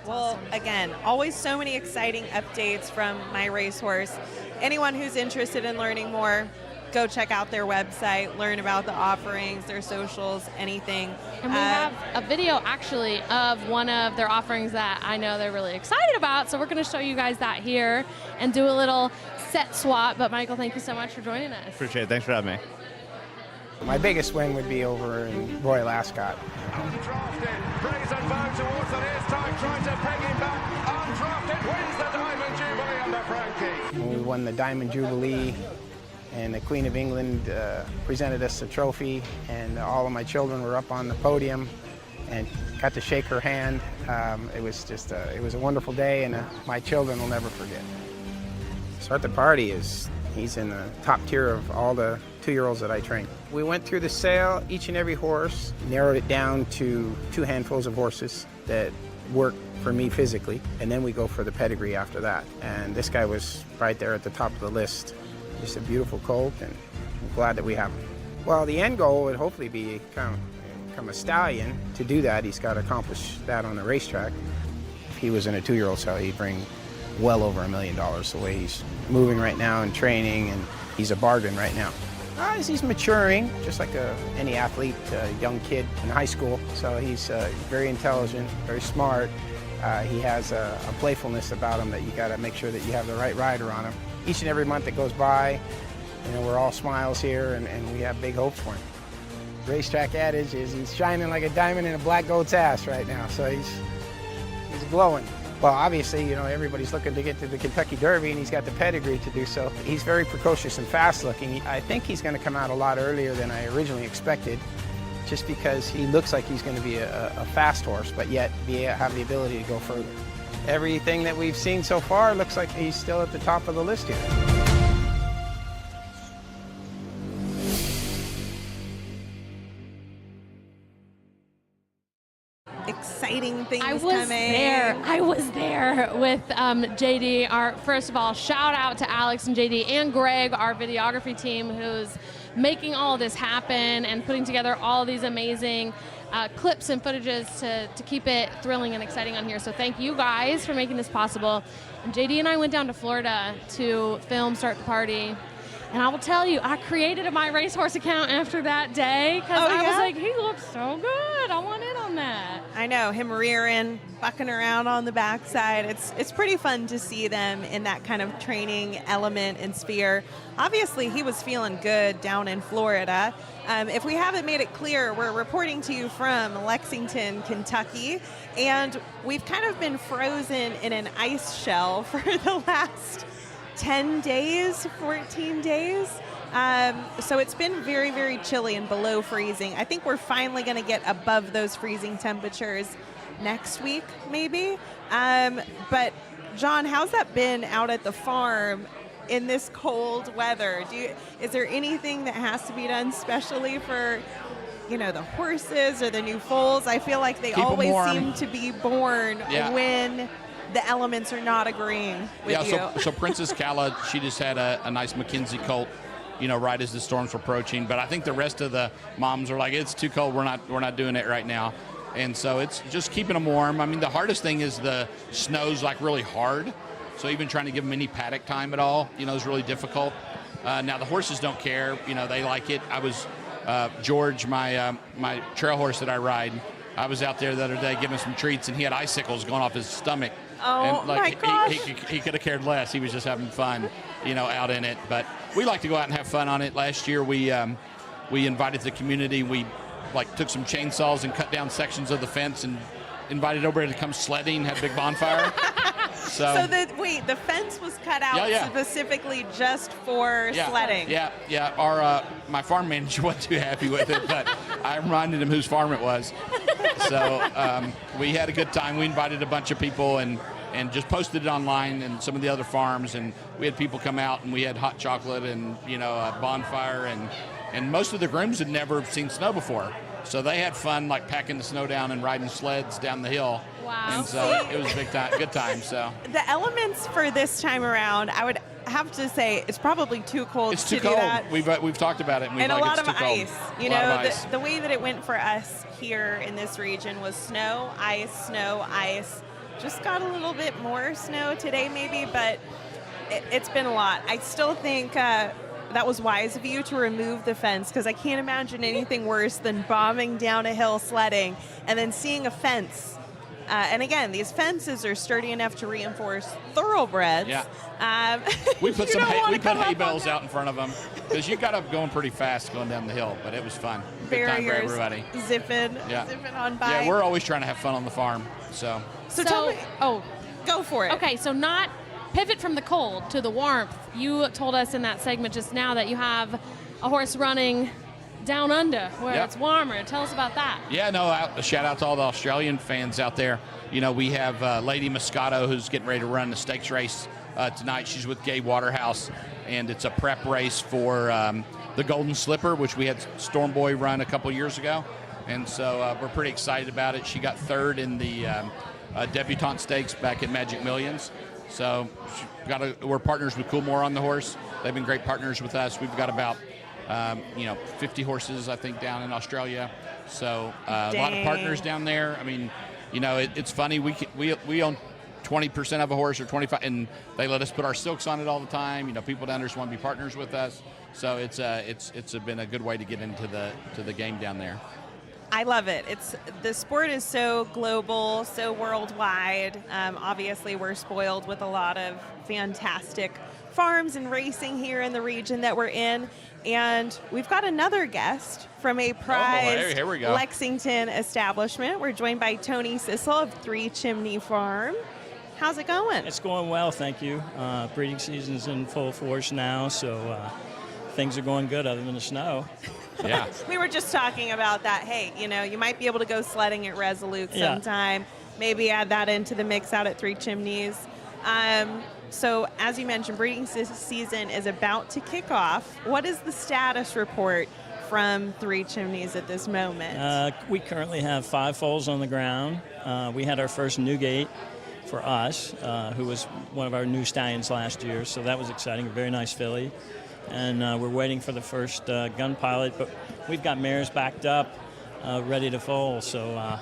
Well, again, always so many exciting updates from My Racehorse. Anyone who's interested in learning more, go check out their website, learn about the offerings, their socials, anything. And we have a video actually of one of their offerings that I know they're really excited about. So we're going to show you guys that here and do a little set swap. But Michael, thank you so much for joining us. Appreciate it. Thanks for having me. My biggest win would be over in Royal Ascot. Undrafted, Brazen bow towards the nearest time, trying to peg him back. Undrafted wins the Diamond Jubilee under Frankie. When we won the Diamond Jubilee, and the Queen of England presented us a trophy, and all of my children were up on the podium and got to shake her hand. It was just it was a wonderful day, and my children will never forget. Start the Party he's in the top tier of all the 2-year-olds that I train. We went through the sale, each and every horse, narrowed it down to 2 handfuls of horses that work for me physically, and then we go for the pedigree after that. And this guy was right there at the top of the list. Just a beautiful colt, and I'm glad that we have him. Well, the end goal would hopefully be become a stallion. To do that, he's got to accomplish that on the racetrack. If he was in a 2-year-old sale, he'd bring well over $1 million the way he's moving right now and training, and he's a bargain right now. As he's maturing, just like any athlete, young kid in high school, so he's very intelligent, very smart. He has a playfulness about him that you got to make sure that you have the right rider on him. Each and every month that goes by, we're all smiles here, and we have big hopes for him. The racetrack adage is he's shining like a diamond in a black goat's ass right now, so he's glowing. Well, obviously, everybody's looking to get to the Kentucky Derby, and he's got the pedigree to do so. He's very precocious and fast-looking. I think he's going to come out a lot earlier than I originally expected, just because he looks like he's going to be a fast horse, but yet have the ability to go further. Everything that we've seen so far looks like he's still at the top of the list here. Exciting things I coming. was there with JD. First of all, shout out to Alex and JD and Greg, our videography team, who's making all of this happen and putting together all these amazing clips and footages to keep it thrilling and exciting on here. So thank you guys for making this possible. And JD and I went down to Florida to film Start the Party. And I will tell you, I created a My Racehorse account after that day because I was like, he looks so good. I want in on that. I know, him rearing, bucking around on the backside. It's pretty fun to see them in that kind of training element and sphere. Obviously, he was feeling good down in Florida. If we haven't made it clear, we're reporting to you from Lexington, Kentucky, and we've kind of been frozen in an ice shell for the last 10 days, 14 days. So it's been very, very chilly and below freezing. I think we're finally going to get above those freezing temperatures next week, maybe. But John, how's that been out at the farm in this cold weather? Is there anything that has to be done specially for, the horses or the new foals? I feel like they always seem to be born when the elements are not agreeing with you. So Princess Calla, she just had a nice Mackenzie colt, right as the storms were approaching. But I think the rest of the moms are like, it's too cold. We're not doing it right now. And so it's just keeping them warm. I mean, the hardest thing is the snow's like really hard. So even trying to give them any paddock time at all, is really difficult. Now the horses don't care. They like it. I was George, my trail horse that I ride. I was out there the other day giving him some treats, and he had icicles going off his stomach. Oh, and like, my gosh. He could have cared less. He was just having fun, out in it. But we like to go out and have fun on it. Last year we invited the community. We took some chainsaws and cut down sections of the fence and invited everybody to come sledding, had a big bonfire. So the fence was cut out specifically just for sledding. Yeah. Our my farm manager wasn't too happy with it, but I reminded him whose farm it was. So we had a good time. We invited a bunch of people and just posted it online and some of the other farms, and we had people come out and we had hot chocolate and a bonfire, and most of the grooms had never seen snow before. So they had fun, packing the snow down and riding sleds down the hill. Wow. And so it was a good time. So the elements for this time around, I would have to say it's probably too cold it's to too do cold. that. We've talked about it. And a lot of it's too cold. ice. The way that it went for us here in this region was snow, ice. Just got a little bit more snow today maybe, but it's been a lot. I still think that was wise of you to remove the fence, because I can't imagine anything worse than bombing down a hill sledding and then seeing a fence. And again, these fences are sturdy enough to reinforce thoroughbreds. Yeah. We put hay bales out in front of them because you got up going pretty fast going down the hill, but it was fun. Good time for everybody. Zipping on by. Yeah, we're always trying to have fun on the farm. So tell me. Oh, go for it. Okay, so not pivot from the cold to the warmth. You told us in that segment just now that you have a horse running down under where it's warmer. Tell us about that. Yeah, no, a shout out to all the Australian fans out there. We have Lady Moscato who's getting ready to run the stakes race tonight. She's with Gay Waterhouse, and it's a prep race for the Golden Slipper, which we had Storm Boy run a couple years ago. And so we're pretty excited about it. She got third in the debutante stakes back at Magic Millions. So we're partners with Coolmore on the horse. They've been great partners with us. We've got about 50 horses, I think, down in Australia. So a lot of partners down there. I mean, it's funny. We own 20% of a horse or 25%, and they let us put our silks on it all the time. People down there just want to be partners with us. So it's been a good way to get into the game down there. I love it. The sport is so global, so worldwide. Obviously, we're spoiled with a lot of fantastic farms and racing here in the region that we're in. And we've got another guest from a prized here we go. Lexington establishment. We're joined by Tony Sissel of Three Chimney Farm. How's it going? It's going well, thank you. Breeding season's in full force now, so things are going good other than the snow. Yeah. We were just talking about that. Hey, you might be able to go sledding at Resolute sometime. Maybe add that into the mix out at Three Chimneys. So as you mentioned, breeding season is about to kick off. What is the status report from Three Chimneys at this moment? We currently have 5 foals on the ground. We had our first Newgate for us, who was one of our new stallions last year, so that was exciting, a very nice filly. And we're waiting for the first gun pilot, but we've got mares backed up, ready to foal, so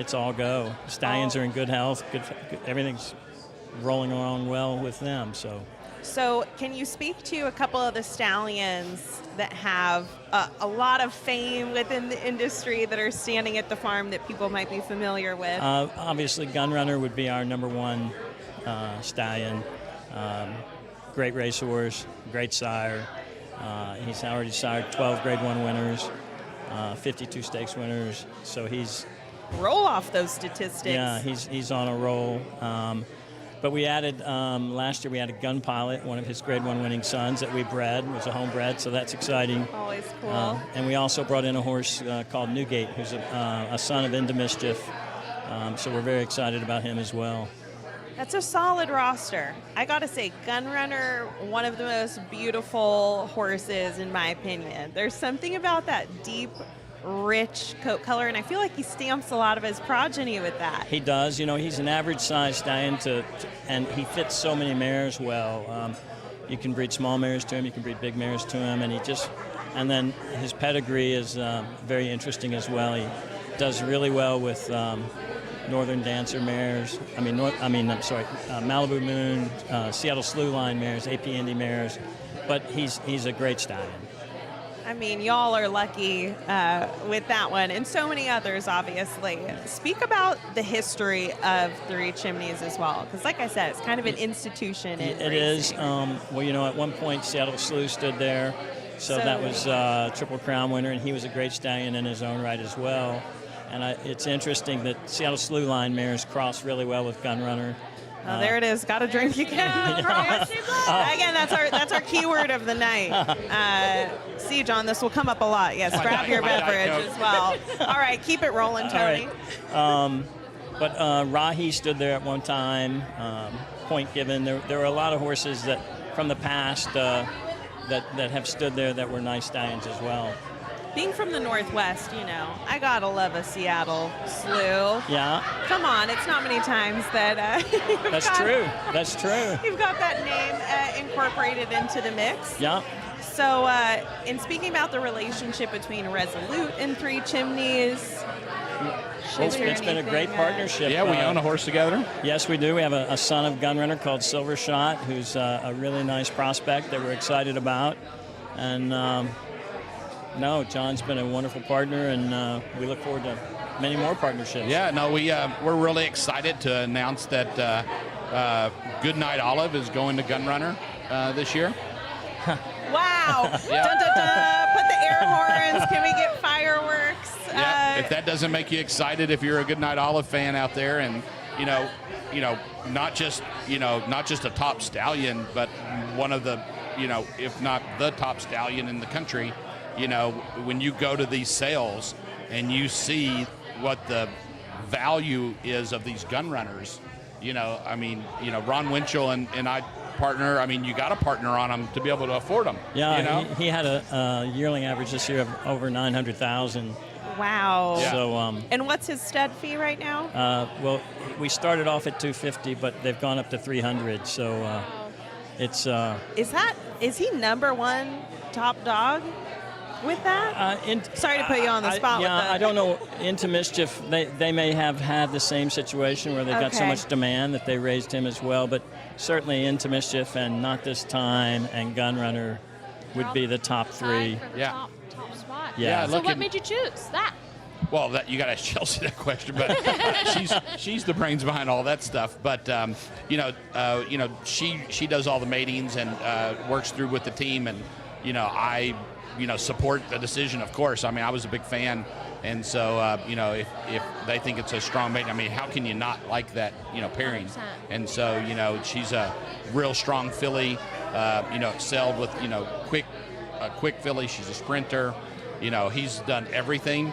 it's all go. Stallions are in good health, everything's rolling along well with them. So can you speak to a couple of the stallions that have a lot of fame within the industry that are standing at the farm that people might be familiar with? Obviously, Gunrunner would be our number one stallion. Great racehorse, great sire. He's already sired 12 Grade 1 winners, 52 stakes winners. So he's roll off those statistics. Yeah, he's on a roll. But we added last year. We added Gun Pilot, one of his Grade 1 winning sons that we bred. It was a homebred, so that's exciting. Always cool. And we also brought in a horse called Newgate, who's a son of Into Mischief. So we're very excited about him as well. That's a solid roster. I gotta say, Gunrunner, one of the most beautiful horses in my opinion. There's something about that deep, rich coat color, and I feel like he stamps a lot of his progeny with that. He does. He's an average size stallion and he fits so many mares well. You can breed small mares to him, you can breed big mares to him, and then his pedigree is very interesting as well. He does really well with Northern Dancer mares. Malibu Moon, Seattle Slew Line mares, AP Indy mares, but he's a great stallion. I mean, y'all are lucky with that one, and so many others, obviously. Speak about the history of Three Chimneys as well, because like I said, it's kind of an institution in It is. Well, you know, at one point, Seattle Slew stood there, so that was Triple Crown winner, and he was a great stallion in his own right as well. And it's interesting that Seattle Slew line mares cross really well with Gunrunner. Oh, there it is. Got a drink again. Again, that's our keyword of the night. See, John, this will come up a lot. Yes, grab your beverage as well. All right, keep it rolling, Tony. But Rahi stood there at one time. Point Given. There were a lot of horses that from the past that have stood there that were nice stallions as well. Being from the Northwest, you know, I gotta love a Seattle Slew. Yeah. Come on, it's not many times that That's true. That's true. You've got that name incorporated into the mix. Yeah. So, in speaking about the relationship between Resolute and Three Chimneys, It's been a great partnership. Yeah, we own a horse together. Yes, we do. We have a son of Gunrunner called Silver Shot, who's a really nice prospect that we're excited about. And no, John's been a wonderful partner, and we look forward to many more partnerships. Yeah, no, we're really excited to announce that Goodnight Olive is going to Gunrunner this year. Wow! Yeah. Dun, dun, dun. Put the air horns. Can we get fireworks? Yeah. If that doesn't make you excited, if you're a Goodnight Olive fan out there, and you know, not just a top stallion, but one of the, if not the top stallion in the country. When you go to these sales and you see what the value is of these gun runners, Ron Winchell and I partner. I mean, you got to partner on them to be able to afford them. Yeah, he had a yearling average this year of over 900,000. Wow. Yeah. So, and what's his stud fee right now? Well, we started off at 250, but they've gone up to 300. So it's. Is he number one top dog? With that? Sorry to put you on the spot. I don't know. Into Mischief, they may have had the same situation where they've got so much demand that they raised him as well. But certainly Into Mischief and Not This Time and Gunrunner would be the top three. Top spot. Yeah. So what made you choose that? Well, you got to ask Chelsea that question, but she's the brains behind all that stuff. But she does all the matings and works through with the team, and I support the decision, of course. I mean, I was a big fan, and so if they think it's a strong mate, I mean, how can you not like that pairing? 100%. And so she's a real strong filly, excelled with quick filly. She's a sprinter. He's done everything.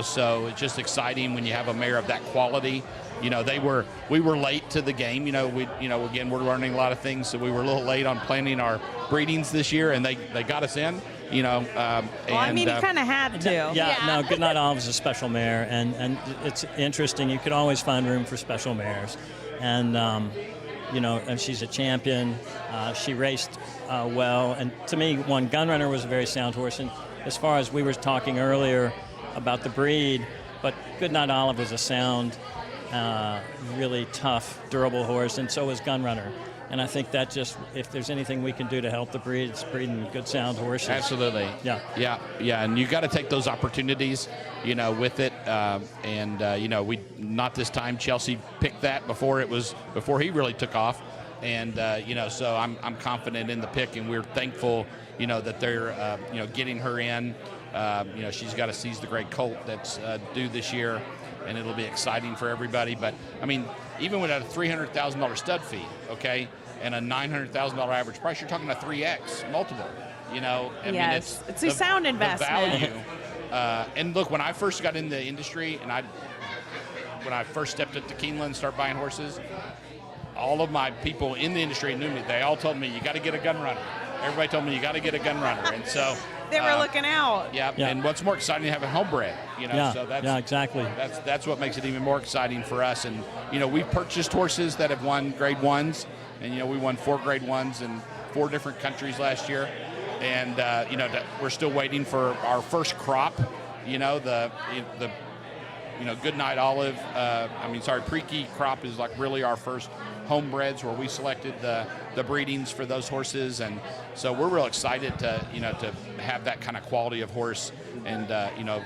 So it's just exciting when you have a mare of that quality. We were late to the game. Again, we're learning a lot of things, so we were a little late on planning our breedings this year, and they got us in. You kind of had to. No, Goodnight Olive is a special mare, and it's interesting. You could always find room for special mares, and and she's a champion. She raced well, and to me, Gunrunner was a very sound horse. And as far as we were talking earlier about the breed, but Goodnight Olive was a sound, really tough, durable horse, and so was Gunrunner. And I think that if there's anything we can do to help the breed, it's breeding good sound horses. Absolutely. Yeah. And you got to take those opportunities, with it. We Not This Time. Chelsea picked that before he really took off, and so I'm confident in the pick, and we're thankful, that they're getting her in. She's got to seize the great colt that's due this year, and it'll be exciting for everybody. But I mean, even with a $300,000 stud fee, okay, and a $900,000 average price, you're talking a 3x multiple. Yes, it's a sound investment. The value. And look, when I first got in the industry, and when I first stepped up to Keeneland and started buying horses, all of my people in the industry knew me. They all told me, you got to get a gun runner. Everybody told me you got to get a gun runner, and so they were looking out. Yeah, and what's more exciting to have a homebred, So that's exactly. That's what makes it even more exciting for us. And we've purchased horses that have won Grade 1s, and we won 4 Grade 1s in 4 different countries last year, and we're still waiting for our first crop. The Goodnight Olive. Pre-key crop is like really our first homebreds where we selected the breedings for those horses, and so we're real excited to have that kind of quality of horse and of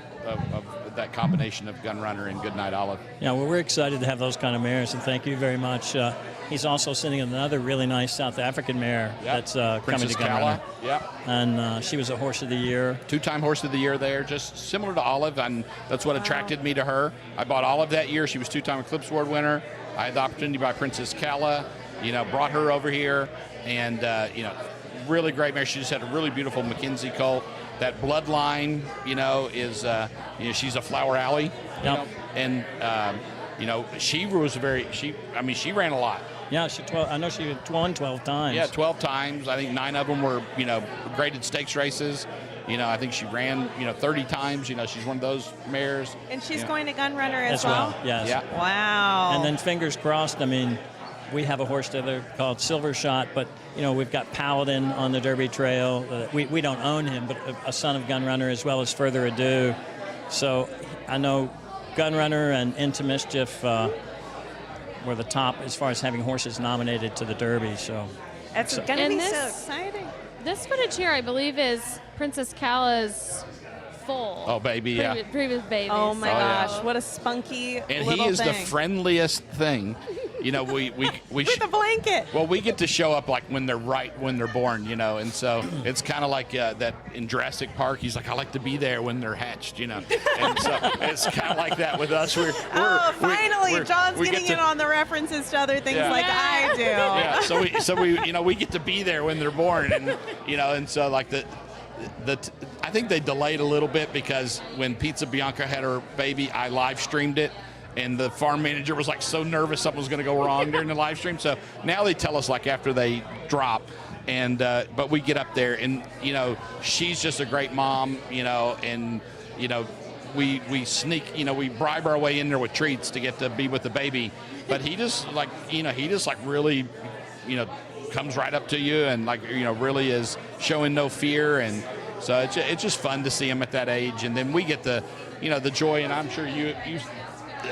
that combination of Gunrunner and Goodnight Olive. Yeah, well, we're excited to have those kind of mares, and thank you very much. He's also sending another really nice South African mare that's coming to Gunrunner. Yeah, and she was a horse of the year. 2-time horse of the year there, just similar to Olive, and that's what attracted me to her. I bought Olive that year. She was 2-time Eclipse Award winner. I had the opportunity to buy Princess Kala, brought her over here, and really great mare. She just had a really beautiful Mackenzie colt. That bloodline, is she's a Flower Alley, and she was she ran a lot. Yeah, I know she won 12 times. Yeah, 12 times. I think 9 of them were graded stakes races. I think she ran 30 times. She's one of those mares. And she's going to Gunrunner as well. Yes. Yeah. Wow. And then fingers crossed. We have a horse together called Silver Shot, but we've got Paladin on the Derby Trail. We don't own him, but a son of Gunrunner, as well as Further Ado. So I know Gunrunner and Into Mischief were the top as far as having horses nominated to the Derby. So that's going to be so exciting. This footage here, I believe, is Princess Kala's foal. Oh, baby, yeah. Previous baby. Oh, my gosh. What a spunky and little he is thing. the friendliest thing. We with a blanket. Well, we get to show up like when they're born, and so it's kind of like that in Jurassic Park. He's like, I like to be there when they're hatched, and so it's kind of like that with us. Finally, John's getting in on the references to other things like I do. Yeah, so we get to be there when they're born, and and so like I think they delayed a little bit because when Pizza Bianca had her baby, I live streamed it. And the farm manager was like so nervous something was going to go wrong during the live stream. So now they tell us like after they drop, and but we get up there, and she's just a great mom, and we sneak, we bribe our way in there with treats to get to be with the baby. But he just really, comes right up to you and really is showing no fear, and so it's just fun to see him at that age. And then we get the joy, and I'm sure you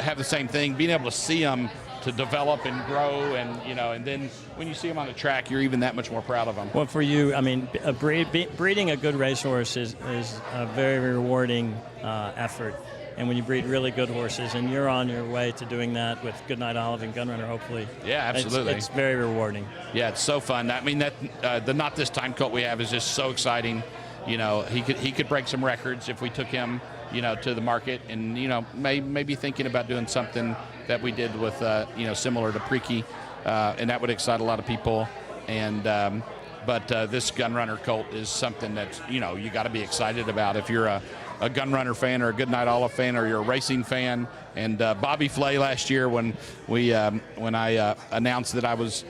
have the same thing, being able to see them to develop and grow, and and then when you see them on the track, you're even that much more proud of them. Well, for you, breeding a good racehorse is a very rewarding effort, and when you breed really good horses, and you're on your way to doing that with Goodnight Olive and Gunrunner, hopefully. Yeah, absolutely. It's very rewarding. Yeah, it's so fun. The Not This Time colt we have is just so exciting. He could break some records if we took him to the market, and maybe thinking about doing something that we did with similar to Pre-Key, and that would excite a lot of people. And but this Gunrunner colt is something that you got to be excited about if you're a Gunrunner fan or a Goodnight Olive fan or you're a racing fan. And Bobby Flay last year when I announced that I was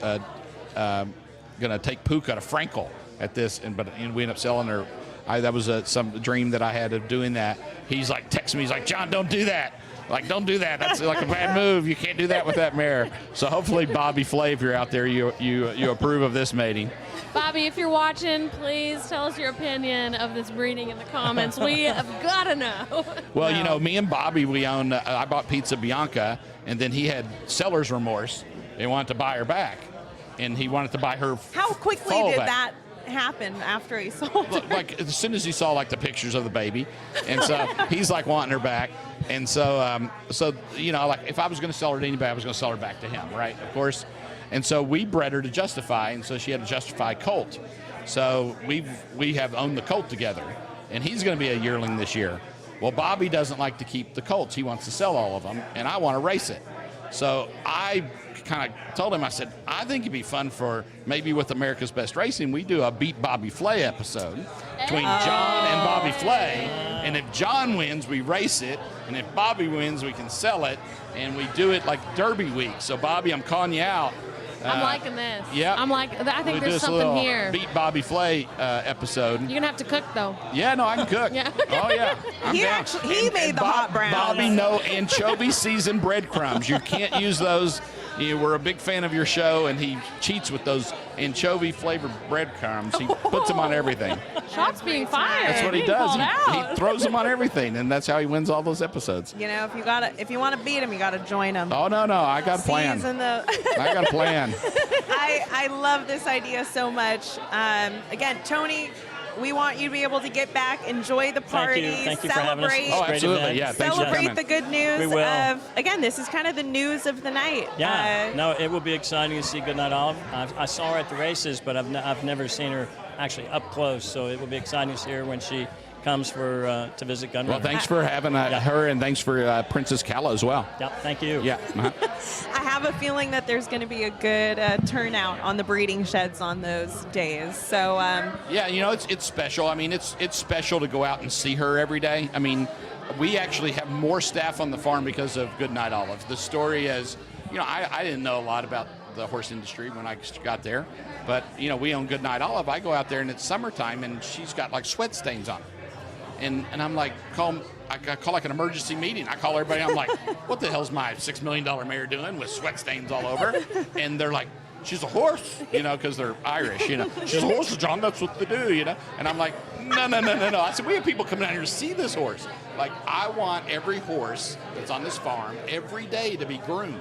going to take Puka to Frankel at this, but we ended up selling her. That was some dream that I had of doing that. He's like texting me. He's like, John, don't do that. Like, don't do that. That's like a bad move. You can't do that with that mare. So hopefully, Bobby Flay, if you're out there, you approve of this mating. Bobby, if you're watching, please tell us your opinion of this breeding in the comments. We have got to know. Well, me and Bobby, we own. I bought Pizza Bianca, and then he had seller's remorse. He wanted to buy her back, and he wanted to buy her. How quickly foal did back. that happen after he sold her? Like as soon as he saw like the pictures of the baby, and so he's like wanting her back, and so like if I was going to sell her to anybody, I was going to sell her back to him, right? Of course, and so we bred her to Justify, and so she had a Justify colt. So we have owned the colt together, and he's going to be a yearling this year. Well, Bobby doesn't like to keep the colts; he wants to sell all of them, and I want to race it. So I kind of told him, I said, I think it'd be fun for maybe with America's Best Racing, we do a Beat Bobby Flay episode between John and Bobby Flay. And if John wins, we race it. And if Bobby wins, we can sell it. And we do it like Derby week. So, Bobby, I'm calling you out. I'm liking this. Yeah. I think there's something here. Beat Bobby Flay episode. You're going to have to cook, though. Yeah, no, I can cook. Yeah. Oh, yeah. He made the hot browns. Bobby, no anchovy seasoned breadcrumbs. You can't use those. We're a big fan of your show, and he cheats with those anchovy flavored breadcrumbs. He puts them on everything. Shots being fired. That's what he Being does. called He out. throws them on everything, and that's how he wins all those episodes. You know, if you want to beat him, you got to join him. Oh, no, I got a plan. Season the I got a plan. I love this idea so much. Again, Tony, we want you to be able to get back, enjoy the party, Thank you for having us. celebrate. It's a great event. Yeah, thanks for Celebrate coming. the good news We will. of, again, this is kind of the news of the night. Yeah, no, it will be exciting to see Goodnight Olive. I saw her at the races, but I've never seen her actually up close, so it will be exciting to see her when she comes to visit Gunrunner. Well, thanks for having her, and thanks for Princess Calla as well. Yeah, thank you. Yeah. I have a feeling that there's going to be a good turnout on the breeding sheds on those days. So Yeah, you know, it's special. I mean, it's special to go out and see her every day. I mean, we actually have more staff on the farm because of Goodnight Olive. The story is, you know, I didn't know a lot about the horse industry when I got there, but, you know, we own Goodnight Olive. I go out there, and it's summertime, and she's got, like, sweat stains on her. And I'm like, I call like an emergency meeting. I call everybody. I'm like, what the hell's my $6 million mare doing with sweat stains all over? And they're like, she's a horse, you know, because they're Irish, you know. She's a horse, John, that's what they do, you know. And I'm like, no. I said, we have people coming down here to see this horse. Like, I want every horse that's on this farm every day to be groomed.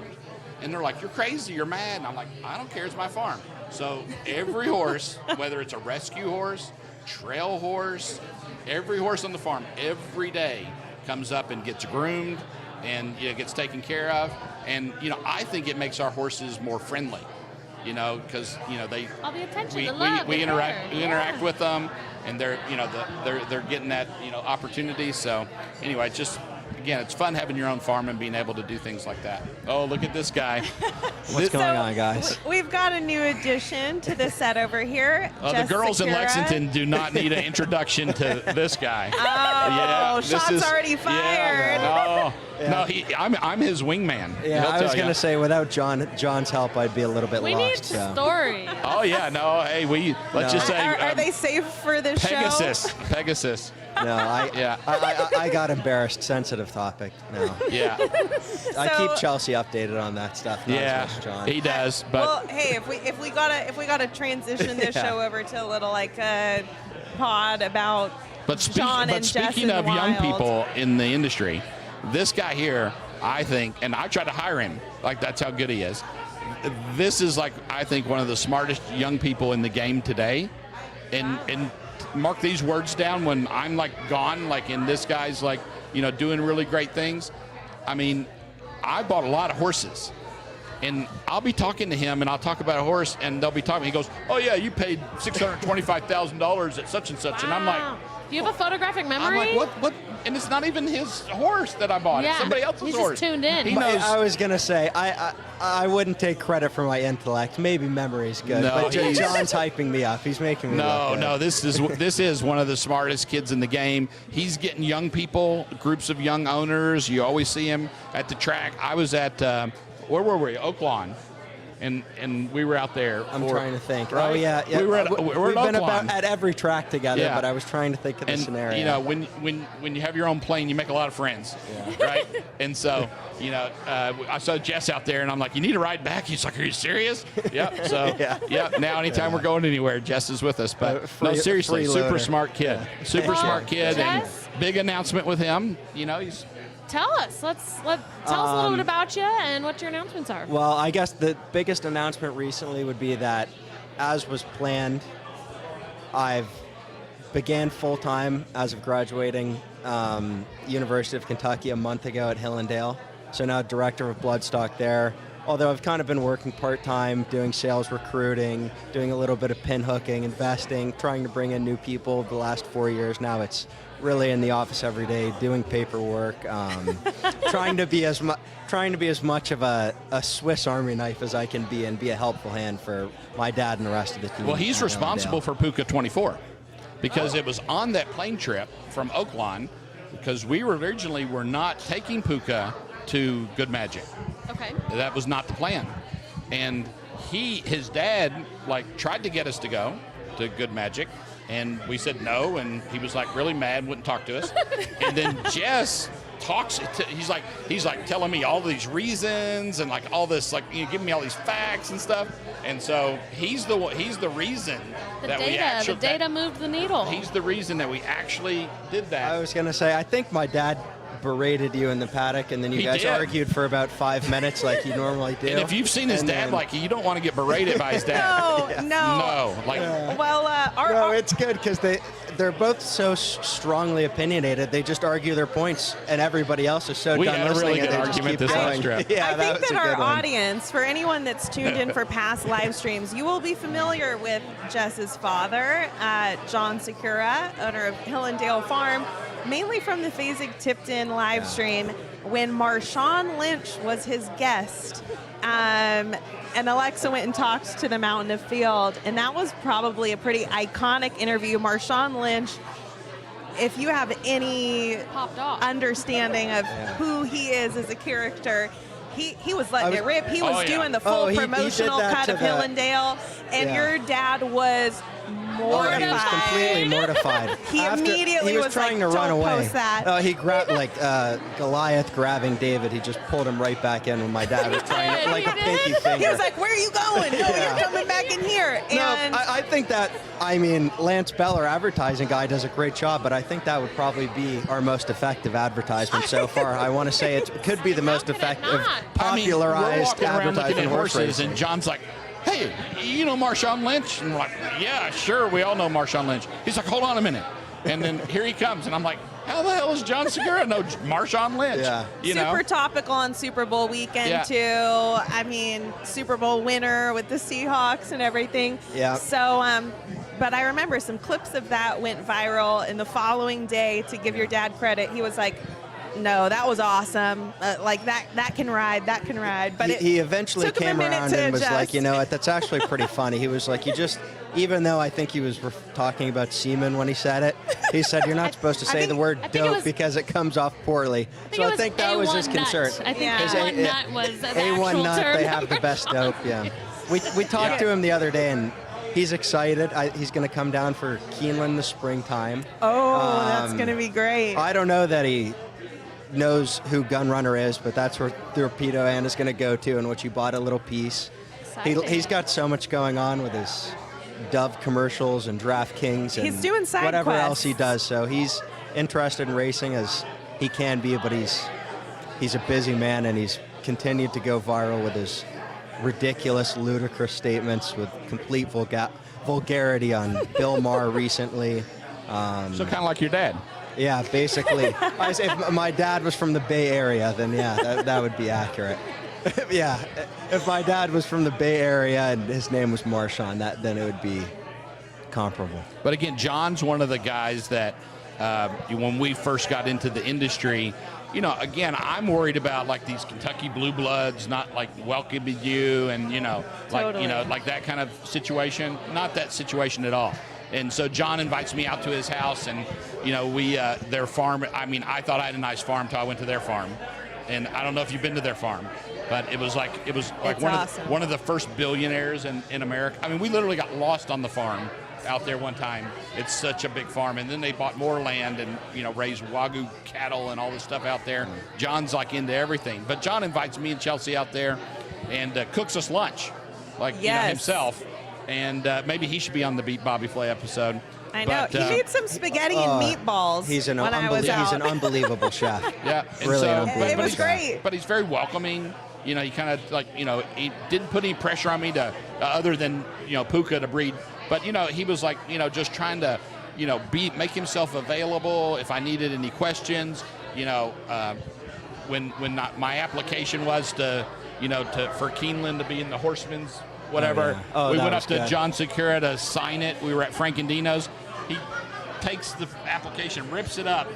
And they're like, you're crazy, you're mad. And I'm like, I don't care, it's my farm. So every horse, whether it's a rescue horse, trail horse, every horse on the farm every day comes up and gets groomed and, you know, gets taken care of. And, you know, I think it makes our horses more friendly, you know, because, you know, All the attention, we the love, we the interact care. interact with them, and they're, you know, they're getting that, you know, opportunity. So anyway, just again, it's fun having your own farm and being able to do things like that. Oh, look at this guy. What's going on, guys? We've got a new addition to the set over here. The girls in Sakura. Lexington do not need an introduction to this guy. Oh, shots already fired. No, I'm his wingman. Yeah, He'll I was tell going ya. to say, without John's help, I'd be a little bit We lost. need so. story. Oh yeah, no. Hey, let's just say Are they safe for the show? Pegasus. No, I got embarrassed. Sensitive topic. No. Yeah. I keep Chelsea updated on that stuff. Not as much John. He does. But Well, hey, if we gotta transition this Yeah. show over to a little like pod about John and Jess speaking in of the young wild. people in the industry, this guy here, I think, and I try to hire him. Like, that's how good he is. This is, like, I think, one of the smartest young people in the game today. And mark these words down when I'm, like, gone, like, and this guy's, like, you know, doing really great things. I mean, I bought a lot of horses. And I'll be talking to him, and I'll talk about a horse, and they'll be talking. He goes, "Oh yeah, you paid $625,000 at such and such," and I'm like, Do you have a photographic memory? I'm like, what? And it's not even his horse that I bought. Yeah, It's somebody else's he's horse. just tuned in. He knows. I was going to say, I wouldn't take credit for my intellect. Maybe memory's good. No, but he's- John's hyping me up. He's making me look good. No, this is one of the smartest kids in the game. He's getting young people, groups of young owners. You always see him at the track. I was at where were we? Oaklawn. And we were out there. I'm trying to think. Right? Oh, yeah. We were at, We've we're been Oaklawn. at every track together, Yeah. but I was trying to think of the And, scenario. you know, when you have your own plane, you make a lot of friends, right? And so, you know, I saw Jess out there, and I'm like, "You need a ride back?" He's like, "Are you serious?" Yep. So, Yeah. Now anytime we're going anywhere, Jess is with us. But no, free- seriously, free super loader. smart kid. Yeah. Super smart kid, Jess? and big announcement with him. You know, he's. Tell us. Tell us a little bit about you and what your announcements are. Well, I guess the biggest announcement recently would be that, as was planned, I've began full-time as of graduating University of Kentucky a month ago at Hillendale. So now director of bloodstock there. Although I've kind of been working part-time, doing sales recruiting, doing a little bit of pin hooking, investing, trying to bring in new people the last 4 years. Now it's really in the office every day, doing paperwork, trying to be as much of a Swiss Army knife as I can be and be a helpful hand for my dad and the rest of the team. Well, he's at responsible Hillendale. for Puka 24 because it was on that plane trip from Oaklawn because we originally were not taking Puka to Good Magic. Okay. That was not the plan. And his dad, like, tried to get us to go to Good Magic, and we said no, and he was, like, really mad, wouldn't talk to us. And then Jess talks. He's like telling me all these reasons and like all this, like, you know, giving me all these facts and stuff. And so he's the reason The data moved the needle. He's the reason that we actually did that. I was going to say, I think my dad berated you in the paddock, and then you guys argued for about 5 minutes like you normally do. And if you've seen his dad, like, you don't want to get berated by his dad. No. Like, no, it's good because they're both so strongly opinionated. They just argue their points, and everybody else is so we done had a listening. really good and they just argument keep this going. last trip. Yeah, I that think was that a our good one. audience, for anyone that's tuned in for past live streams, you will be familiar with Jess's father, John Sakura, owner of Hillendale Farm, mainly from the Phasig-Tipton live stream when Marshawn Lynch was his guest. And Alexa went and talked to the Mountain of Field, and that was probably a pretty iconic interview. Marshawn Lynch, if you have any understanding of who he is as a character, he was letting it rip. He was doing the full promotional cut of Hillendale, and your dad was mortified. He was completely mortified. He immediately was trying like, to run "Don't away. post that." He grabbed like Goliath grabbing David. He just pulled him right back in when my dad was trying to, like a pinky finger. He was like, "Where are you going? No, you're coming back in here." And I think that, Lance Bell, our advertising guy, does a great job, but I think that would probably be our most effective advertisement so far. I want to say it could be the most effective, popularized advertising horse horses, racing. and John's like, "Hey, you know Marshawn Lynch?" And we're like, "Yeah, sure, we all know Marshawn Lynch." He's like, "Hold on a minute." And then here he comes, and I'm like, "How the hell is John Segura know Marshawn Lynch?" Yeah. Super topical on Super Bowl weekend, too. I mean, Super Bowl winner with the Seahawks and everything. Yeah. So, but I remember some clips of that went viral, and the following day, to give your dad credit, he was like, "No, that was awesome. Like that can ride. But he eventually took him came a minute around to and was adjust. like, you know what, that's actually pretty funny. He was like, even though I think he was talking about semen when he said it, he said, you're not supposed to say the word dope because it comes off poorly. So I think that was his concern. I think A1 nut was the A1 actual nut, term. they have the best dope, yeah. We talked to him the other day, and he's excited. He's going to come down for Keeneland the springtime. Oh, that's going to be great. I don't know that he knows who Gunrunner is, but that's where Torpedo Anna's going to go to, in which he bought a little piece. He's got so much going on with his Dove commercials and DraftKings and He's doing side whatever quests. else he does. So he's interested in racing as he can be, but he's a busy man, and he's continued to go viral with his ridiculous, ludicrous statements with complete vulgarity on Bill Maher recently. So kind of like your dad. Yeah, basically. If my dad was from the Bay Area, then yeah, that would be accurate. Yeah, if my dad was from the Bay Area and his name was Marshawn, then it would be comparable. But again, John's one of the guys that when we first got into the industry, you know, again, I'm worried about like these Kentucky blue bloods not like welcoming you, and like that kind of situation. Not that situation at all. And so John invites me out to his house, and their farm. I mean, I thought I had a nice farm till I went to their farm, and I don't know if you've been to their farm, but it was like one of the first billionaires in America. I mean, we literally got lost on the farm out there one time. It's such a big farm, and then they bought more land and raised Wagyu cattle and all this stuff out there. John's like into everything, but John invites me and Chelsea out there and cooks us lunch, himself. And maybe he should be on the Beat Bobby Flay episode. I know. He made some spaghetti and meatballs when I was out. He's an unbelievable chef. Yeah. And really it was great. But he's very welcoming. He kind of he didn't put any pressure on me to other than, Puka to breed. But, he was like, just trying to, make himself available if I needed any questions. When my application was to for Keeneland to be in the Horsemen's whatever. We went up to John Segura to sign it. We were at Frankendino's. He takes the application, rips it up,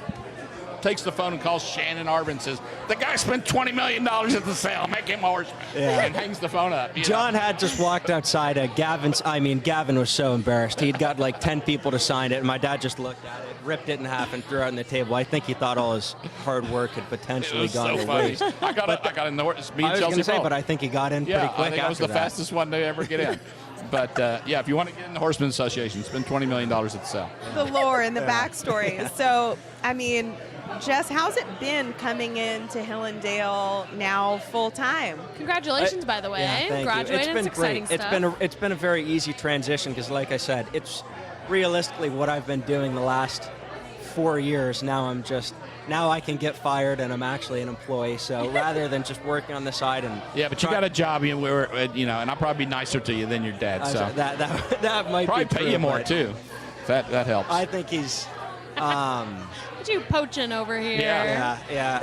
takes the phone and calls Shannon Arvin and says, "The guy spent $20 million at the sale. Make him a horseman." Yeah. And hangs the phone up. John had just walked outside. Gavin was so embarrassed. He'd got like 10 people to sign it, and my dad just looked at it, ripped it in half, and threw it on the table. I think he thought all his hard work had potentially gone to waste. I got in the horse. Me and I was Chelsea going to say, both. but I think he got in pretty quick I think I was after the that. fastest one to ever get in. But, if you want to get in the Horsemen's Association, spend $20 million at the sale. The lore and the backstory. So, I mean, Jess, how's it been coming into Hillendale now full time? Congratulations, by the way. Yeah, thank Graduating, you. It's been it's exciting great. stuff. It's been a very easy transition because, like I said, it's realistically what I've been doing the last 4 years. Now I can get fired and I'm actually an employee. So rather than just working on the side and but you got a job, and and I'll probably be nicer to you than your dad. So that might probably be pay true, you more but too. That helps. I think he's. What you poaching over here? Yeah.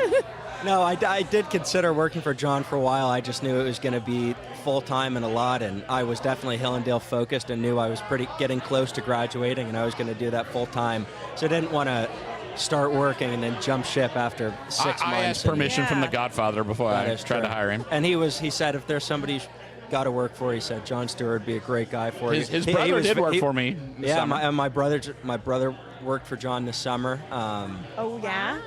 No, I did consider working for John for a while. I just knew it was going to be full-time and a lot, and I was definitely Hillendale focused and knew I was getting close to graduating, and I was going to do that full-time. So I didn't want to start working and then jump ship after 6 months. I asked permission from the Godfather before I tried to hire him. And he said if there's somebody you've got to work for, he said John Stewart would be a great guy for you. His brother did work for me. Yeah, my brother worked for John this summer. Oh, yeah?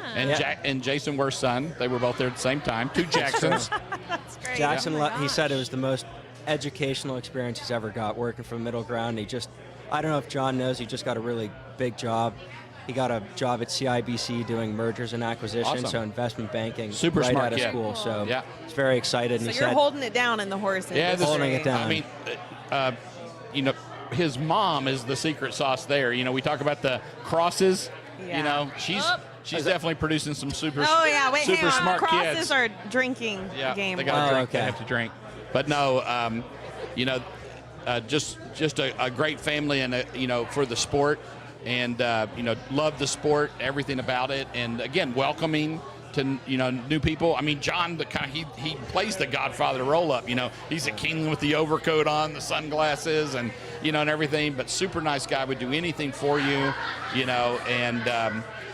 And Jason Worth's son, they were both there at the same time. 2 Jacksons. That's great. Jackson, he said it was the most educational experience he's ever got working for Middle Ground. I don't know if John knows, he just got a really big job. He got a job at CIBC doing mergers and acquisitions, Awesome. so investment banking Super right smart out of kid. school. So Yeah. he's very excited. So And he you're said, holding it down in the horse industry. holding it down. I mean, his mom is the secret sauce there. We talk about the crosses. Yeah. She's definitely producing some super Oh, yeah. Wait, super hang on. smart Crosses kids. are drinking game. They got to drink. They have to drink. But no, just a great family, and for the sport, and love the sport, everything about it, and again, welcoming to new people. I mean, John, he plays the Godfather roll up. He's a king with the overcoat on, the sunglasses, and and everything. But super nice guy, would do anything for you.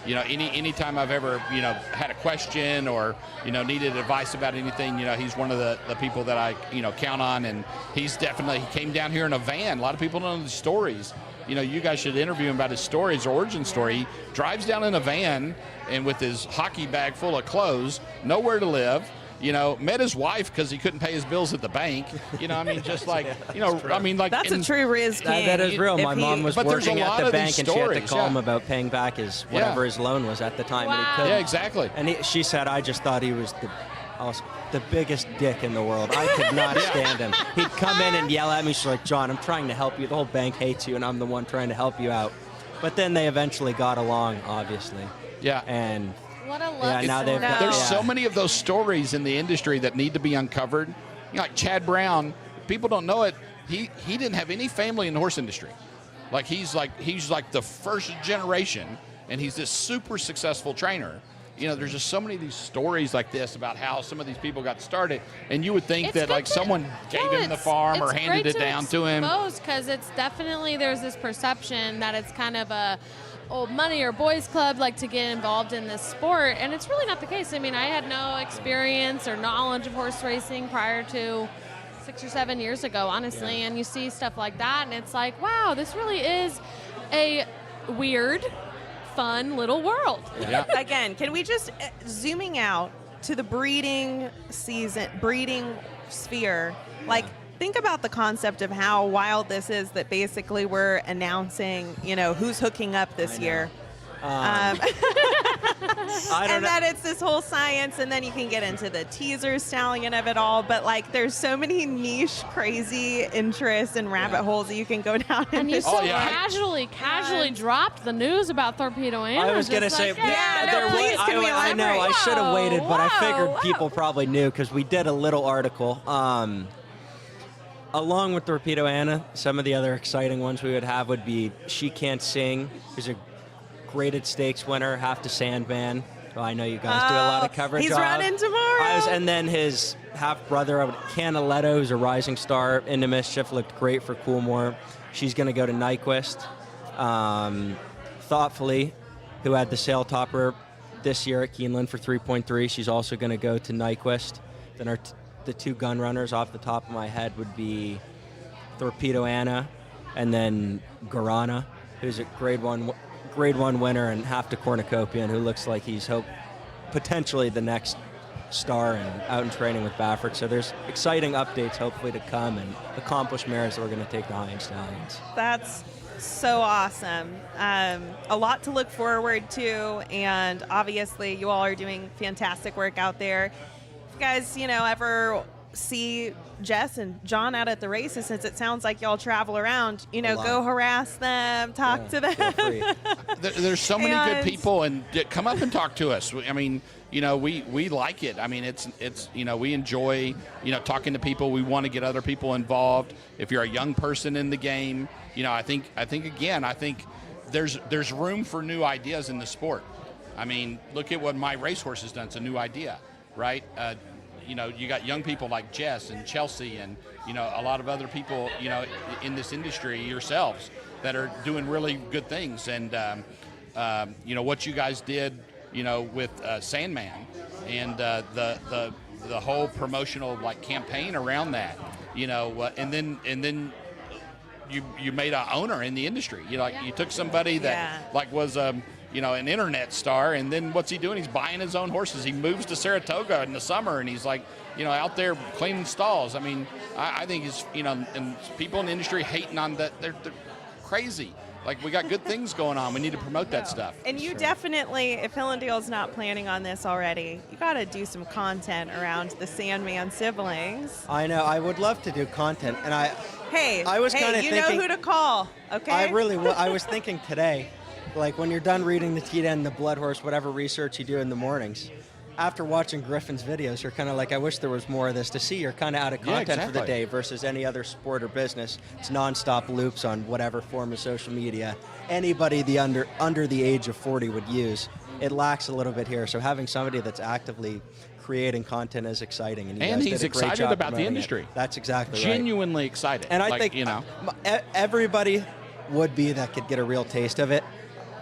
Anytime I've ever had a question or needed advice about anything, he's one of the people that I count on, and he came down here in a van. A lot of people don't know the stories. You guys should interview him about his story, his origin story. He drives down in a van and with his hockey bag full of clothes, nowhere to live. Met his wife because he couldn't pay his bills at the bank. That's a true Riz king. That is real. My mom was working at the bank, and she had to call him yeah. about paying back his whatever his loan was at the time, and he couldn't. Yeah, exactly. And she said, I just thought he was the biggest dick in the world. I could not stand him. He'd come in and yell at me. She's like, John, I'm trying to help you. The whole bank hates you, and I'm the one trying to help you out. But then they eventually got along, obviously. Yeah. And what a love now they've got, there's so many of those stories in the industry that need to be uncovered. Like Chad Brown, people don't know it. He didn't have any family in the horse industry. He's like the first generation, and he's this super successful trainer. There's just so many of these stories like this about how some of these people got started, and you would think that someone gave him the farm or handed it down to him. Because it's definitely, there's this perception that it's kind of a old money or boys club to get involved in this sport, and it's really not the case. I mean, I had no experience or knowledge of horse racing prior to 6 or 7 years ago, honestly, and you see stuff like that, and it's like, wow, this really is a weird, fun little world. Yeah. Again, can we just zooming out to the breeding sphere? Think about the concept of how wild this is. That basically we're announcing, who's hooking up this year. And that it's this whole science, and then you can get into the teaser stallion of it all. But there's so many niche, crazy interests and rabbit holes that you can go down. And you casually dropped the news about Torpedo Anna. I was going to say, I know, I should have waited, but I figured people probably knew because we did a little article. Along with Torpedo Anna, some of the other exciting ones we would have would be She Can't Sing, who's a graded stakes winner, half to Sandman. Well, I know you guys do a lot of coverage. He's running tomorrow. And then his half brother, Canaletto, who's a rising star into Mischief, looked great for Coolmore. She's going to go to Nyquist. Thoughtfully, who had the sail topper this year at Keeneland for 3.3, she's also going to go to Nyquist. Then the two gun runners off the top of my head would be Torpedo Anna and then Guarana, who's a grade one winner, and half to Cornucopian, who looks like he's potentially the next star and out in training with Baffert. So there's exciting updates hopefully to come, and accomplished mares that we're going to take to High End Stallions. That's so awesome. A lot to look forward to, and obviously you all are doing fantastic work out there. If you guys, ever see Jess and John out at the races, since it sounds like y'all travel around, go harass them, talk to them. There's so many good people, and come up and talk to us. I mean, we like it. I mean, it's we enjoy, talking to people. We want to get other people involved. If you're a young person in the game, I think there's room for new ideas in the sport. I mean, look at what My Racehorse has done. It's a new idea, right? You got young people like Jess and Chelsea and, a lot of other people, in this industry yourselves that are doing really good things. And, what you guys did, with Sandman and the whole promotional campaign around that, and then you made an owner in the industry. You took somebody that was an internet star, and then what's he doing? He's buying his own horses. He moves to Saratoga in the summer, and he's out there cleaning stalls. I mean, I think it's, and people in the industry hating on that. They're crazy. We got good things going on. We need to promote that stuff. And you definitely, if Hillendale's not planning on this already, you got to do some content around the Sandman siblings. I know. I would love to do content, and I was kind of you thinking, know who to call, okay? I was thinking today, when you're done reading the T10, the Blood Horse, whatever research you do in the mornings, after watching Griffin's videos, you're kind of I wish there was more of this to see. You're kind of out of content for the day versus any other sport or business. It's nonstop loops on whatever form of social media anybody under the age of 40 would use. It lacks a little bit here. So having somebody that's actively creating content is exciting. And he's excited about the industry. That's exactly Genuinely excited. And I think everybody would be that could get a real taste of it.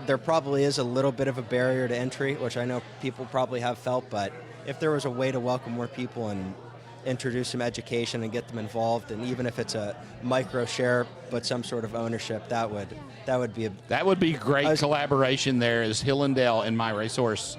There probably is a little bit of a barrier to entry, which I know people probably have felt, but if there was a way to welcome more people and introduce some education and get them involved, and even if it's a micro share but some sort of ownership, that would be great collaboration there is Hillendale and My Racehorse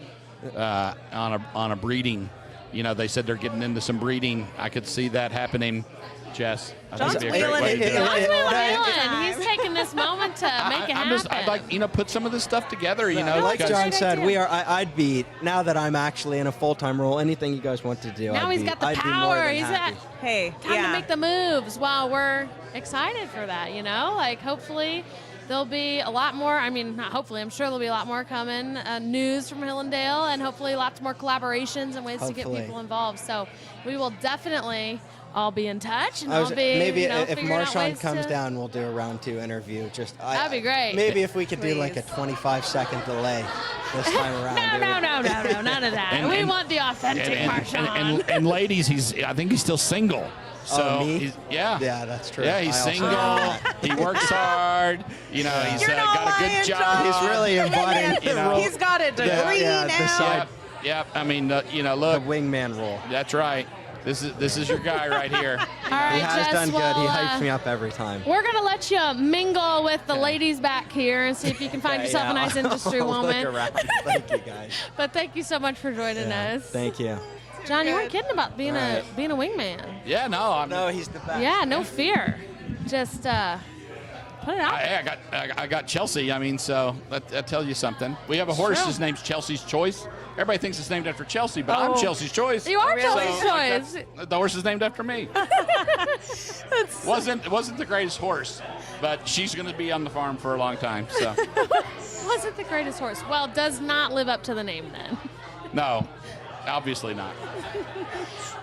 on a breeding. They said they're getting into some breeding. I could see that happening. Jess, John's wheeling. He's taking this moment to make it happen. I'd like, put some of this stuff together, Like John said, I'd be, now that I'm actually in a full-time role, anything you guys want to do, now he's got the power. He's happy. Time to make the moves. Well, we're excited for that, hopefully there'll be a lot more, not hopefully, I'm sure there'll be a lot more coming, news from Hillendale, and hopefully lots more collaborations and ways to get people involved. So we will definitely all be in touch, and maybe if Marshawn comes down, we'll do a round 2 interview. That'd be great. Maybe if we could do a 25-second delay this time around. No, none of that. We want the authentic Marshawn. And ladies, I think he's still single. So me? Yeah, that's true. Yeah, he's single. He works hard. He's got a good job. He's really embodying. He's got a degree now. Yep. I mean, look. The wingman role. That's right. This is your guy right here. All right, he has Jess, done good. He hypes me up every time. We're going to let you mingle with the ladies back here and see if you can find yourself a nice industry woman. Look around. Thank you, guys. But thank you so much for joining us. Thank you. John, you weren't kidding about being a wingman. Yeah, no, he's the best. Yeah, no fear. Just put it out. I got Chelsea. So that tells you something. We have a horse. His name's Chelsea's Choice. Everybody thinks it's named after Chelsea, but I'm Chelsea's Choice. You are Chelsea's Choice. The horse is named after me. Wasn't the greatest horse, but she's going to be on the farm for a long time. So wasn't the greatest horse. Well, does not live up to the name then. No, obviously not.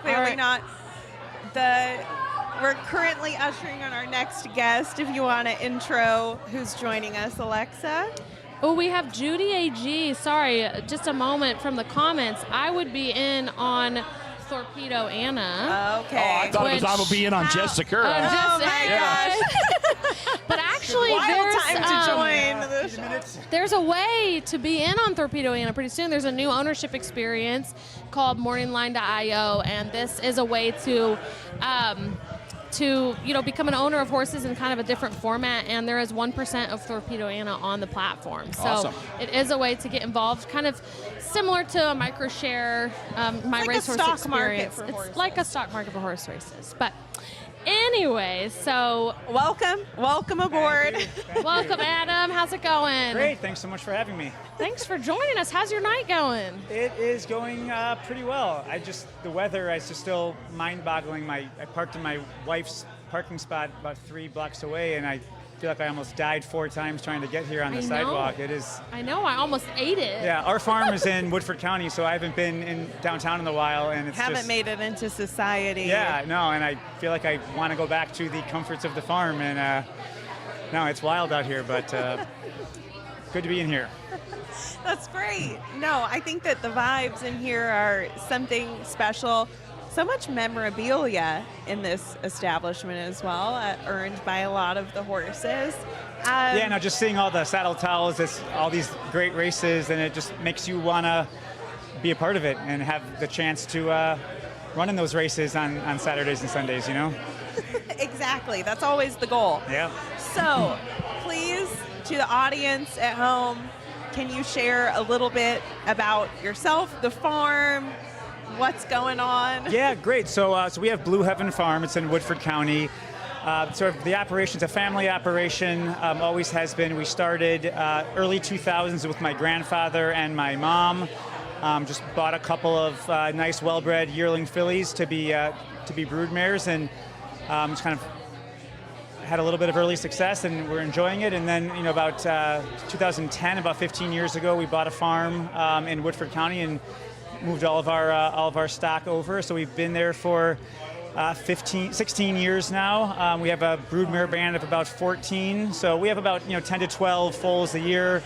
Clearly not. We're currently ushering on our next guest. If you want to intro who's joining us, Alexa. Oh, we have Judy AG. Sorry, just a moment from the comments. I would be in on Torpedo Anna. Okay. I thought it was I would be in on Jess Sakura. Oh my gosh. But actually, there's a way to be in on Torpedo Anna pretty soon. There's a new ownership experience called morningline.io, and this is a way to become an owner of horses in kind of a different format, and there is 1% of Torpedo Anna on the platform. So awesome. It is a way to get involved, kind of similar to a microshare, My Racehorse experience. It's like a stock market for horse races. But Anyway, so welcome aboard. Welcome, Adam. How's it going? Great. Thanks so much for having me. Thanks for joining us. How's your night going? It is going pretty well. The weather is just still mind-boggling. I parked in my wife's parking spot about 3 blocks away, and I feel like I almost died 4 times trying to get here on the sidewalk. It is. I know. I almost ate it. Yeah, our farm is in Woodford County, so I haven't been in downtown in a while, and it's haven't made it into society. Yeah, no, and I feel like I want to go back to the comforts of the farm, and no, it's wild out here, but good to be in here. That's great. No, I think that the vibes in here are something special. So much memorabilia in this establishment as well, earned by a lot of the horses. Just seeing all the saddle towels, all these great races, and it just makes you want to be a part of it and have the chance to run in those races on Saturdays and Sundays, Exactly. That's always the goal. Yeah. So, please, to the audience at home, can you share a little bit about yourself, the farm, what's going on? Yeah, great. So we have Blue Heaven Farm. It's in Woodford County. The operation's a family operation, always has been. We started early 2000s with my grandfather and my mom. Just bought a couple of nice, well-bred yearling fillies to be broodmares, and just kind of had a little bit of early success, and we're enjoying it. And then, about 2010, about 15 years ago, we bought a farm in Woodford County and moved all of our stock over. So we've been there for 16 years now. We have a broodmare band of about 14. So we have about 10 to 12 foals a year,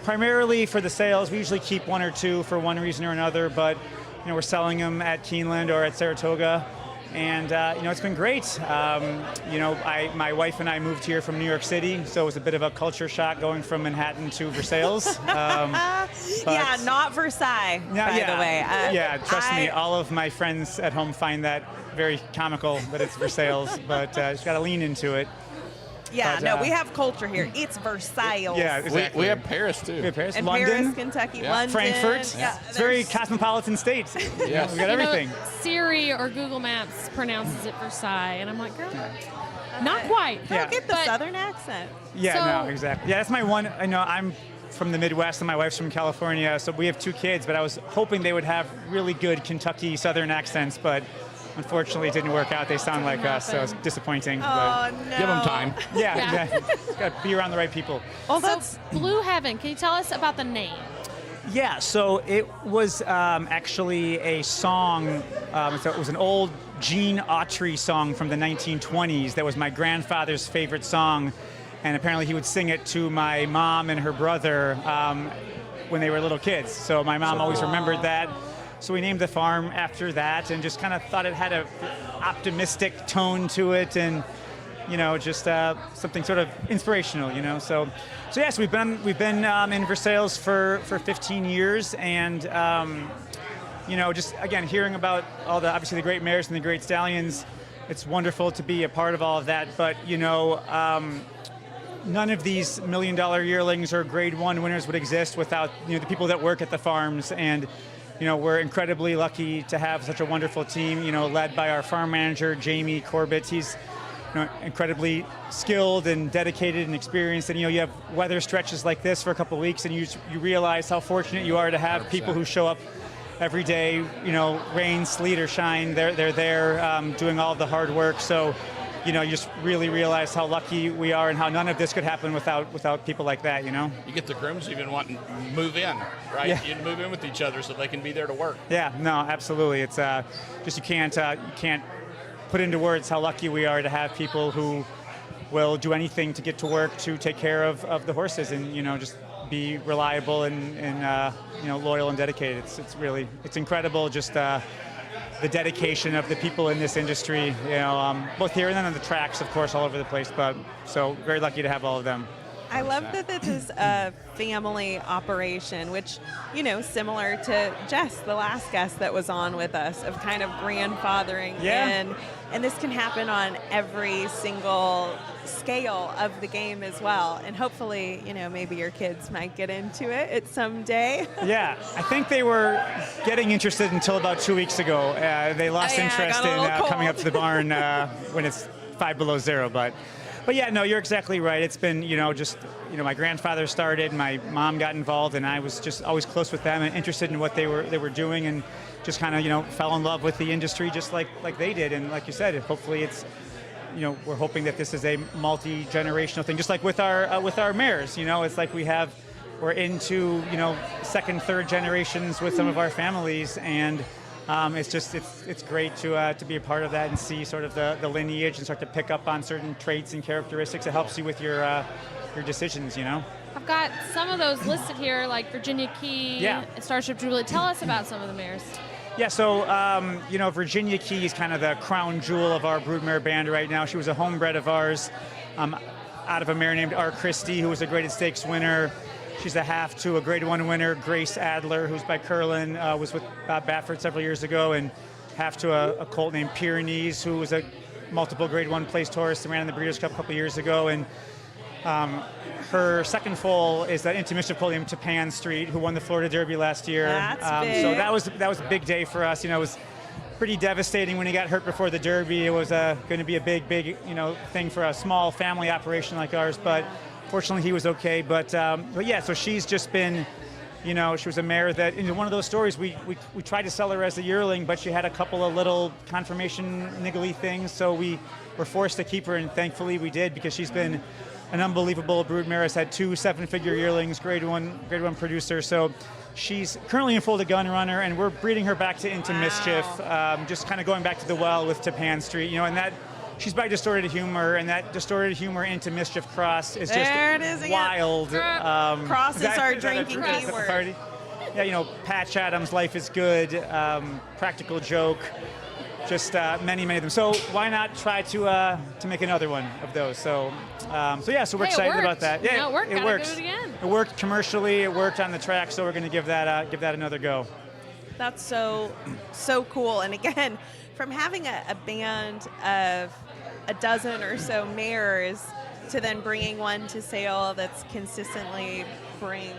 primarily for the sales. We usually keep 1 or 2 for one reason or another, but we're selling them at Keeneland or at Saratoga. And it's been great. My wife and I moved here from New York City, so it was a bit of a culture shock going from Manhattan to Versailles. Yeah, not Versailles, by the way. Trust me, all of my friends at home find that very comical that it's Versailles, but just got to lean into it. Yeah, we have culture here. It's Versailles. Yeah, exactly. We have Paris, too. We have Paris, and London. Paris, Kentucky, London. Frankfurt. Yeah. It's a very cosmopolitan state. Yes. We got everything. Siri or Google Maps pronounces it Versailles, and I'm like, girl, not quite. Don't get the southern accent. Yeah, no, exactly. Yeah, that's my one. I know I'm from the Midwest and my wife's from California, so we have 2 kids, but I was hoping they would have really good Kentucky southern accents, but unfortunately, it didn't work out. They sound like us, so it's disappointing. Oh, but no. Give them time. Yeah. Got to be around the right people. So Blue Heaven, can you tell us about the name? Yeah, so it was actually a song. It was an old Gene Autry song from the 1920s that was my grandfather's favorite song, and apparently he would sing it to my mom and her brother when they were little kids. So my mom always remembered that. So we named the farm after that, and just kind of thought it had a optimistic tone to it, and just something sort of inspirational, So yes, we've been in Versailles for 15 years, and just again hearing about all obviously the great mares and the great stallions. It's wonderful to be a part of all of that, but none of these $1 million yearlings or Grade 1 winners would exist without the people that work at the farms. And we're incredibly lucky to have such a wonderful team, led by our farm manager, Jamie Corbett. He's incredibly skilled and dedicated and experienced. And, you have weather stretches like this for a couple of weeks, and you realize how fortunate you are to have 100%. People who show up every day, rain, sleet, or shine. They're there doing all the hard work. So, you just really realize how lucky we are and how none of this could happen without people like that, You get the grooms even wanting to move in, right? Yeah. You move in with each other so they can be there to work. Yeah, no, absolutely. It's just you can't put into words how lucky we are to have people who will do anything to get to work to take care of the horses and, just be reliable and loyal and dedicated. It's incredible just the dedication of the people in this industry, both here and then on the tracks, of course, all over the place. But so very lucky to have all of them. I love that this is a family operation, which, similar to Jess, the last guest that was on with us, of kind of grandfathering in. And this can happen on every single scale of the game as well. And hopefully, maybe your kids might get into it someday. Yeah, I think they were getting interested until about 2 weeks ago. They lost interest in coming up to the barn when it's 5 below zero. But yeah, no, you're exactly right. It's been, my grandfather started, my mom got involved, and I was just always close with them and interested in what they were doing, and just kind of, fell in love with the industry just like they did. And like you said, hopefully it's, we're hoping that this is a multi-generational thing, just like with our mares. It's like we're into, second, third generations with some of our families, and it's great to be a part of that and see sort of the lineage and start to pick up on certain traits and characteristics. It helps you with your decisions, I've got some of those listed here, like Virginia Key and Starship Jubilee. Tell us about some of the mares. Yeah, so, Virginia Key is kind of the crown jewel of our broodmare band right now. She was a homebred of ours out of a mare named R. Christie, who was a graded stakes winner. She's a half to a grade 1 winner, Grace Adler, who's by Curlin, was with Bob Baffert several years ago, and half to a colt named Pyrenees, who was a multiple grade 1 placed horse and ran in the Breeders' Cup a couple years ago. And her second foal is that Into Mischief colt named Tapan Street, who won the Florida Derby last year. That's big. So that was a big day for us. It was pretty devastating when he got hurt before the Derby. It was going to be a big thing for a small family operation like ours, but fortunately he was okay. But yeah, so she's just been, she was a mare that, one of those stories, we tried to sell her as a yearling, but she had a couple of little confirmation niggly things, so we were forced to keep her, and thankfully we did, because she's been an unbelievable broodmare. Has had 2 7-figure yearlings, grade one producer. So she's currently in full to gun runner, and we're breeding her back to Into Mischief, just kind of going back to the well with Tapan Street, and that she's by Distorted Humor, and that Distorted Humor Into Mischief cross is just wild. Cross is our drinking keyword. Yeah, Patch Adams, Life is Good, Practical Joke, just many of them. So why not try to make another one of those? So we're excited about that. Yeah, it worked. It works. Do it again. It worked commercially. It worked on the track. So we're going to give that another go. That's so cool. And again, from having a band of a dozen or so mares to then bringing one to sale that's consistently brings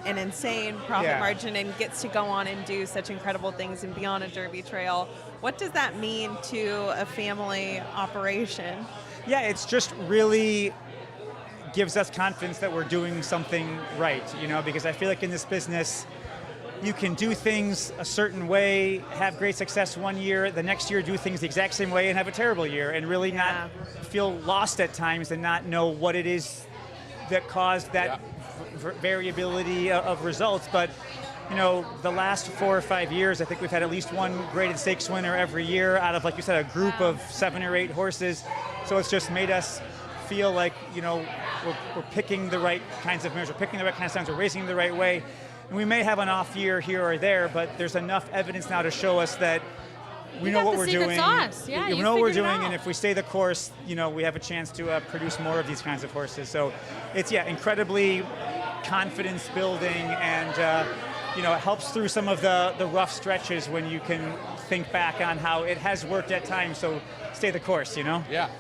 an insane profit margin and gets to go on and do such incredible things and be on a Derby trail. What does that mean to a family operation? Yeah, it's just really gives us confidence that we're doing something right, because I feel like in this business, you can do things a certain way, have great success one year, the next year do things the exact same way and have a terrible year, and really not feel lost at times and not know what it is that caused that variability of results. But the last 4 or 5 years, I think we've had at least one graded stakes winner every year out of, like you said, a group of 7 or 8 horses. So it's just made us feel like we're picking the right kinds of mares, we're picking the right kind of stands, we're racing the right way. And we may have an off year here or there, but there's enough evidence now to show us that we know what we're doing. Sauce. Yeah, we know what we're doing, and if we stay the course, we have a chance to produce more of these kinds of horses. So it's incredibly confidence building, and it helps through some of the rough stretches when you can think back on how it has worked at times. So stay the course, Yeah,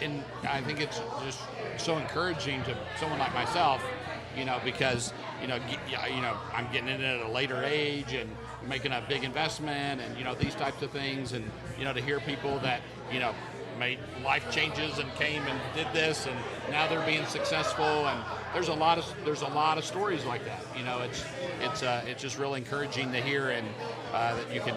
and I think it's just so encouraging to someone like myself, because I'm getting in it at a later age and making a big investment, and these types of things, and to hear people that made life changes and came and did this, and now they're being successful, and there's a lot of stories like that. It's just really encouraging to hear, and that you can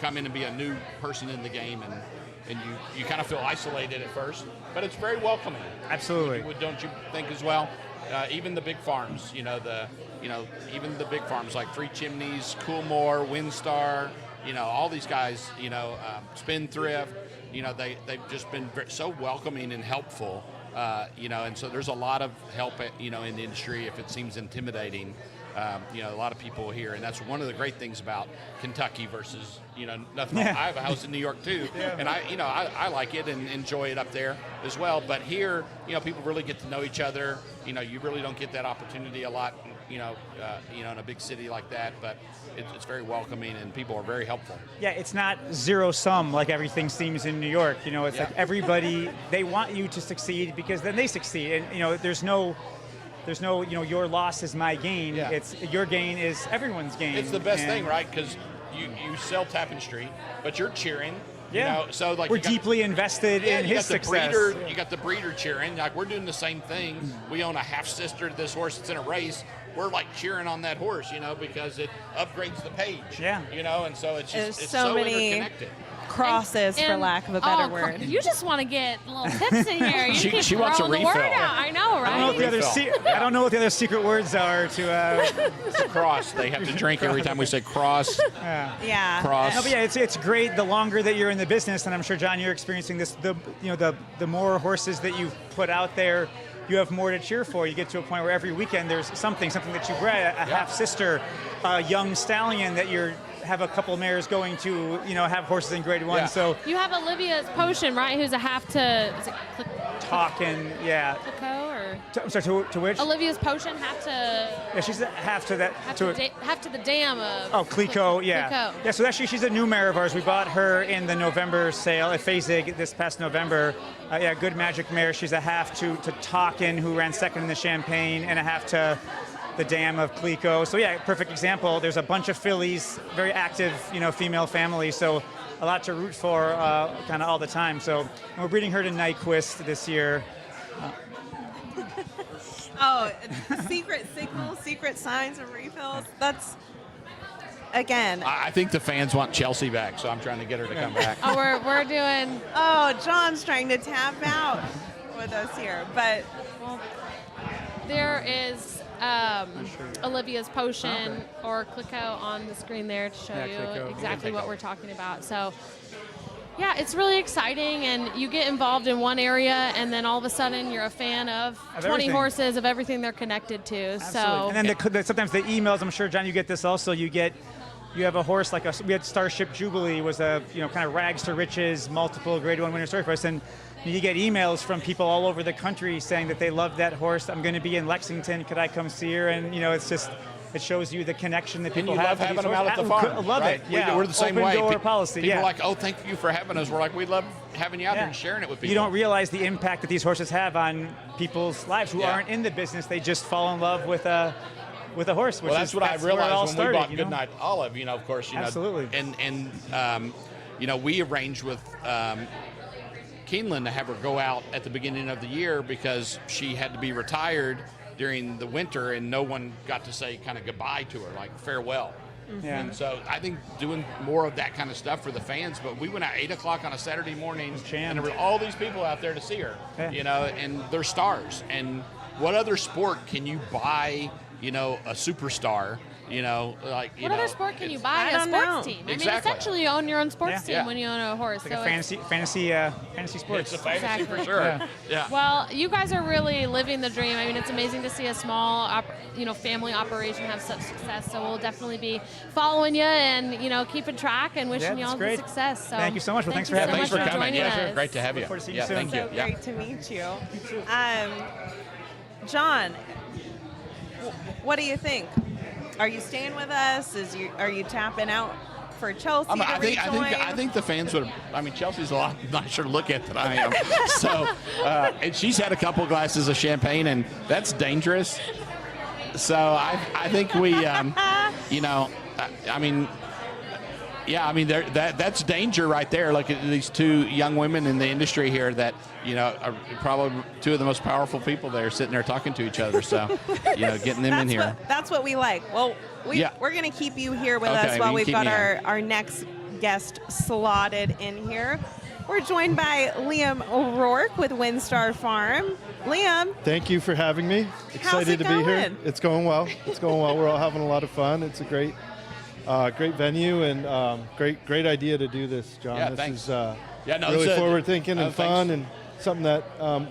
come in and be a new person in the game, and you kind of feel isolated at first, but it's very welcoming. Absolutely. Don't you think as well? Even the big farms, even the big farms like Three Chimneys, Coolmore, Windstar, all these guys, Spendthrift, they've just been so welcoming and helpful, and so there's a lot of help, in the industry if it seems intimidating. A lot of people here, and that's one of the great things about Kentucky versus, nothing. I have a house in New York too, and I like it and enjoy it up there as well. But here, people really get to know each other. You really don't get that opportunity a lot, in a big city like that. But it's very welcoming, and people are very helpful. Yeah, it's not zero sum like everything seems in New York. It's like everybody, they want you to succeed because then they succeed, and there's no, your loss is my gain. Yeah. It's your gain is everyone's gain. It's the best thing, right? Because you sell Tapestry, but you're cheering. Yeah. So like we're deeply invested in his success. You got the breeder cheering. Like we're doing the same thing. We own a half sister to this horse that's in a race. We're like cheering on that horse, because it upgrades the page. Yeah. And so it's just it's so many interconnected. Crosses, for lack of a better word. You just want to get little tips in here. You keep she wants a throwing the refill. word out. I know, right? I don't know what the other secret words are to. It's a cross. They have to drink every time we say cross. Yeah. Cross. No, but yeah, it's great. The longer that you're in the business, and I'm sure John, you're experiencing this. The more horses that you put out there, you have more to cheer for. You get to a point where every weekend there's something that you bred, a half sister, a young stallion that you're. Have a couple mares going to, have horses in grade 1. Yeah. So you have Olivia's Potion, right? Who's a half to talking, yeah. Clico or I'm sorry, to which? Olivia's Potion, half to. Yeah, she's a half to that. Half to the dam of. Oh, Clico, yeah. Clico. Yeah, so actually she's a new mare of ours. We bought her in the November sale at Fazig this past November. Good magic mare. She's a half to Talkin, who ran second in the Champagne, and a half to the dam of Clico. So yeah, perfect example. There's a bunch of fillies, very active, female family. So a lot to root for kind of all the time. So we're breeding her to Nyquist this year. Secret signals, secret signs and refills. That's, again. I think the fans want Chelsea back, so I'm trying to get her to come back. Oh, we're doing. Oh, John's trying to tap out with us here. But there is Olivia's Potion or Clico on the screen there to show you exactly what we're talking about. So, yeah, it's really exciting, and you get involved in one area, and then all of a sudden you're a fan of 20 everything. horses, of everything they're connected to. Absolutely. So, And then sometimes the emails, I'm sure, John, you get this also. You have a horse like we had Starship Jubilee, was a kind of rags to riches, multiple grade 1 winner story for us, and you get emails from people all over the country saying that they love that horse. I'm going to be in Lexington. Could I come see her? And it's just, it shows you the connection that people have. And you love having them out at the farm. Love right? it. Yeah, we're the same Open way. Door policy. People yeah. are like, oh, thank you for having us. We're like, we love having you out there and sharing it with people. You don't realize the impact that these horses have on people's lives who aren't in the business. They just fall in love with a horse. Which That's what I realized when we bought Goodnight Olive. Of course, absolutely. And we arranged with Keeneland to have her go out at the beginning of the year because she had to be retired during the winter, and no one got to say kind of goodbye to her, like farewell. Yeah. And so I think doing more of that kind of stuff for the fans. But we went out 8 o'clock on a Saturday morning, and there were all these people out there to see her. And they're stars. And what other sport can you buy? A superstar. What other sport can you buy? I A don't sports know. team. Exactly. I mean, essentially you own your own sports Yeah. team when you own a horse. It's like so a fantasy sports. It's a fantasy Exactly. for sure. Yeah. Well, you guys are really living the dream. I mean, it's amazing to see a small, family operation have such success. So we'll definitely be following you and keeping track and wishing you all the success. So thank you so much. Well, thanks for having so us. much Thanks for coming. joining Yeah, us. great to have you. Look forward to seeing Yeah, you soon. thank you. so Yeah. great to meet you. John, what do you think? Are you staying with us? Are you tapping out for Chelsea to rejoin? I think the fans would. I mean, Chelsea's a lot nicer to look at than I am. So, and she's had a couple glasses of champagne, and that's dangerous. So I think we, that's danger right there. Look at these two young women in the industry here that are probably two of the most powerful people there, sitting there talking to each other. So, getting them in here. That's what we like. Well, we're going to keep you here with us while we've got our next guest slotted in here. We're joined by Liam O'Rourke with Windstar Farm. Liam. Thank you for having me. Excited to be here. It's going well. We're all having a lot of fun. It's a great venue and great idea to do this, John. Yeah, this thanks. is really forward thinking and fun and something that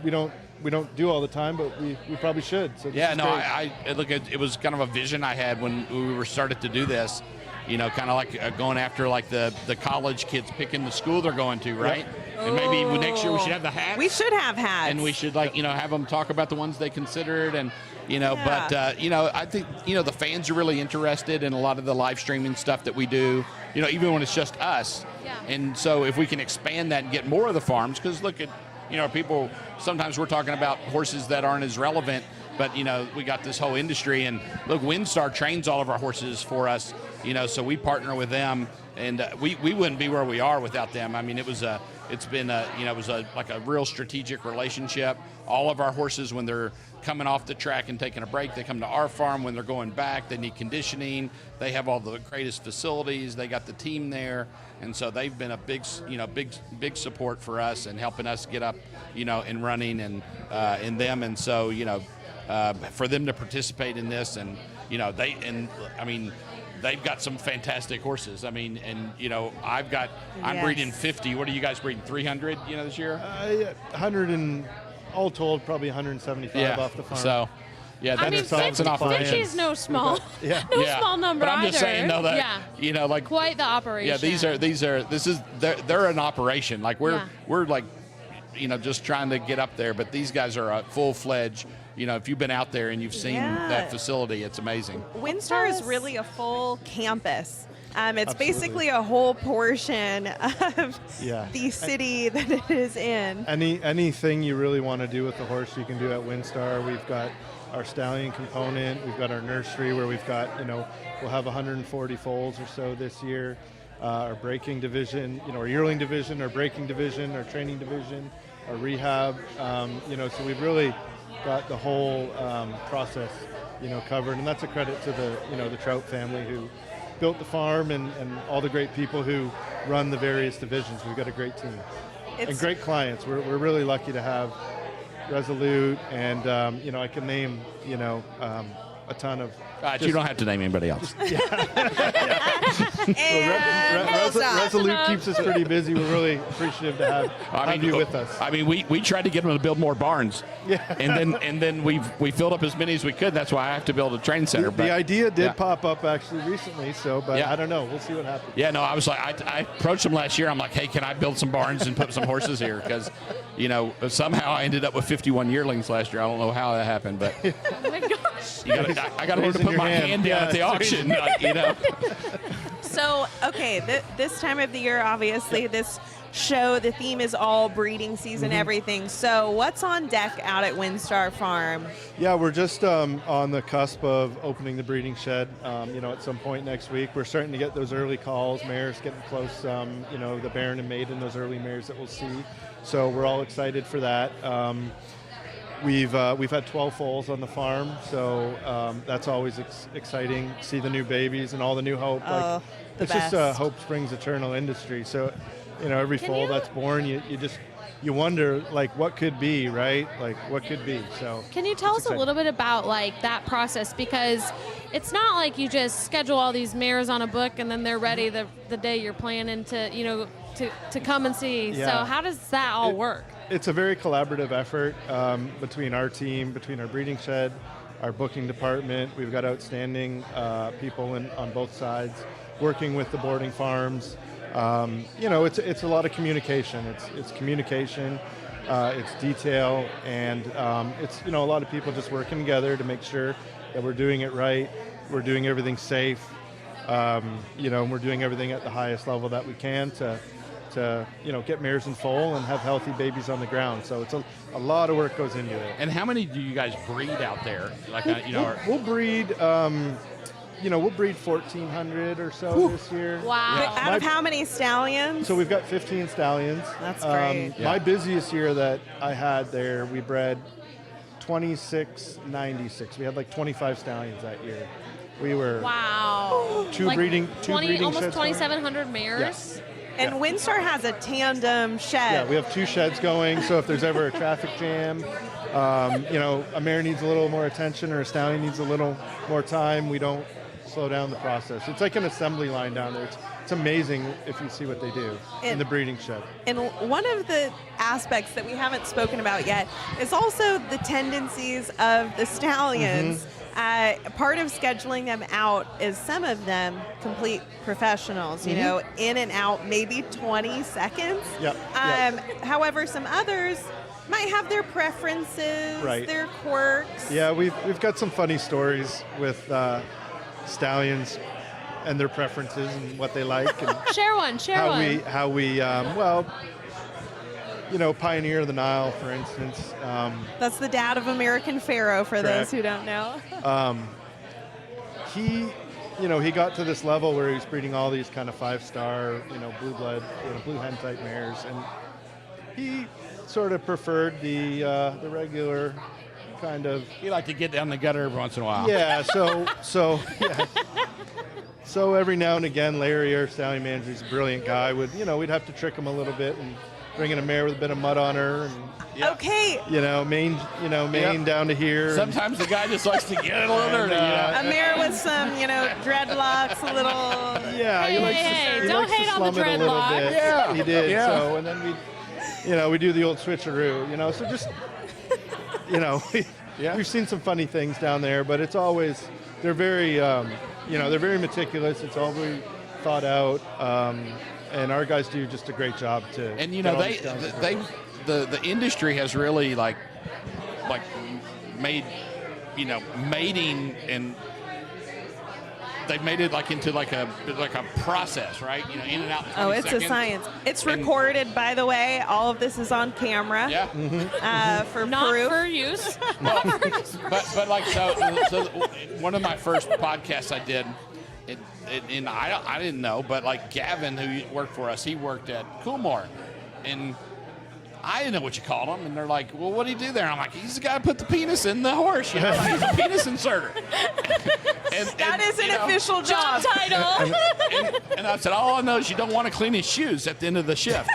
we don't we don't do all the time, but we probably should. So this Yeah, is no, great. I look at it was kind of a vision I had when we were started to do this. Kind of like going after like the college kids picking the school they're going to, right? And maybe next year we should have the hats. We should have hats. And we should have them talk about the ones they considered and but I think the fans are really interested in a lot of the live streaming stuff that we do, even when it's just us. Yeah. And so if we can expand that and get more of the farms, because look at people, sometimes we're talking about horses that aren't as relevant, but we got this whole industry, and look, WinStar trains all of our horses for us, so we partner with them, and we wouldn't be where we are without them. I mean, it was a real strategic relationship. All of our horses, when they're coming off the track and taking a break, they come to our farm. When they're going back, they need conditioning. They have all the greatest facilities. They got the team there, and so they've been a big support for us and helping us get up, and running and in them. And so for them to participate in this, and they've got some fantastic horses. I mean, and I'm breeding 50. What are you guys breeding? 300? This year? 100 and all told, probably 175 off the farm. So, that's an operation. 50 is no small, small number. But I'm just either. saying, though, that quite the operation. Yeah, they're an operation. Like we're like, just trying to get up there. But these guys are a full-fledged. If you've been out there and you've seen that facility, it's amazing. WinStar is really a full campus. It's Absolutely. basically a whole portion of the city that it is in. Anything you really want to do with the horse, you can do at WinStar. We've got our stallion component. We've got our nursery where we've got, we'll have 140 foals or so this year. Our breaking division, our yearling division, our breaking division, our training division, our rehab. So we've really got the whole process, covered, and that's a credit to the Trout family who built the farm and all the great people who run the various divisions. We've got a great team and great clients. We're really lucky to have Resolute, and I can name a ton of. You don't have to name anybody else. Resolute keeps us pretty busy. We're really appreciative to have you with us. I mean, we tried to get them to build more barns, and then we filled up as many as we could. That's why I have to build a training center. The idea did pop up actually recently, but I don't know. We'll see what happens. Yeah, no, I was like, I approached them last year. I'm like, hey, can I build some barns and put some horses here? Because, somehow I ended up with 51 yearlings last year. I don't know how that happened, but Oh my gosh. I got to learn to put my hand down at the auction. So, okay, this time of the year, obviously, this show, the theme is all breeding season, everything. So what's on deck out at WinStar Farm? Yeah, we're just on the cusp of opening the breeding shed, at some point next week. We're starting to get those early calls, mares getting close, the Baron and Maiden, those early mares that we'll see. So we're all excited for that. We've had 12 foals on the farm, so that's always exciting. See the new babies and all the new hope. It's just a hope springs eternal industry. So, every foal that's born, you wonder what could be, right? What could be. So can you tell us a little bit about that process? Because it's not like you just schedule all these mares on a book and then they're ready the day you're planning to come and see. Yeah. So how does that all work? It's a very collaborative effort between our team, between our breeding shed, our booking department. We've got outstanding people on both sides working with the boarding farms. It's a lot of communication. It's communication, it's detail, and it's a lot of people just working together to make sure that we're doing it right. We're doing everything safe. And we're doing everything at the highest level that we can to get mares in foal and have healthy babies on the ground. So it's a lot of work goes into it. And how many do you guys breed out there? We'll breed. We'll breed 1,400 or so this year. Wow! Out of how many stallions? So we've got 15 stallions. That's great. My busiest year that I had there, we bred 2696. We had 25 stallions that year. We were two breeding almost sheds 2,700 mares. Yes. And WinStar has a tandem shed. Yeah, we have 2 sheds going, so if there's ever a traffic jam, a mare needs a little more attention or a stallion needs a little more time, we don't slow down the process. It's like an assembly line down there. It's amazing if you see what they do in the breeding shed. And one of the aspects that we haven't spoken about yet is also the tendencies of the stallions. Part of scheduling them out is some of them complete professionals, you know, in and out maybe 20 seconds. However, some others might have their preferences, their quirks. Yeah, we've got some funny stories with stallions and their preferences and what they like. And share one. How we well, you know, Pioneer of the Nile, for instance. That's the dad of American Pharaoh, for those who don't know. He got to this level where he's breeding all these kind of 5-star, you know, blue blood, you know, blue hen type mares, and he sort of preferred the regular kind of. You like to get down the gutter every once in a while. Yeah. So every now and again, Larry, our stallion manager, he's a brilliant guy. We'd have to trick him a little bit and bring in a mare with a bit of mud on her. And, Okay. Mane down to here. Sometimes the guy just likes to get it a little dirty. A mare with some, dreadlocks, a little. Yeah, he likes to don't hate on the dreadlocks. Yeah, he did. Yeah. So, and then we do the old switcheroo. So just, we've seen some funny things down there, but it's always they're very, they're very meticulous. It's all very thought out, and our guys do just a great job to. And the industry has really like made mating, and they've made it like into like a process, right? In and out. In 20 it's seconds. a science. It's recorded, by the way. All of this is on camera. Yeah. For not proof. for use. But like so one of my first podcasts I did. And I didn't know, but like Gavin, who worked for us, he worked at Coolmore, and I didn't know what you called him. And they're like, "Well, what do you do there?" I'm like, "He's the guy who put the penis in the horse. He's a penis inserter." That is an official job title. And I said, "All I know is you don't want to clean his shoes at the end of the shift."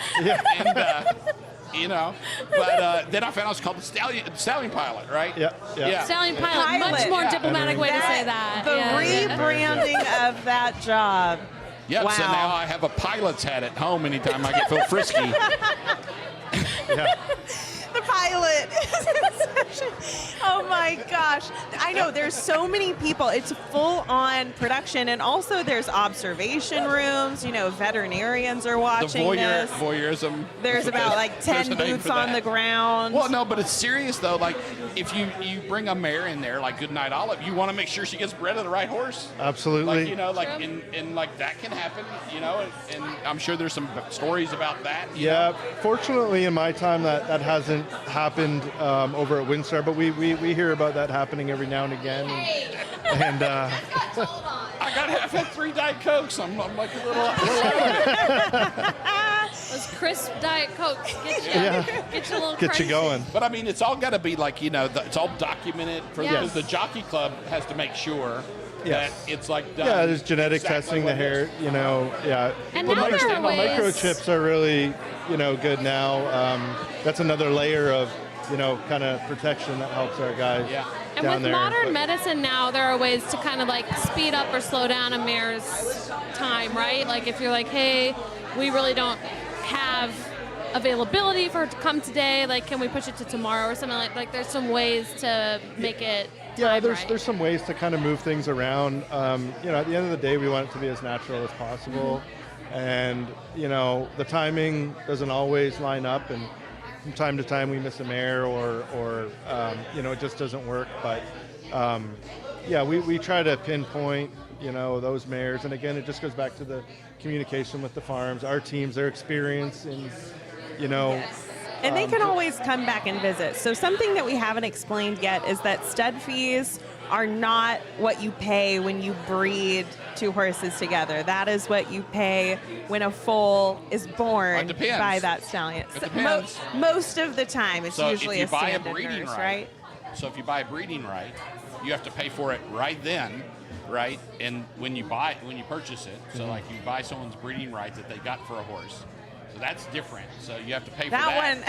But then I found out it's called the stallion pilot, right? Yeah. Stallion pilot. Much more diplomatic way to say that. The rebranding of that job. Yep. Wow. So now I have a pilot's hat at home anytime I feel frisky. The pilot. Oh my gosh. I know there's so many people. It's full on production, and also there's observation rooms. Veterinarians are watching this. Voyeurism. There's about like 10 boots on the ground. Well, no, but it's serious though. Like if you bring a mare in there, like Goodnight Olive, you want to make sure she gets bred of the right horse. Absolutely. And like that can happen, and I'm sure there's some stories about that. Yeah. Fortunately, in my time, that hasn't happened over at Windstar, but we hear about that happening every now and again. And I've had 3 Diet Cokes. I'm like a little out of it. Those crisp Diet Cokes get you a little get crazy. you going. But I mean, it's all got to be like it's all documented because the jockey club has to make sure that it's like done. Yeah, there's genetic exactly testing, the hair, And the now there are ways. microchips are really, good now. That's another layer of, kind of protection that helps our guys And down with there. modern medicine now, there are ways to kind of like speed up or slow down a mare's time, right? Like if you're like, hey, we really don't have availability for her to come today, like can we push it to tomorrow or something like there's some ways to make it there's some ways to kind of move things around. At the end of the day, we want it to be as natural as possible. And, the timing doesn't always line up, and from time to time we miss a mare or it just doesn't work. But, we try to pinpoint, those mares. And again, it just goes back to the communication with the farms, our teams, their experience in, And they can always come back and visit. So something that we haven't explained yet is that stud fees are not what you pay when you breed 2 horses together. That is what you pay when a foal is born by that stallion. It depends. Most of the time, it's So usually if you a buy a standard breeding nurse, right, right? So if you buy a breeding right, you have to pay for it right then, right? And when you purchase it, so like you buy someone's breeding right that they got for a horse. So that's different. So you have to pay for that.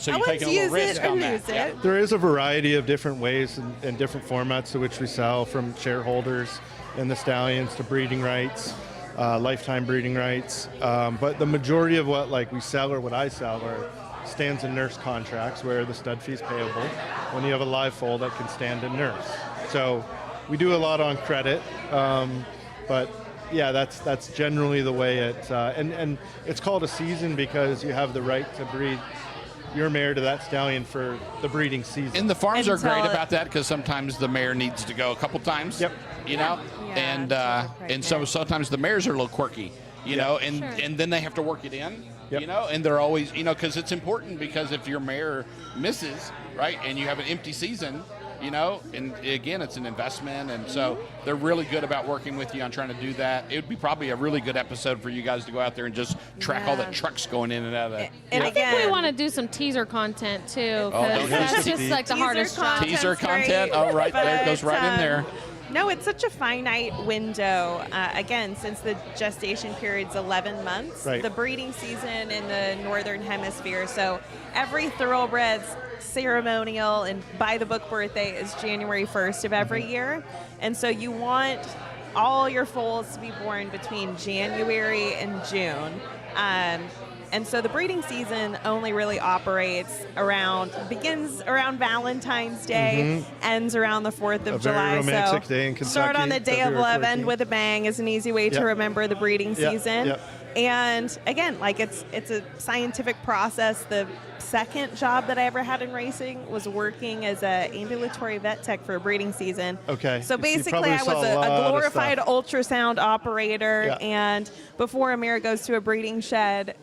So you're taking a little risk on that. Yeah. There is a variety of different ways and different formats to which we sell, from shareholders in the stallions to breeding rights, lifetime breeding rights. But the majority of what we sell or what I sell are stands and nurse contracts where the stud fee is payable when you have a live foal that can stand and nurse. So we do a lot on credit, but yeah, that's generally the way it, and it's called a season because you have the right to breed your mare to that stallion for the breeding season. And the farms are great about that because sometimes the mare needs to go a couple times. Yep. You know, and so sometimes the mares are a little quirky. You know, and then they have to work it in. Yep. You know, and they're always, because it's important because if your mare misses, right, and you have an empty season, and again, it's an investment, and so they're really good about working with you on trying to do that. It would be probably a really good episode for you guys to go out there and just track all the trucks going in and out of that. And I think we want to do some teaser content too, because that's just the hardest job. Teaser content, right there, it goes right in there. No, it's such a finite window. Again, since the gestation period's 11 months, right. The breeding season in the northern hemisphere. So every thoroughbred's ceremonial and by the book birthday is January 1st of every year. And so you want all your foals to be born between January and June. And so the breeding season only really begins around Valentine's Day, ends around the 4th of July. Very romantic so day in Kentucky. Start on the day of February love, 14th. end with a bang is an easy way to remember the breeding season. Yep. And again, it's a scientific process. The second job that I ever had in racing was working as an ambulatory vet tech for a breeding season. Okay. So You basically, probably I saw was a lot a of glorified stuff. ultrasound operator, and before a mare goes to a breeding shed,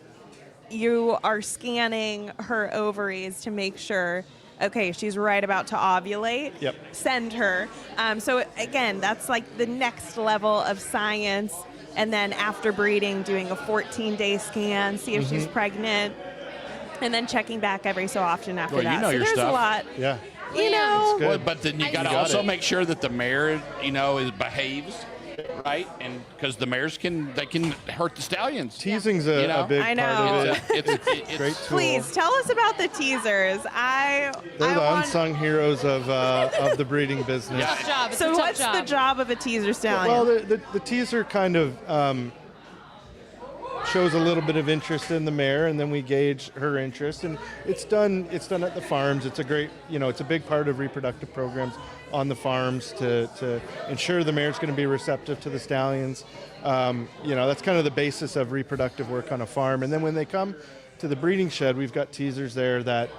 you are scanning her ovaries to make sure, okay, she's right about to ovulate. Yep. Send her. So again, that's like the next level of science. And then after breeding, doing a 14-day scan, see if she's pregnant, and then checking back every so often after that. You know so your there's stuff. a lot. Yeah. You know. Well, but then you got to also make sure that the mare, behaves, right? And because the mares can hurt the stallions. Teasing's a big I know. part of it. It's great tool. Please tell us about the teasers. They're the unsung heroes of the breeding business. Tough job. It's So a tough what's job. the job of a teaser stallion? Well, the teaser kind of shows a little bit of interest in the mare, and then we gauge her interest. And it's done at the farms. It's a great, it's a big part of reproductive programs on the farms to ensure the mare's going to be receptive to the stallions. That's kind of the basis of reproductive work on a farm. And then when they come to the breeding shed, we've got teasers there that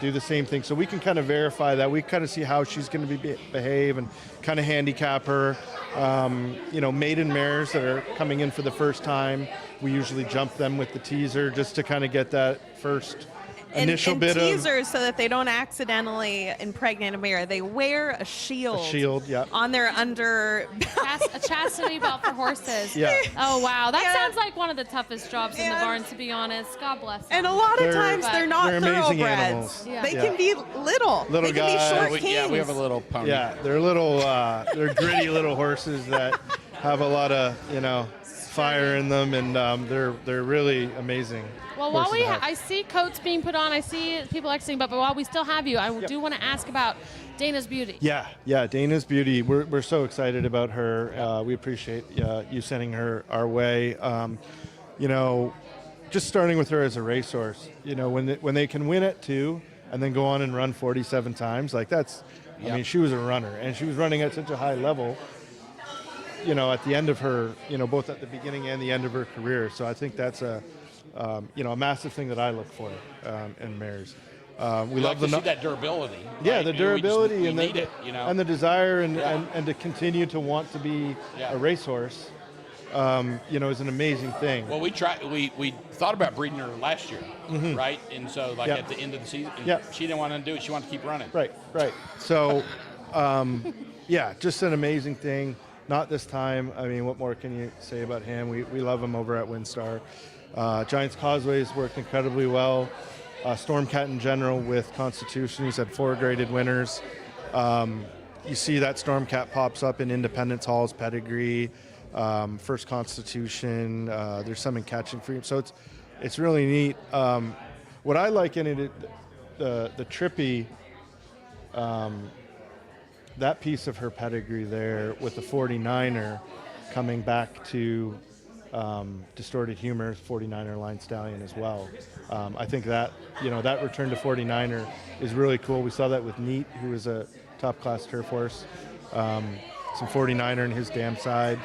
do the same thing. So we can kind of verify that. We kind of see how she's going to behave and kind of handicap her. Maiden mares that are coming in for the first time, we usually jump them with the teaser just to kind of get that first initial bit of teasers so that they don't accidentally impregnate a mare. They wear a shield. On their under. A chastity belt for horses. Yeah. Oh wow, that sounds like one of the toughest jobs in the barn, to be honest. God bless them. And a lot of times they're not they're amazing thoroughbreds. animals. Yeah. They can be little. Little they can guys. be short kings. we have a little pony. Yeah, they're little, they're gritty little horses that have a lot of, fire in them, and they're really amazing. Well, while I see coats being put on, I see people exiting, but while we still have you, I do want to ask about Dana's Beauty. Yeah, Dana's Beauty. We're so excited about her. We appreciate you sending her our way. Just starting with her as a racehorse. When they can win at 2 and then go on and run 47 times, that's. I mean, she was a runner, and she was running at such a high level. At the end of her, both at the beginning and the end of her career. So I think that's a massive thing that I look for in mares. We love to see that durability. Yeah, right? the durability we need it, and the desire and to continue to want to be a racehorse. Is an amazing thing. Well, we thought about breeding her last year, right? And so at the end of the season, she didn't want to do it. She wanted to keep running. Right. So, just an amazing thing. Not this time. I mean, what more can you say about him? We love him over at WinStar. Giants Causeway has worked incredibly well. Stormcat in general with Constitution. He's had 4 graded winners. You see that Stormcat pops up in Independence Hall's pedigree, First Constitution. There's some in Catching Freedom. So it's really neat. What I like in it, the trippy that piece of her pedigree there with the 49er coming back to Distorted Humor, 49er line stallion as well. I think that, that return to 49er is really cool. We saw that with Neat, who was a top class turf horse. Some 49er in his dam side.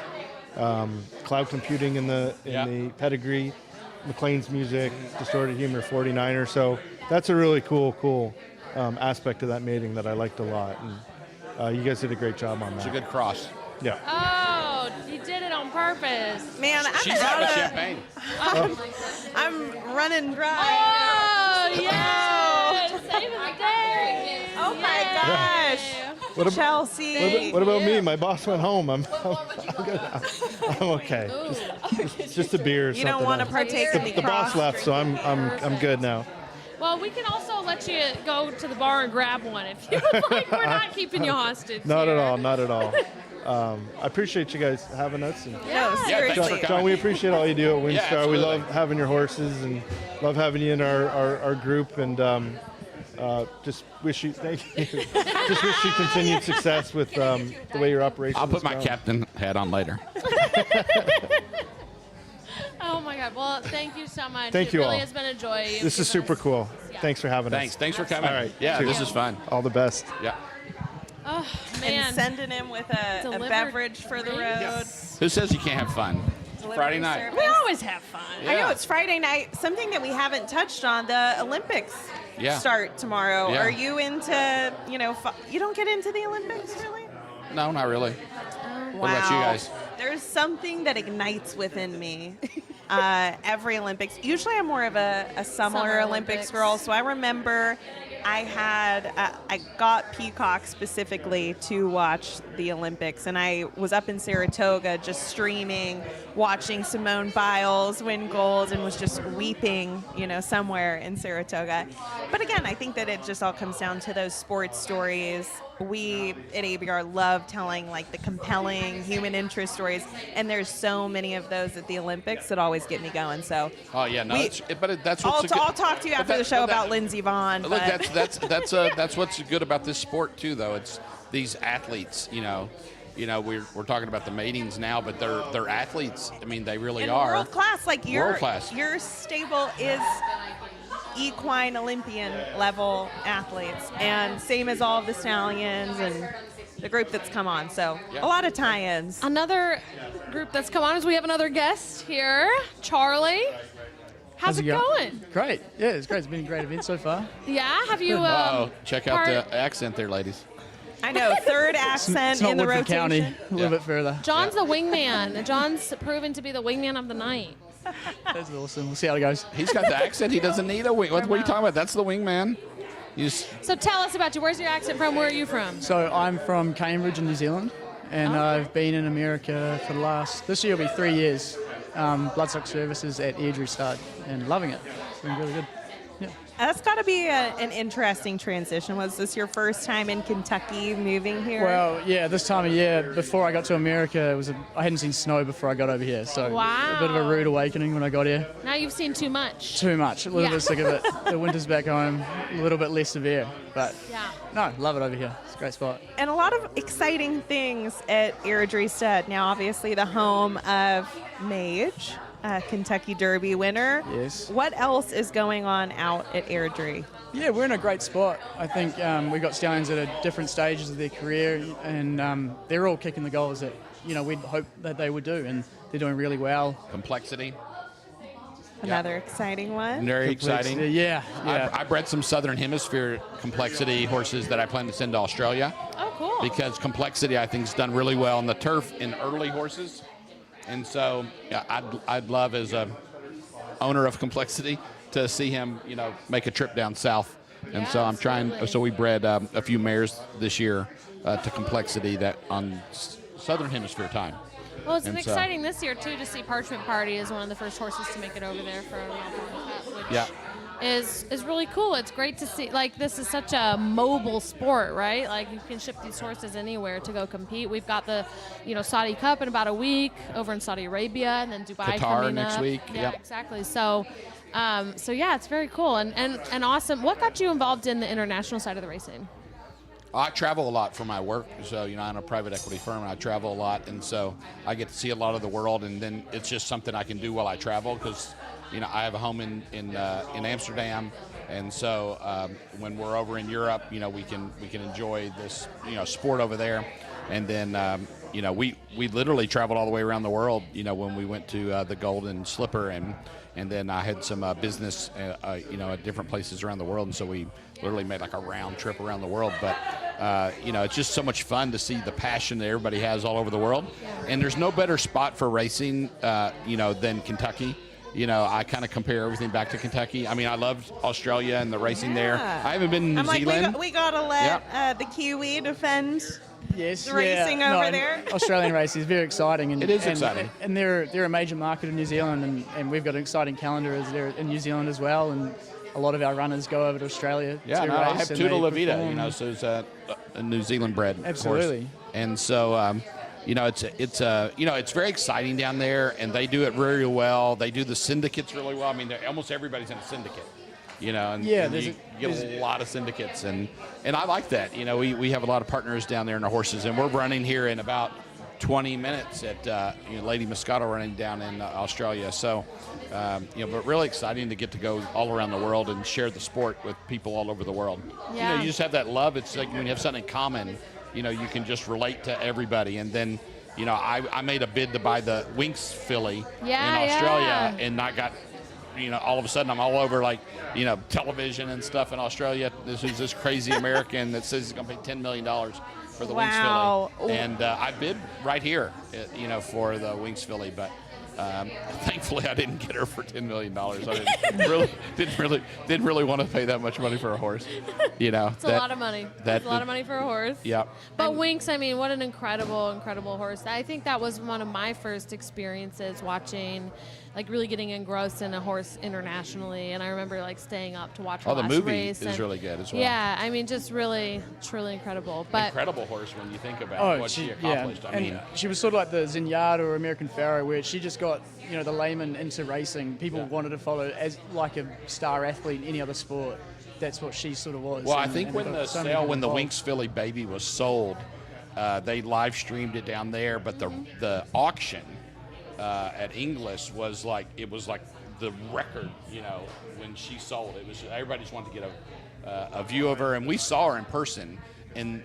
Cloud Computing in the pedigree. McLean's Music, Distorted Humor, 49er. So that's a really cool aspect of that mating that I liked a lot. And you guys did a great job on that. It's a good cross. Yeah. Oh, you did it on purpose. Man, She's having champagne. I'm running dry. Oh, yes. Save the day. Oh, my gosh. Chelsea. What about me? My boss went home. I'm okay. Just a beer. Or You don't something want to else. partake in The boss left, so I'm good now. Well, we can also let you go to the bar and grab one if you would like. We're not keeping you hostage. Not here. at all. Not at all. I appreciate you guys having us. And seriously. thanks for coming. John, we appreciate all you do at Yeah, Windstar. We absolutely. love having your horses and love having you in our group. And just wish you just wish you continued success with the way your operation. I'll put is my going. captain hat on later. Oh my God! Well, thank you so much. Thank you It really all. has been a joy. This is super cool. Thanks for having us. Thanks for coming. All right. Yeah, cheers. this is fun. All the best. Yeah. Oh man! And sending him with a Delivered beverage for the road. Who says you can't have fun? Friday night. service. We always have fun. I know, it's Friday night. Something that we haven't touched on, the Olympics start tomorrow. Yeah. Are you into, you don't get into the Olympics, really? No, not really. Wow. What about you guys? There's something that ignites within me. Every Olympics. Usually I'm more of a summer Olympics girl. So I remember I got Peacock specifically to watch the Olympics, and I was up in Saratoga just streaming, watching Simone Biles win gold, and was just weeping, somewhere in Saratoga. But again, I think that it just all comes down to those sports stories. We at ABR love telling like the compelling human interest stories, and there's so many of those at the Olympics that always get me going. So Oh yeah, no, that's I'll what's talk to you after the show about Lindsey Vonn. Look, but- that's what's good about this sport too, though. It's these athletes. We're talking about the matings now, but they're athletes. I mean, they really and are world class. Like world class. Your stable is equine Olympian level athletes, and same as all of the stallions and the group that's come on. So a lot of tie-ins. Another group that's come on is we have another guest here, Charlie. How's it going? Great. Yeah, it's great. It's been a great event so far. Yeah, have you? Check out the accent there, ladies. I know, third accent It's not in the Woodford rotation. County, a little bit further. John's the wingman. John's proven to be the wingman of the night. That's awesome. We'll see how it goes. He's got the accent. He doesn't need a wing. What are you talking about? That's the wingman. So tell us about you. Where's your accent from? Where are you from? So I'm from Cambridge in New Zealand, and I've been in America for this year will be 3 years. Bloodstock services at Airdrie Stud, and loving it. It's been really good. Yeah. That's got to be an interesting transition. Was this your first time in Kentucky moving here? Well, yeah, this time of year, before I got to America, I hadn't seen snow before I got over here, so Wow. a bit of a rude awakening when I got here. Now you've seen too much. Too much, a little bit sick of it. The winter's back home, a little bit less severe, but no, love it over here. It's a great spot. And a lot of exciting things at Airdrie Stud. Now, obviously, the home of Mage, Kentucky Derby winner. Yes. What else is going on out at Airdrie? Yeah, we're in a great spot. I think we've got stallions at different stages of their career, and they're all kicking the goals that we'd hope that they would do, and they're doing really well. Complexity. Another exciting one. Very exciting. Yeah. I bred some Southern Hemisphere complexity horses that I plan to send to Australia. Oh, cool. Because complexity, I think, has done really well on the turf in early horses. And so I'd love, as a owner of complexity, to see him, make a trip down south. And so I'm trying. So we bred a few mares this year to complexity that on Southern Hemisphere time. Well, it's been exciting this year, too, to see Parchment Party as one of the first horses to make it over there for a Real Cup, which is really cool. It's great to see. Like, this is such a mobile sport, right? Like, you can ship these horses anywhere to go compete. We've got the, Saudi Cup in about a week over in Saudi Arabia, and then Dubai Qatar coming next up. week. Yeah, exactly. So yeah, it's very cool and awesome. What got you involved in the international side of the racing? I travel a lot for my work, so I'm a private equity firm, and I travel a lot, and so I get to see a lot of the world, and then it's just something I can do while I travel because, I have a home in Amsterdam, and so when we're over in Europe, we can enjoy this sport over there, and then we literally traveled all the way around the world, when we went to the Golden Slipper, and then I had some business, at different places around the world, and so we literally made like a round trip around the world. But it's just so much fun to see the passion that everybody has all over the world. And there's no better spot for racing, than Kentucky. I kind of compare everything back to Kentucky. I mean, I loved Australia and the racing there. I haven't been in New Zealand. We got to let the Kiwi defend. Yes, the racing over there. Australian racing is very exciting, and it is exciting. And they're a major market in New Zealand, and we've got an exciting calendar as they're in New Zealand as well. And a lot of our runners go over to Australia. Yeah, to I race, have Toodle Levita, so it's a New Zealand bred. Absolutely. Horse. And so it's very exciting down there, and they do it really well. They do the syndicates really well. I mean, almost everybody's in a syndicate. And you get a lot of syndicates, and I like that. We have a lot of partners down there in the horses, and we're running here in about 20 minutes at Lady Moscato running down in Australia. So, but really exciting to get to go all around the world and share the sport with people all over the world. Yeah. You just have that love. It's like when you have something in common, you can just relate to everybody. And then, I made a bid to buy the Winx filly in Australia, and I got, all of a sudden I'm all over television and stuff in Australia. This is this crazy American that says he's going to pay $10 million for the Winx filly. And I bid right here, for the Winx filly, but thankfully I didn't get her for $10 million. I didn't really want to pay that much money for a horse. It's a lot of money. It's a lot of money for a horse. Yeah. But Winx, what an incredible horse. I think that was one of my first experiences watching, really getting engrossed in a horse internationally. And I remember staying up to watch her last the movie race. is really good as well. Yeah, just really, truly incredible. But incredible horse when you think about what she accomplished. Yeah. She was sort of like the Zenyatta or American Pharaoh, where she just got the layman into racing. People wanted to follow as like a star athlete in any other sport. That's what she sort of was. Well, I think when the Winx filly baby was sold, they live streamed it down there, but the auction at Inglis was like the record. When she sold, it was everybody just wanted to get a view of her, and we saw her in person. And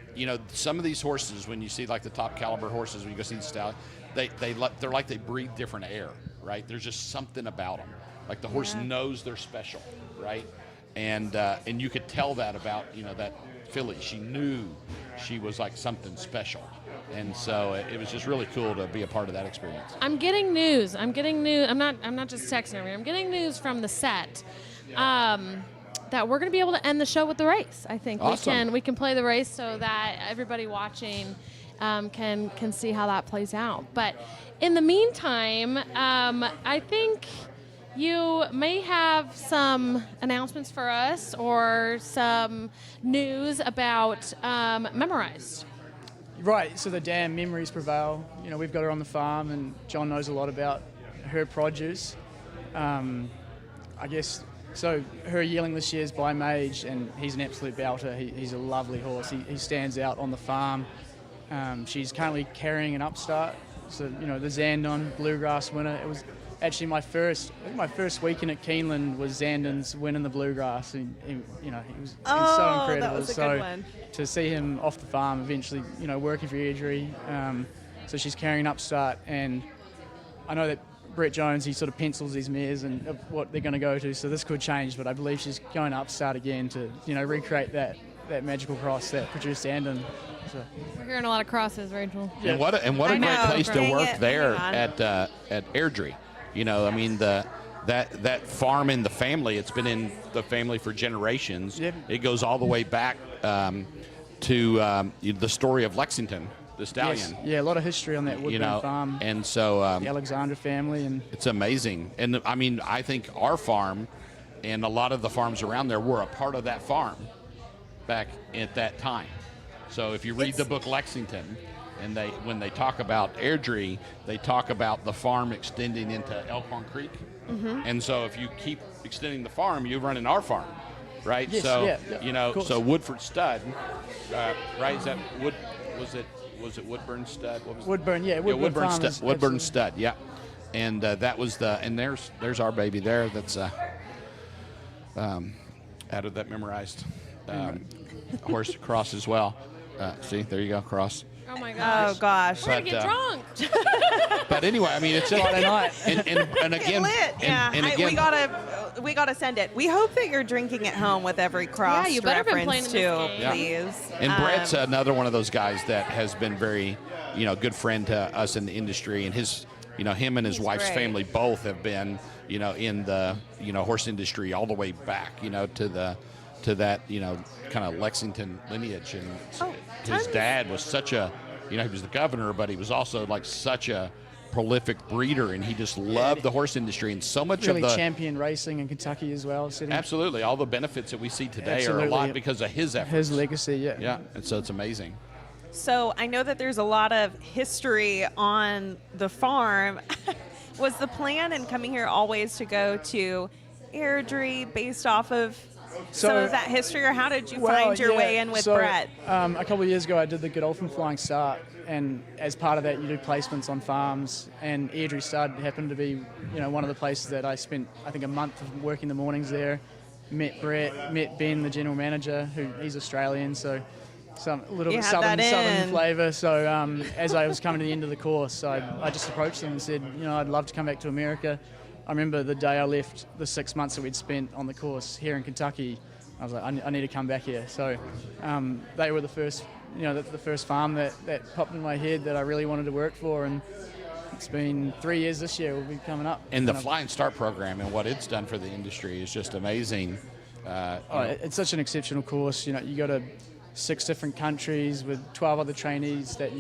some of these horses, when you see the top caliber horses, when you go see the stallion, they're like they breathe different air, right? There's just something about them. Like the horse knows they're special, right? And you could tell that about that filly. She knew she was like something special, and so it was just really cool to be a part of that experience. I'm getting news. I'm not just texting everybody. I'm getting news from the set that we're going to be able to end the show with the race. I think awesome. we can play the race so that everybody watching can see how that plays out. But in the meantime, I think you may have some announcements for us or some news about Memorized. Right, so the dam Memories Prevail. We've got her on the farm, and John knows a lot about her produce. I guess, so her yearling this year is by Mage, and he's an absolute belter. He's a lovely horse. He stands out on the farm. She's currently carrying an upstart. So, the Zandon Bluegrass winner. It was actually my first weekend at Keeneland was Zandon's winning the Bluegrass. And he was so incredible. That was a good one. To see him off the farm eventually, working for Airdrie. So she's carrying an upstart, and I know that Brett Jones, he sort of pencils these mares and of what they're going to go to, so this could change, but I believe she's going to upstart again to, recreate that magical cross that produced Zandon. So. We're hearing a lot of crosses, Rachel. Yeah. And what a great place to work there at Airdrie. That farm in the family, it's been in the family for generations. Yep. It goes all the way back to the story of Lexington, the stallion. Yes. Yeah, a lot of history on that Woodburn farm. And so the Alexander family, and it's amazing. And I think our farm and a lot of the farms around there were a part of that farm back at that time. So if you read the book Lexington, and when they talk about Airdrie, they talk about the farm extending into Elkhorn Creek. Mm-hmm. And so if you keep extending the farm, you run in our farm. right? Yes, so yeah, you of know, course. so Woodford stud, right? Is that Wood? Was it Woodburn stud? What was Woodburn, yeah, Woodburn Farmers, stud. Woodburn absolutely. stud, yeah. And that was and there's our baby there. That's added that memorized horse cross as well. See, there you go, cross. Oh my gosh. Oh gosh. We're gonna get drunk. But anyway, I mean, it's just Friday night. and again, Lit. Yeah, and again, we gotta send it. We hope that you're drinking at home with every cross Yeah, you better been reference playing too, in this game. please. And Brett's another one of those guys that has been very, good friend to us in the industry, and his, him and his He's wife's great. family both have been, in the, horse industry all the way back, to that, kind of Lexington lineage. And his dad was such a, he was the governor, but he was also like such a prolific breeder, and he just loved the horse industry, and so much Really of the champion racing in Kentucky as well. absolutely all the benefits that we see today Absolutely. are a lot because of his efforts. His legacy, yeah. Yeah, and so it's amazing. So I know that there's a lot of history on the farm. Was the plan in coming here always to go to Airdrie based off of some of that history, or how did you find your way in with Brett? A couple of years ago, I did the Godolphin Flying Start, and as part of that, you do placements on farms. And Airdrie Stud happened to be, one of the places that I spent, I think, a month of working the mornings there. Met Brett, met Ben, the general manager, he's Australian, so some a little You bit had that southern in. flavour. So as I was coming to the end of the course, I just approached them and said, I'd love to come back to America. I remember the day I left, the 6 months that we'd spent on the course here in Kentucky, I was like, I need to come back here. So they were the first, the first farm that popped in my head that I really wanted to work for, and it's been 3 years this year. We'll be coming up. And the Flying Start program and what it's done for the industry is just amazing. It's such an exceptional course. You go to 6 different countries with 12 other trainees that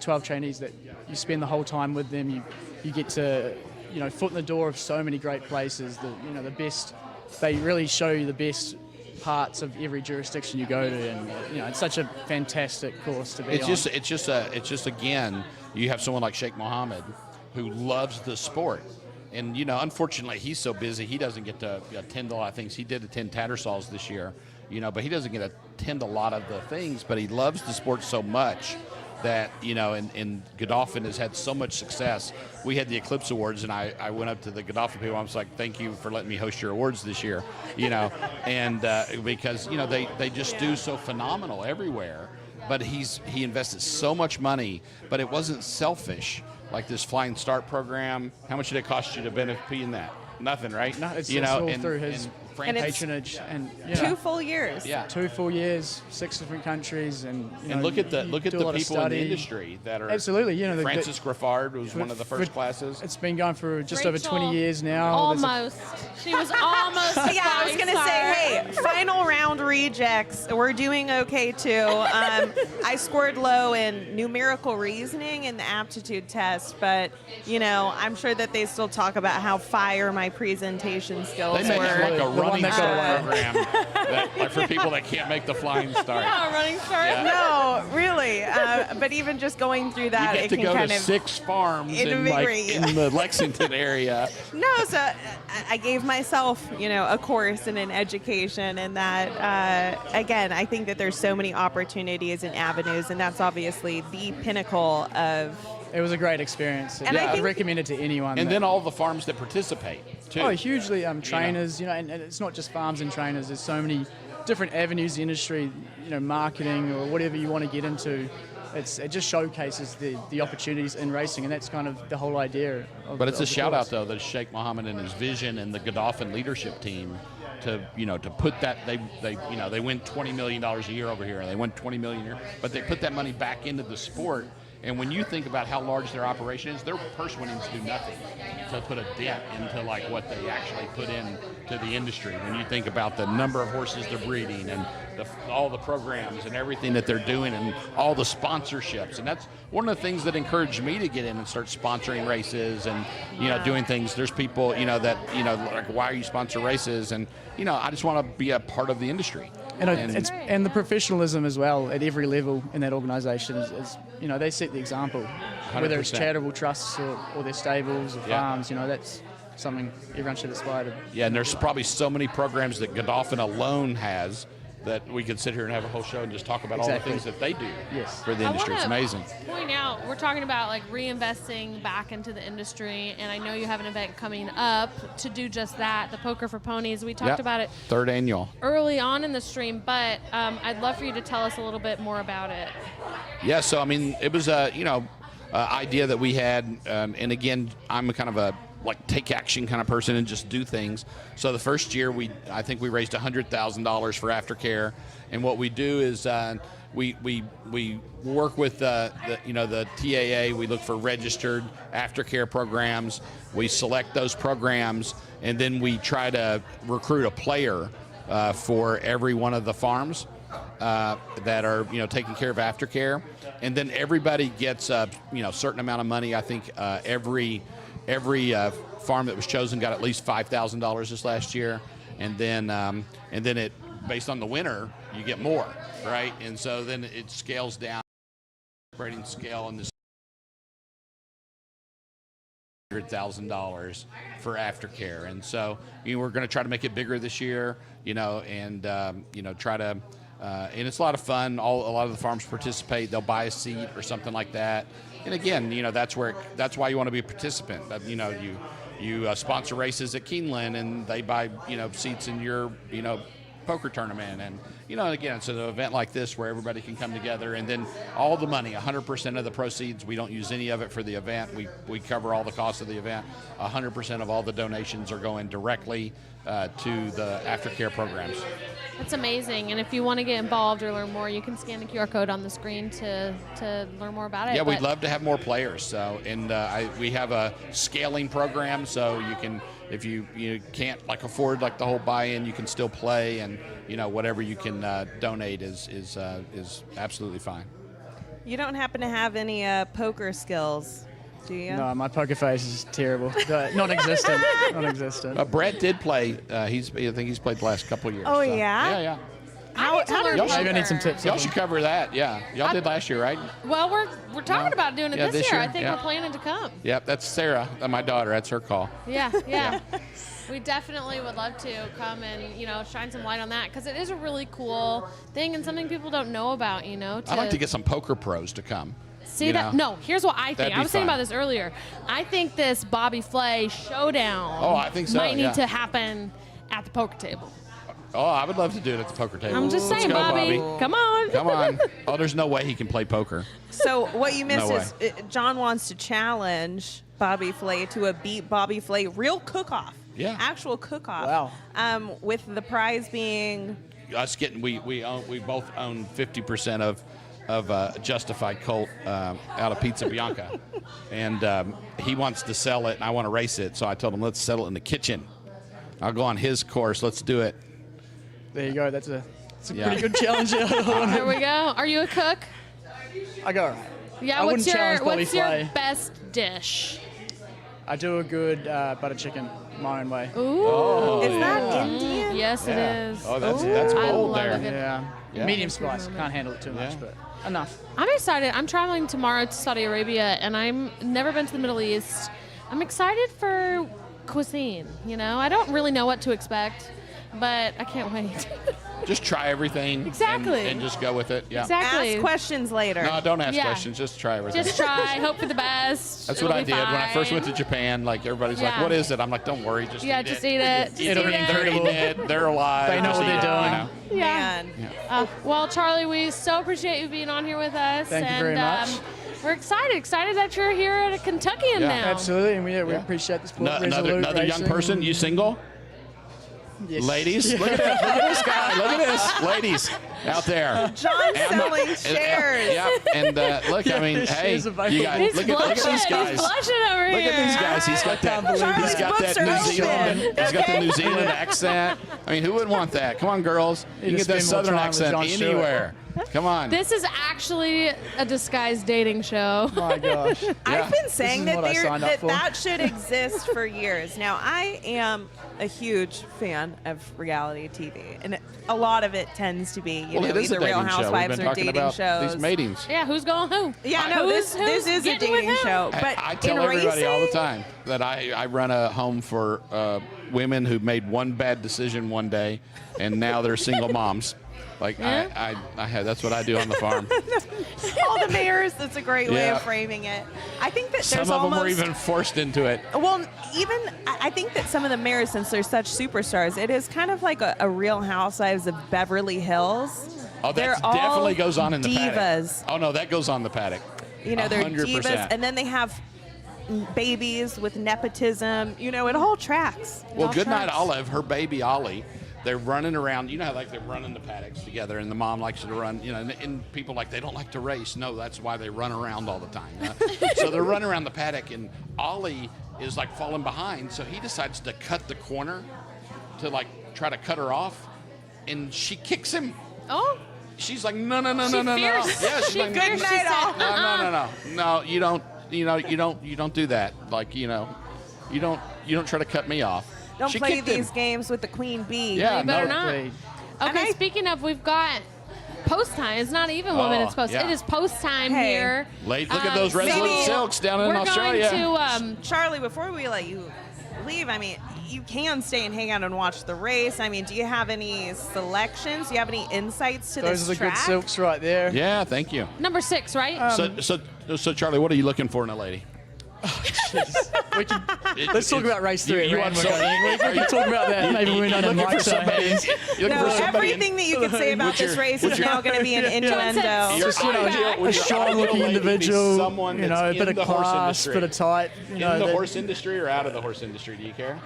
12 trainees that you spend the whole time with them. You get to, foot in the door of so many great places. The best. They really show you the best parts of every jurisdiction you go to, and it's such a fantastic course to be on. It's just again, you have someone like Sheikh Mohammed who loves the sport, and unfortunately he's so busy he doesn't get to attend a lot of things. He did attend Tattersalls this year, but he doesn't get to attend a lot of the things. But he loves the sport so much that and Godolphin has had so much success. We had the Eclipse Awards, and I went up to the Godolphin people. I was like, "Thank you for letting me host your awards this year," and because they just do so phenomenal everywhere. But he invested so much money, but it wasn't selfish like this Flying Start program. How much did it cost you to benefit in that? Nothing, right? No, it's all through his patronage, and 2 full years. Yeah, 2 full years, 6 different countries, and look at the do a people lot of in the study. industry that are Absolutely. Francis Graffard was one of the first classes. It's been going for just over Rachel, 20 years now. Almost. She was almost. Yeah, I was going to say, hey, final round rejects. We're doing okay, too. I scored low in numerical reasoning and the aptitude test, but, I'm sure that they still talk about how fire my presentation skills They make were. it like a running that start got program like for people that can't make the Flying Start. Yeah, running start. Yeah. No, really. But even just going through that, You it get to can go kind to of 6 farms invigorate you. in the Lexington area. No, so I gave myself, a course and an education, and that, again, I think that there's so many opportunities and avenues, and that's obviously the pinnacle of. It was a great experience. And I I think- recommend it to anyone. And then all the farms that participate, too. Oh, hugely. Trainers, and it's not just farms and trainers. There's so many different avenues in the industry, marketing or whatever you want to get into. It just showcases the opportunities in racing, and that's kind of the whole idea. But it's a the shout course. out, though, that Sheikh Mohammed and his vision and the Godolphin leadership team to put that, they win $20 million a year over here, and they win $20 million a year, but they put that money back into the sport. And when you think about how large their operation is, their purse winnings do nothing to put a dent into like what they actually put in to the industry. When you think about the number of horses they're breeding and all the programs and everything that they're doing and all the sponsorships. And that's one of the things that encouraged me to get in and start sponsoring races and, doing things. There's people, that, like, why are you sponsor races? And, I just want to be a part of the industry. And the professionalism as well at every level in that organisation is they set the example. Whether it's 100%. charitable trusts or their stables or farms, something everyone should aspire to. Yeah, and there's probably so many programs that Godolphin alone has that we could sit here and have a whole show and just talk about all the things that they do for the industry. It's amazing. Point out, we're talking about like reinvesting back into the industry, and I know you have an event coming up to do just that, the Poker for Ponies. We talked about it 3rd annual. early on in the stream, but I'd love for you to tell us a little bit more about it. Yeah, so I mean, it was a idea that we had, and again, I'm a kind of a take action kind of person and just do things. So the first year, I think we raised $100,000 for aftercare, and what we do is we work with the TAA. We look for registered aftercare programs. We select those programs, and then we try to recruit a player for every one of the farms that are taking care of aftercare, and then everybody gets a certain amount of money. I think every farm that was chosen got at least $5,000 this last year, and then it based on the winner you get more, right? And so then it scales down, operating scale, and this $100,000 for aftercare, and so we're going to try to make it bigger this year, and try to. And it's a lot of fun. A lot of the farms participate. They'll buy a seat or something like that. And again, that's why you want to be a participant. You sponsor races at Keeneland, and they buy seats in your poker tournament, and again, it's an event like this where everybody can come together, and then all the money, 100% of the proceeds, we don't use any of it for the event. We cover all the costs of the event. 100% of all the donations are going directly to the aftercare programs. That's amazing, and if you want to get involved or learn more, you can scan the QR code on the screen to learn more about it. Yeah, we'd love to have more players. So, and we have a scaling program, so you can, if you can't afford the whole buy-in, you can still play, and whatever you can donate is absolutely fine. You don't happen to have any poker skills, do you? No, my poker face is terrible. Non-existent. Non-existent. Brett did play. I think he's played the last couple of years. Oh, so. yeah? Yeah. How maybe I need some tips. Y'all should cover that. Yeah, y'all did last year, right? Well, we're talking about doing it this year. I think we're planning to come. Yep, that's Sarah, my daughter. That's her call. Yeah. We definitely would love to come and shine some light on that, because it is a really cool thing and something people don't know about. I'd like to get some poker pros to come. See that? No, here's what I think. I was saying about this earlier. I think this Bobby Flay showdown I think so, might need to happen at the poker table. Oh, I would love to do it at the poker table. I'm just saying, Bobby. Come on. Come on. Oh, there's no way he can play poker. So what you missed is John wants to challenge Bobby Flay to a Beat Bobby Flay real cook-off. Yeah. Actual cook-off. Wow. With the prize being us getting we both own 50% of Justified Colt out of Pizza Bianca, and he wants to sell it, and I want to race it. So I told him, let's settle it in the kitchen. I'll go on his course. Let's do it. There you go. That's a pretty good challenge. There we go. Are you a cook? I go all right. Yeah. What's your best dish? I do a good butter chicken my own way. Ooh. Is that Indian? Yes, it is. Oh, that's bold there. Yeah. Medium spice. Can't handle it too much, but enough. I'm excited. I'm traveling tomorrow to Saudi Arabia, and I'm never been to the Middle East. I'm excited for cuisine. I don't really know what to expect, but I can't wait. Just try everything. Exactly. And just go with it. Yeah. Exactly. Ask questions later. No, don't ask questions. Just try everything. Just try. Hope for the best. That's what I did when I first went to Japan. Everybody's like, "What is it?" I'm like, "Don't worry, just eat just it." eat it. They're eating it. They're alive. They know what they're doing. Yeah. Well, Charlie, we so appreciate you being on here with us. Thank you very much. We're excited that you're here at a Kentuckian now. Absolutely, and we appreciate the support. Another young person. You single? Yes. Ladies, look at this guy. Look at this, ladies out there. John selling shares. Yeah, and look, I mean, hey, you guys, look at these guys. He's blushing over Look here. at these guys. He's got that New Zealand accent. I mean, who would want that? Come on, girls. You can get that Southern accent anywhere. Come on. This is actually a disguised dating show. My gosh. I've been saying that should exist for years. Now, I am a huge fan of reality TV, and a lot of it tends to be, you know, it is a either Real dating show. We've Housewives been or talking dating about shows. these matings. Yeah, who's going who? Yeah, no, this is a getting with dating who? show. But I tell in everybody racing, all the time that I run a home for women who made one bad decision one day, and now they're single moms. Like I have, that's what I do on the farm. all the mares. That's a great way Yeah. of framing it. I think that Some there's of them almost were even forced into it. well, even I think that some of the mares, since they're such superstars, it is kind of like a Real Housewives of Beverly Hills. Oh, They're that all definitely goes on in the paddock. divas. Oh no, that goes on the paddock. You know, they're 100%. divas, and then they have babies with nepotism. You know, it all tracks. It Well, all Goodnight tracks. Olive, her baby Ollie, they're running around. You know how like they're running the paddocks together, and the mom likes to run. You know, and people like they don't like to race. No, that's why they run around all the time. So they're running around the paddock, and Ollie is like falling behind. So he decides to cut the corner to like try to cut her off, and she kicks him. Oh. She's like, no. She fierce. Yeah, she's She like, fierce, she said. no, you don't do that. Like, you don't try to cut me off. Don't She play kicked him. these games with the queen bee. Yeah, You better no. not. Okay, speaking of, we've got post time. It's not even 1 minute post. yeah. It is post time Hey. here. Look at those Resolute maybe silks down in We're Australia. going to Charlie, before we let you leave, I mean, you can stay and hang out and watch the race. I mean, do you have any selections? Do you have any insights to Those this are the track? good silks right there. Yeah, thank you. number 6, right? So Charlie, what are you looking for in a lady? Let's talk about race 3. You want somebody- we can talk about that. Maybe we're not in looking for somebody. You're looking No, for somebody. everything that you can say about this race is now going to be an innuendo. Just, you know, Your a strong-looking ideal lady needs individual, someone you know, that's a bit in of the horse class, industry. bit of type. You know, In the that- horse industry or out of the horse industry? Do you care?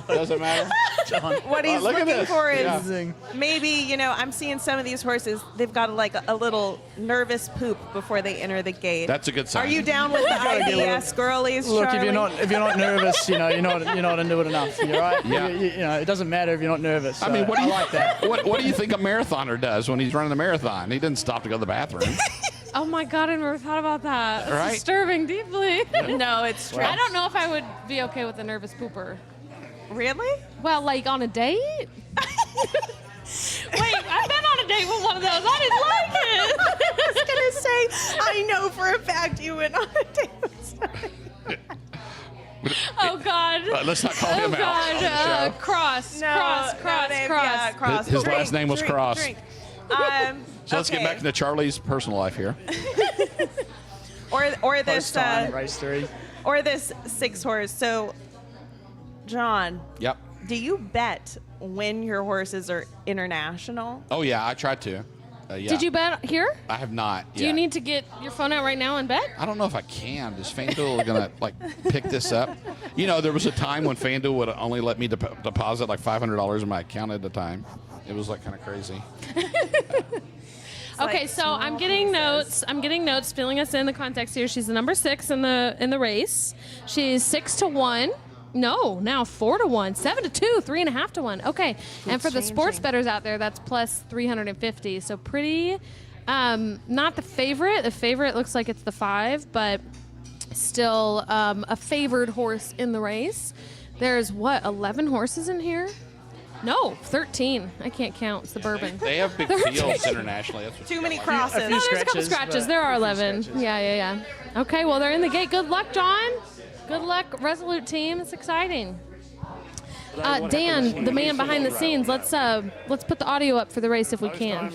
Doesn't matter. John. What he's look at looking this. for is Yeah. maybe, you know, I'm seeing some of these horses, they've got like a little nervous poop before they enter the gate. That's a good sign. Are you down with the gotta get a little- IBS girlies, Look, Charlie? if you're not nervous, you know, you're not into it enough. You're right. Yeah. You know, it doesn't matter if you're not nervous. I mean, So what do you I like that? What do you think a marathoner does when he's running a marathon? He doesn't stop to go to the bathroom. Oh my God, I never thought about that. That's Right? disturbing deeply. No, it's true. I don't know if I would be okay with a nervous pooper. Really? Well, like on a date? Wait, I've been on a date with one of those. I didn't like it. I was going to say, I know for a fact you went on a date with somebody. Oh God. Let's not call him Oh out. God. Cross. Yeah, Cross. His last name was Drink, Cross. drink. So let's get okay. back into Charlie's personal life here. Or this Post time, race 3. or this 6 horse. So, John, Yep. do you bet when your horses are international? Oh yeah, I tried to. Yeah. Did you bet here? I have not. Do you need to get your phone out right now and bet? I don't know if I can. Is FanDuel gonna like pick this up? You know, there was a time when FanDuel would only let me deposit like $500 in my account at a time. It was like kind of crazy. Okay, like so small I'm getting notes. I'm getting notes, filling us in the context here. She's the number 6 in the race. She's 6-1. No, now 4-1, 7-2, 3.5-1. Okay, and for the sports bettors out there, that's plus 350. So pretty, not the favorite. The favorite looks like it's the 5, but still a favored horse in the race. There's 11 horses in here? No, 13. I can't count. It's the bourbon. They have big 13. fields internationally. That's what's Too many going crosses. No, there's a couple scratches. There are 11. Yeah. Okay, well, they're in the gate. Good luck, John. Good luck, Resolute team. It's exciting. Dan, the man behind the scenes, let's put the audio up for the race if we can.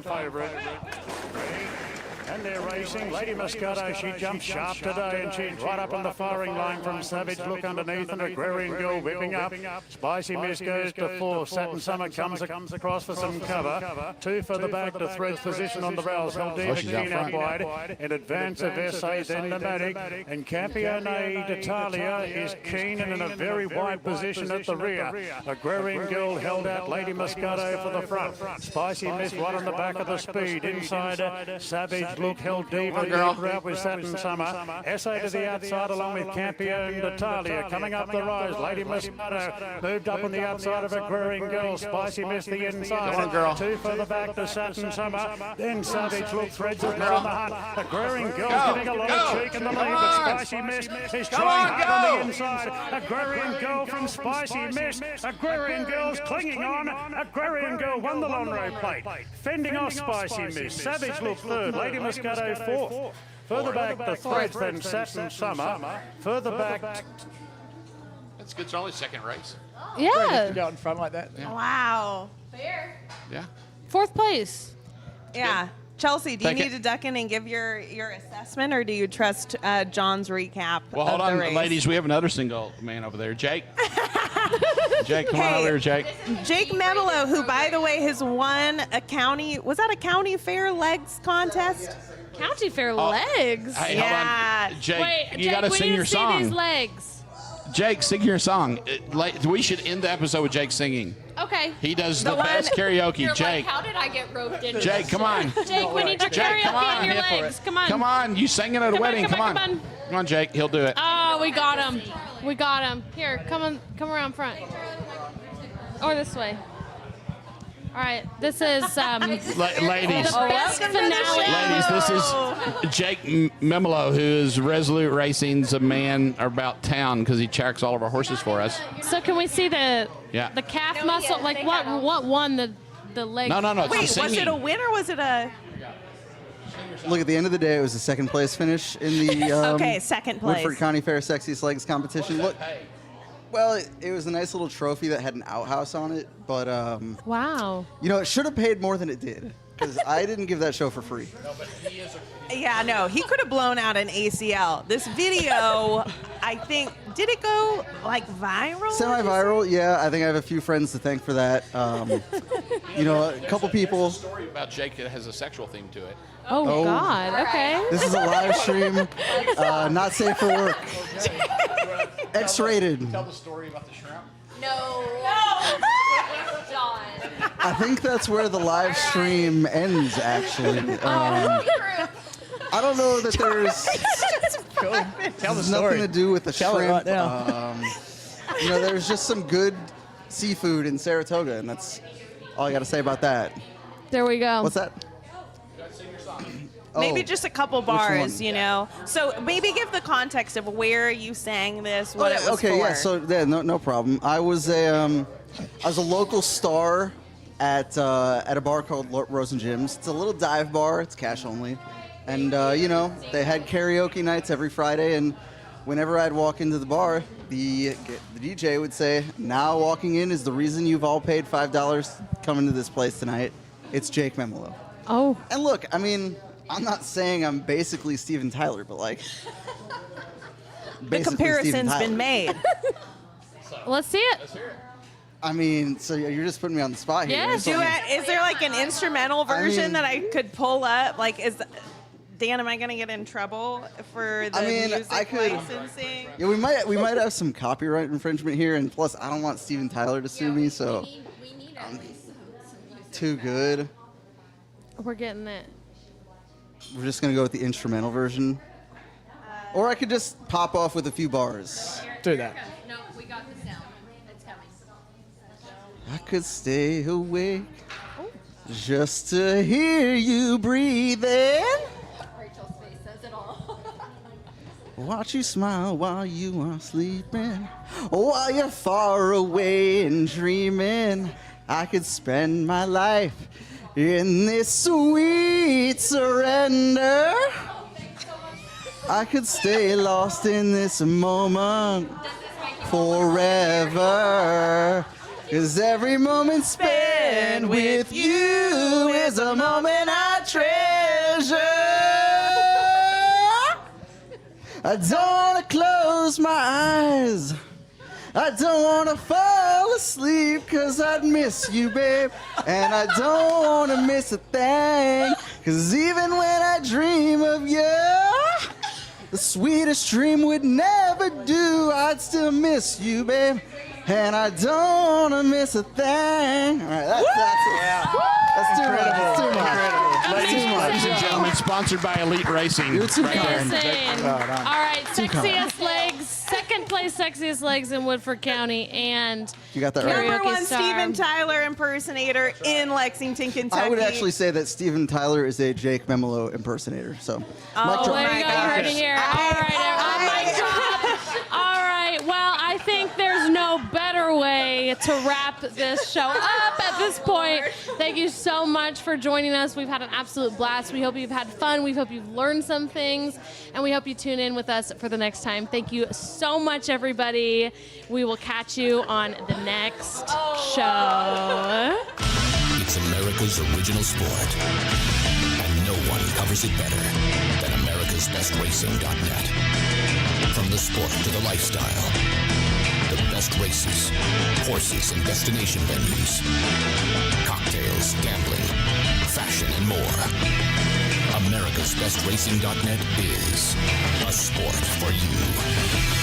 And they're racing. Lady Moscato, she jumped sharp today, and she's right up on the firing line from Savage. Look underneath, and Agrarian Girl whipping up. Spicy Miss goes to 4. Satin Summer comes across for some cover. 2 for the back to Thread's position on the rails. Haldina Keen out wide. In advance of Essay, then Nomadic. And Campione d'Italia is Keen and in a very wide position at the rear. Agrarian Girl held out Lady Moscato for the front. Spicy Miss right on the back of the speed. Inside Savage Look held deep and out with Satin Summer. Essay to the outside along with Campion Natalia. Coming up the rise, Lady Moscato moved up on the outside of Aquarian Girl. Spicy missed the inside. Come on, girl. 2 further back to Satin Summer. Then Savage Look threads it on the hunt. Aquarian Girl giving a lot of cheek in the lead, but Spicy Miss is trying hard on the inside. Aquarian Girl from Spicy Miss. Aquarian Girl's clinging on. Aquarian Girl won the Lonhro plate. Fending off Spicy Miss. Savage Look third. Lady Moscato fourth. Further back the threads than Satin Summer. Further back. That's good. It's only second race. Yeah. To go out in front like that. Yeah. Wow. Fair. Yeah. 4th place. Yeah. Chelsea, do you Take need it. to duck in and give your assessment, or do you trust John's recap Well, of hold the on, race? ladies. We have another single man over there. Jake. Jake, come on Hey. over here, Jake. Jake Memelo, who, by the way, has won a county, was that a county fair legs contest? County fair legs. Hey, Yeah. hold on. Jake, Wait, you Jake, got to we sing need your to see song. these legs. Jake, sing your song. We should end the episode with Jake singing. Okay. He does The the one- best karaoke. You're Jake. like, how did I get roped into Jake, this? come on. Jake, we need your Jake, karaoke come on. and your Here for legs. Come on. Come on. You sang it at a Come on, wedding. come on, Come on. come on. Come on, Jake. He'll do it. Oh, we got him. We got him. Here, come on, come around front. Or this way. All right, this is Ladies. the best welcome to the finale. show. Ladies, this is Jake Memelo, who is Resolute Racing's a man about town because he checks all of our horses for us. So can we see the Yeah. calf muscle? Like what won the leg? No. It's Wait, the singing. was it a win or was it a... Look, at the end of the day, it was a second place finish in the Okay, second place. Woodford County Fair Sexiest Legs competition. Look, well, it was a nice little trophy that had an outhouse on it, but Wow. you know, it should have paid more than it did because I didn't give that show for free. Yeah, no, he could have blown out an ACL. This video, I think, did it go like viral? Semi-viral, yeah. I think I have a few friends to thank for that. You know, a couple people. Story about Jake that has a sexual theme to it. Oh, God. Okay. This is a live stream, not safe for work. X-rated. Tell the story about the shrimp. No. John. I think that's where the live stream ends, actually. I don't know that there's Tell the nothing story. to do with the Tell it shrimp. right now. You know, there's just some good seafood in Saratoga, and that's all I got to say about that. There we go. What's that? Maybe Oh, just a couple which bars, one? you know. So maybe give the context of where you sang this, what it was okay, for. yeah. So yeah, no problem. I was a local star at a bar called Rosen Jim's. It's a little dive bar. It's cash only, and you know, they had karaoke nights every Friday. And whenever I'd walk into the bar, the DJ would say, "Now walking in is the reason you've all paid $5 coming to this place tonight. It's Jake Memelo." Oh. And look, I mean, I'm not saying I'm basically Steven Tyler, but like, The basically Steven comparison's Tyler. been made. Let's see it. I mean, so you're just putting me on the spot here. Yeah, Do it. Is there like an instrumental version mean- that I could pull up? Like, Dan, am I gonna get in trouble for the music I could. licensing? Yeah, we might have some copyright infringement here, and plus, I don't want Steven Tyler to sue me, so We need I'm too good. We're getting it. We're just gonna go with the instrumental version, or I could just pop off with a few bars. Do that. No, we got the sound. It's coming. I could stay awake just to hear you breathing. Rachel's face says it all. Watch you smile while you are sleeping, while you're far away and dreaming. I could spend my life in this sweet surrender. I could stay lost in this moment forever. 'Cause every moment spent with you is a moment I treasure. I don't wanna close my eyes. I don't wanna fall asleep 'cause I'd miss you, babe. And I don't wanna miss a thing 'cause even when I dream of you, the sweetest dream would never do. I'd still miss you, babe. And I don't wanna miss a thing. All right, that's it. That's too much. That's too much. Ladies and gentlemen, sponsored by Elite Racing. You're too kind. All right, sexiest legs, second place sexiest legs in Woodford County, and You got that right. Number one star. Steven Tyler impersonator in Lexington, Kentucky. I would actually say that Steven Tyler is a Jake Memolo impersonator. So, mic drop. There you go, you heard it here. All right, mic drop. All right, well, I think there's no better way to wrap this show up at this point. Thank you so much for joining us. We've had an absolute blast. We hope you've had fun. We hope you've learned some things, and we hope you tune in with us for the next time. Thank you so much, everybody. We will catch you on the next show. It's America's original sport, and no one covers it better than americasbestracing.net. From the sport to the lifestyle, the best races, horses, and destination venues, cocktails, gambling, fashion, and more. americasbestracing.net is a sport for you.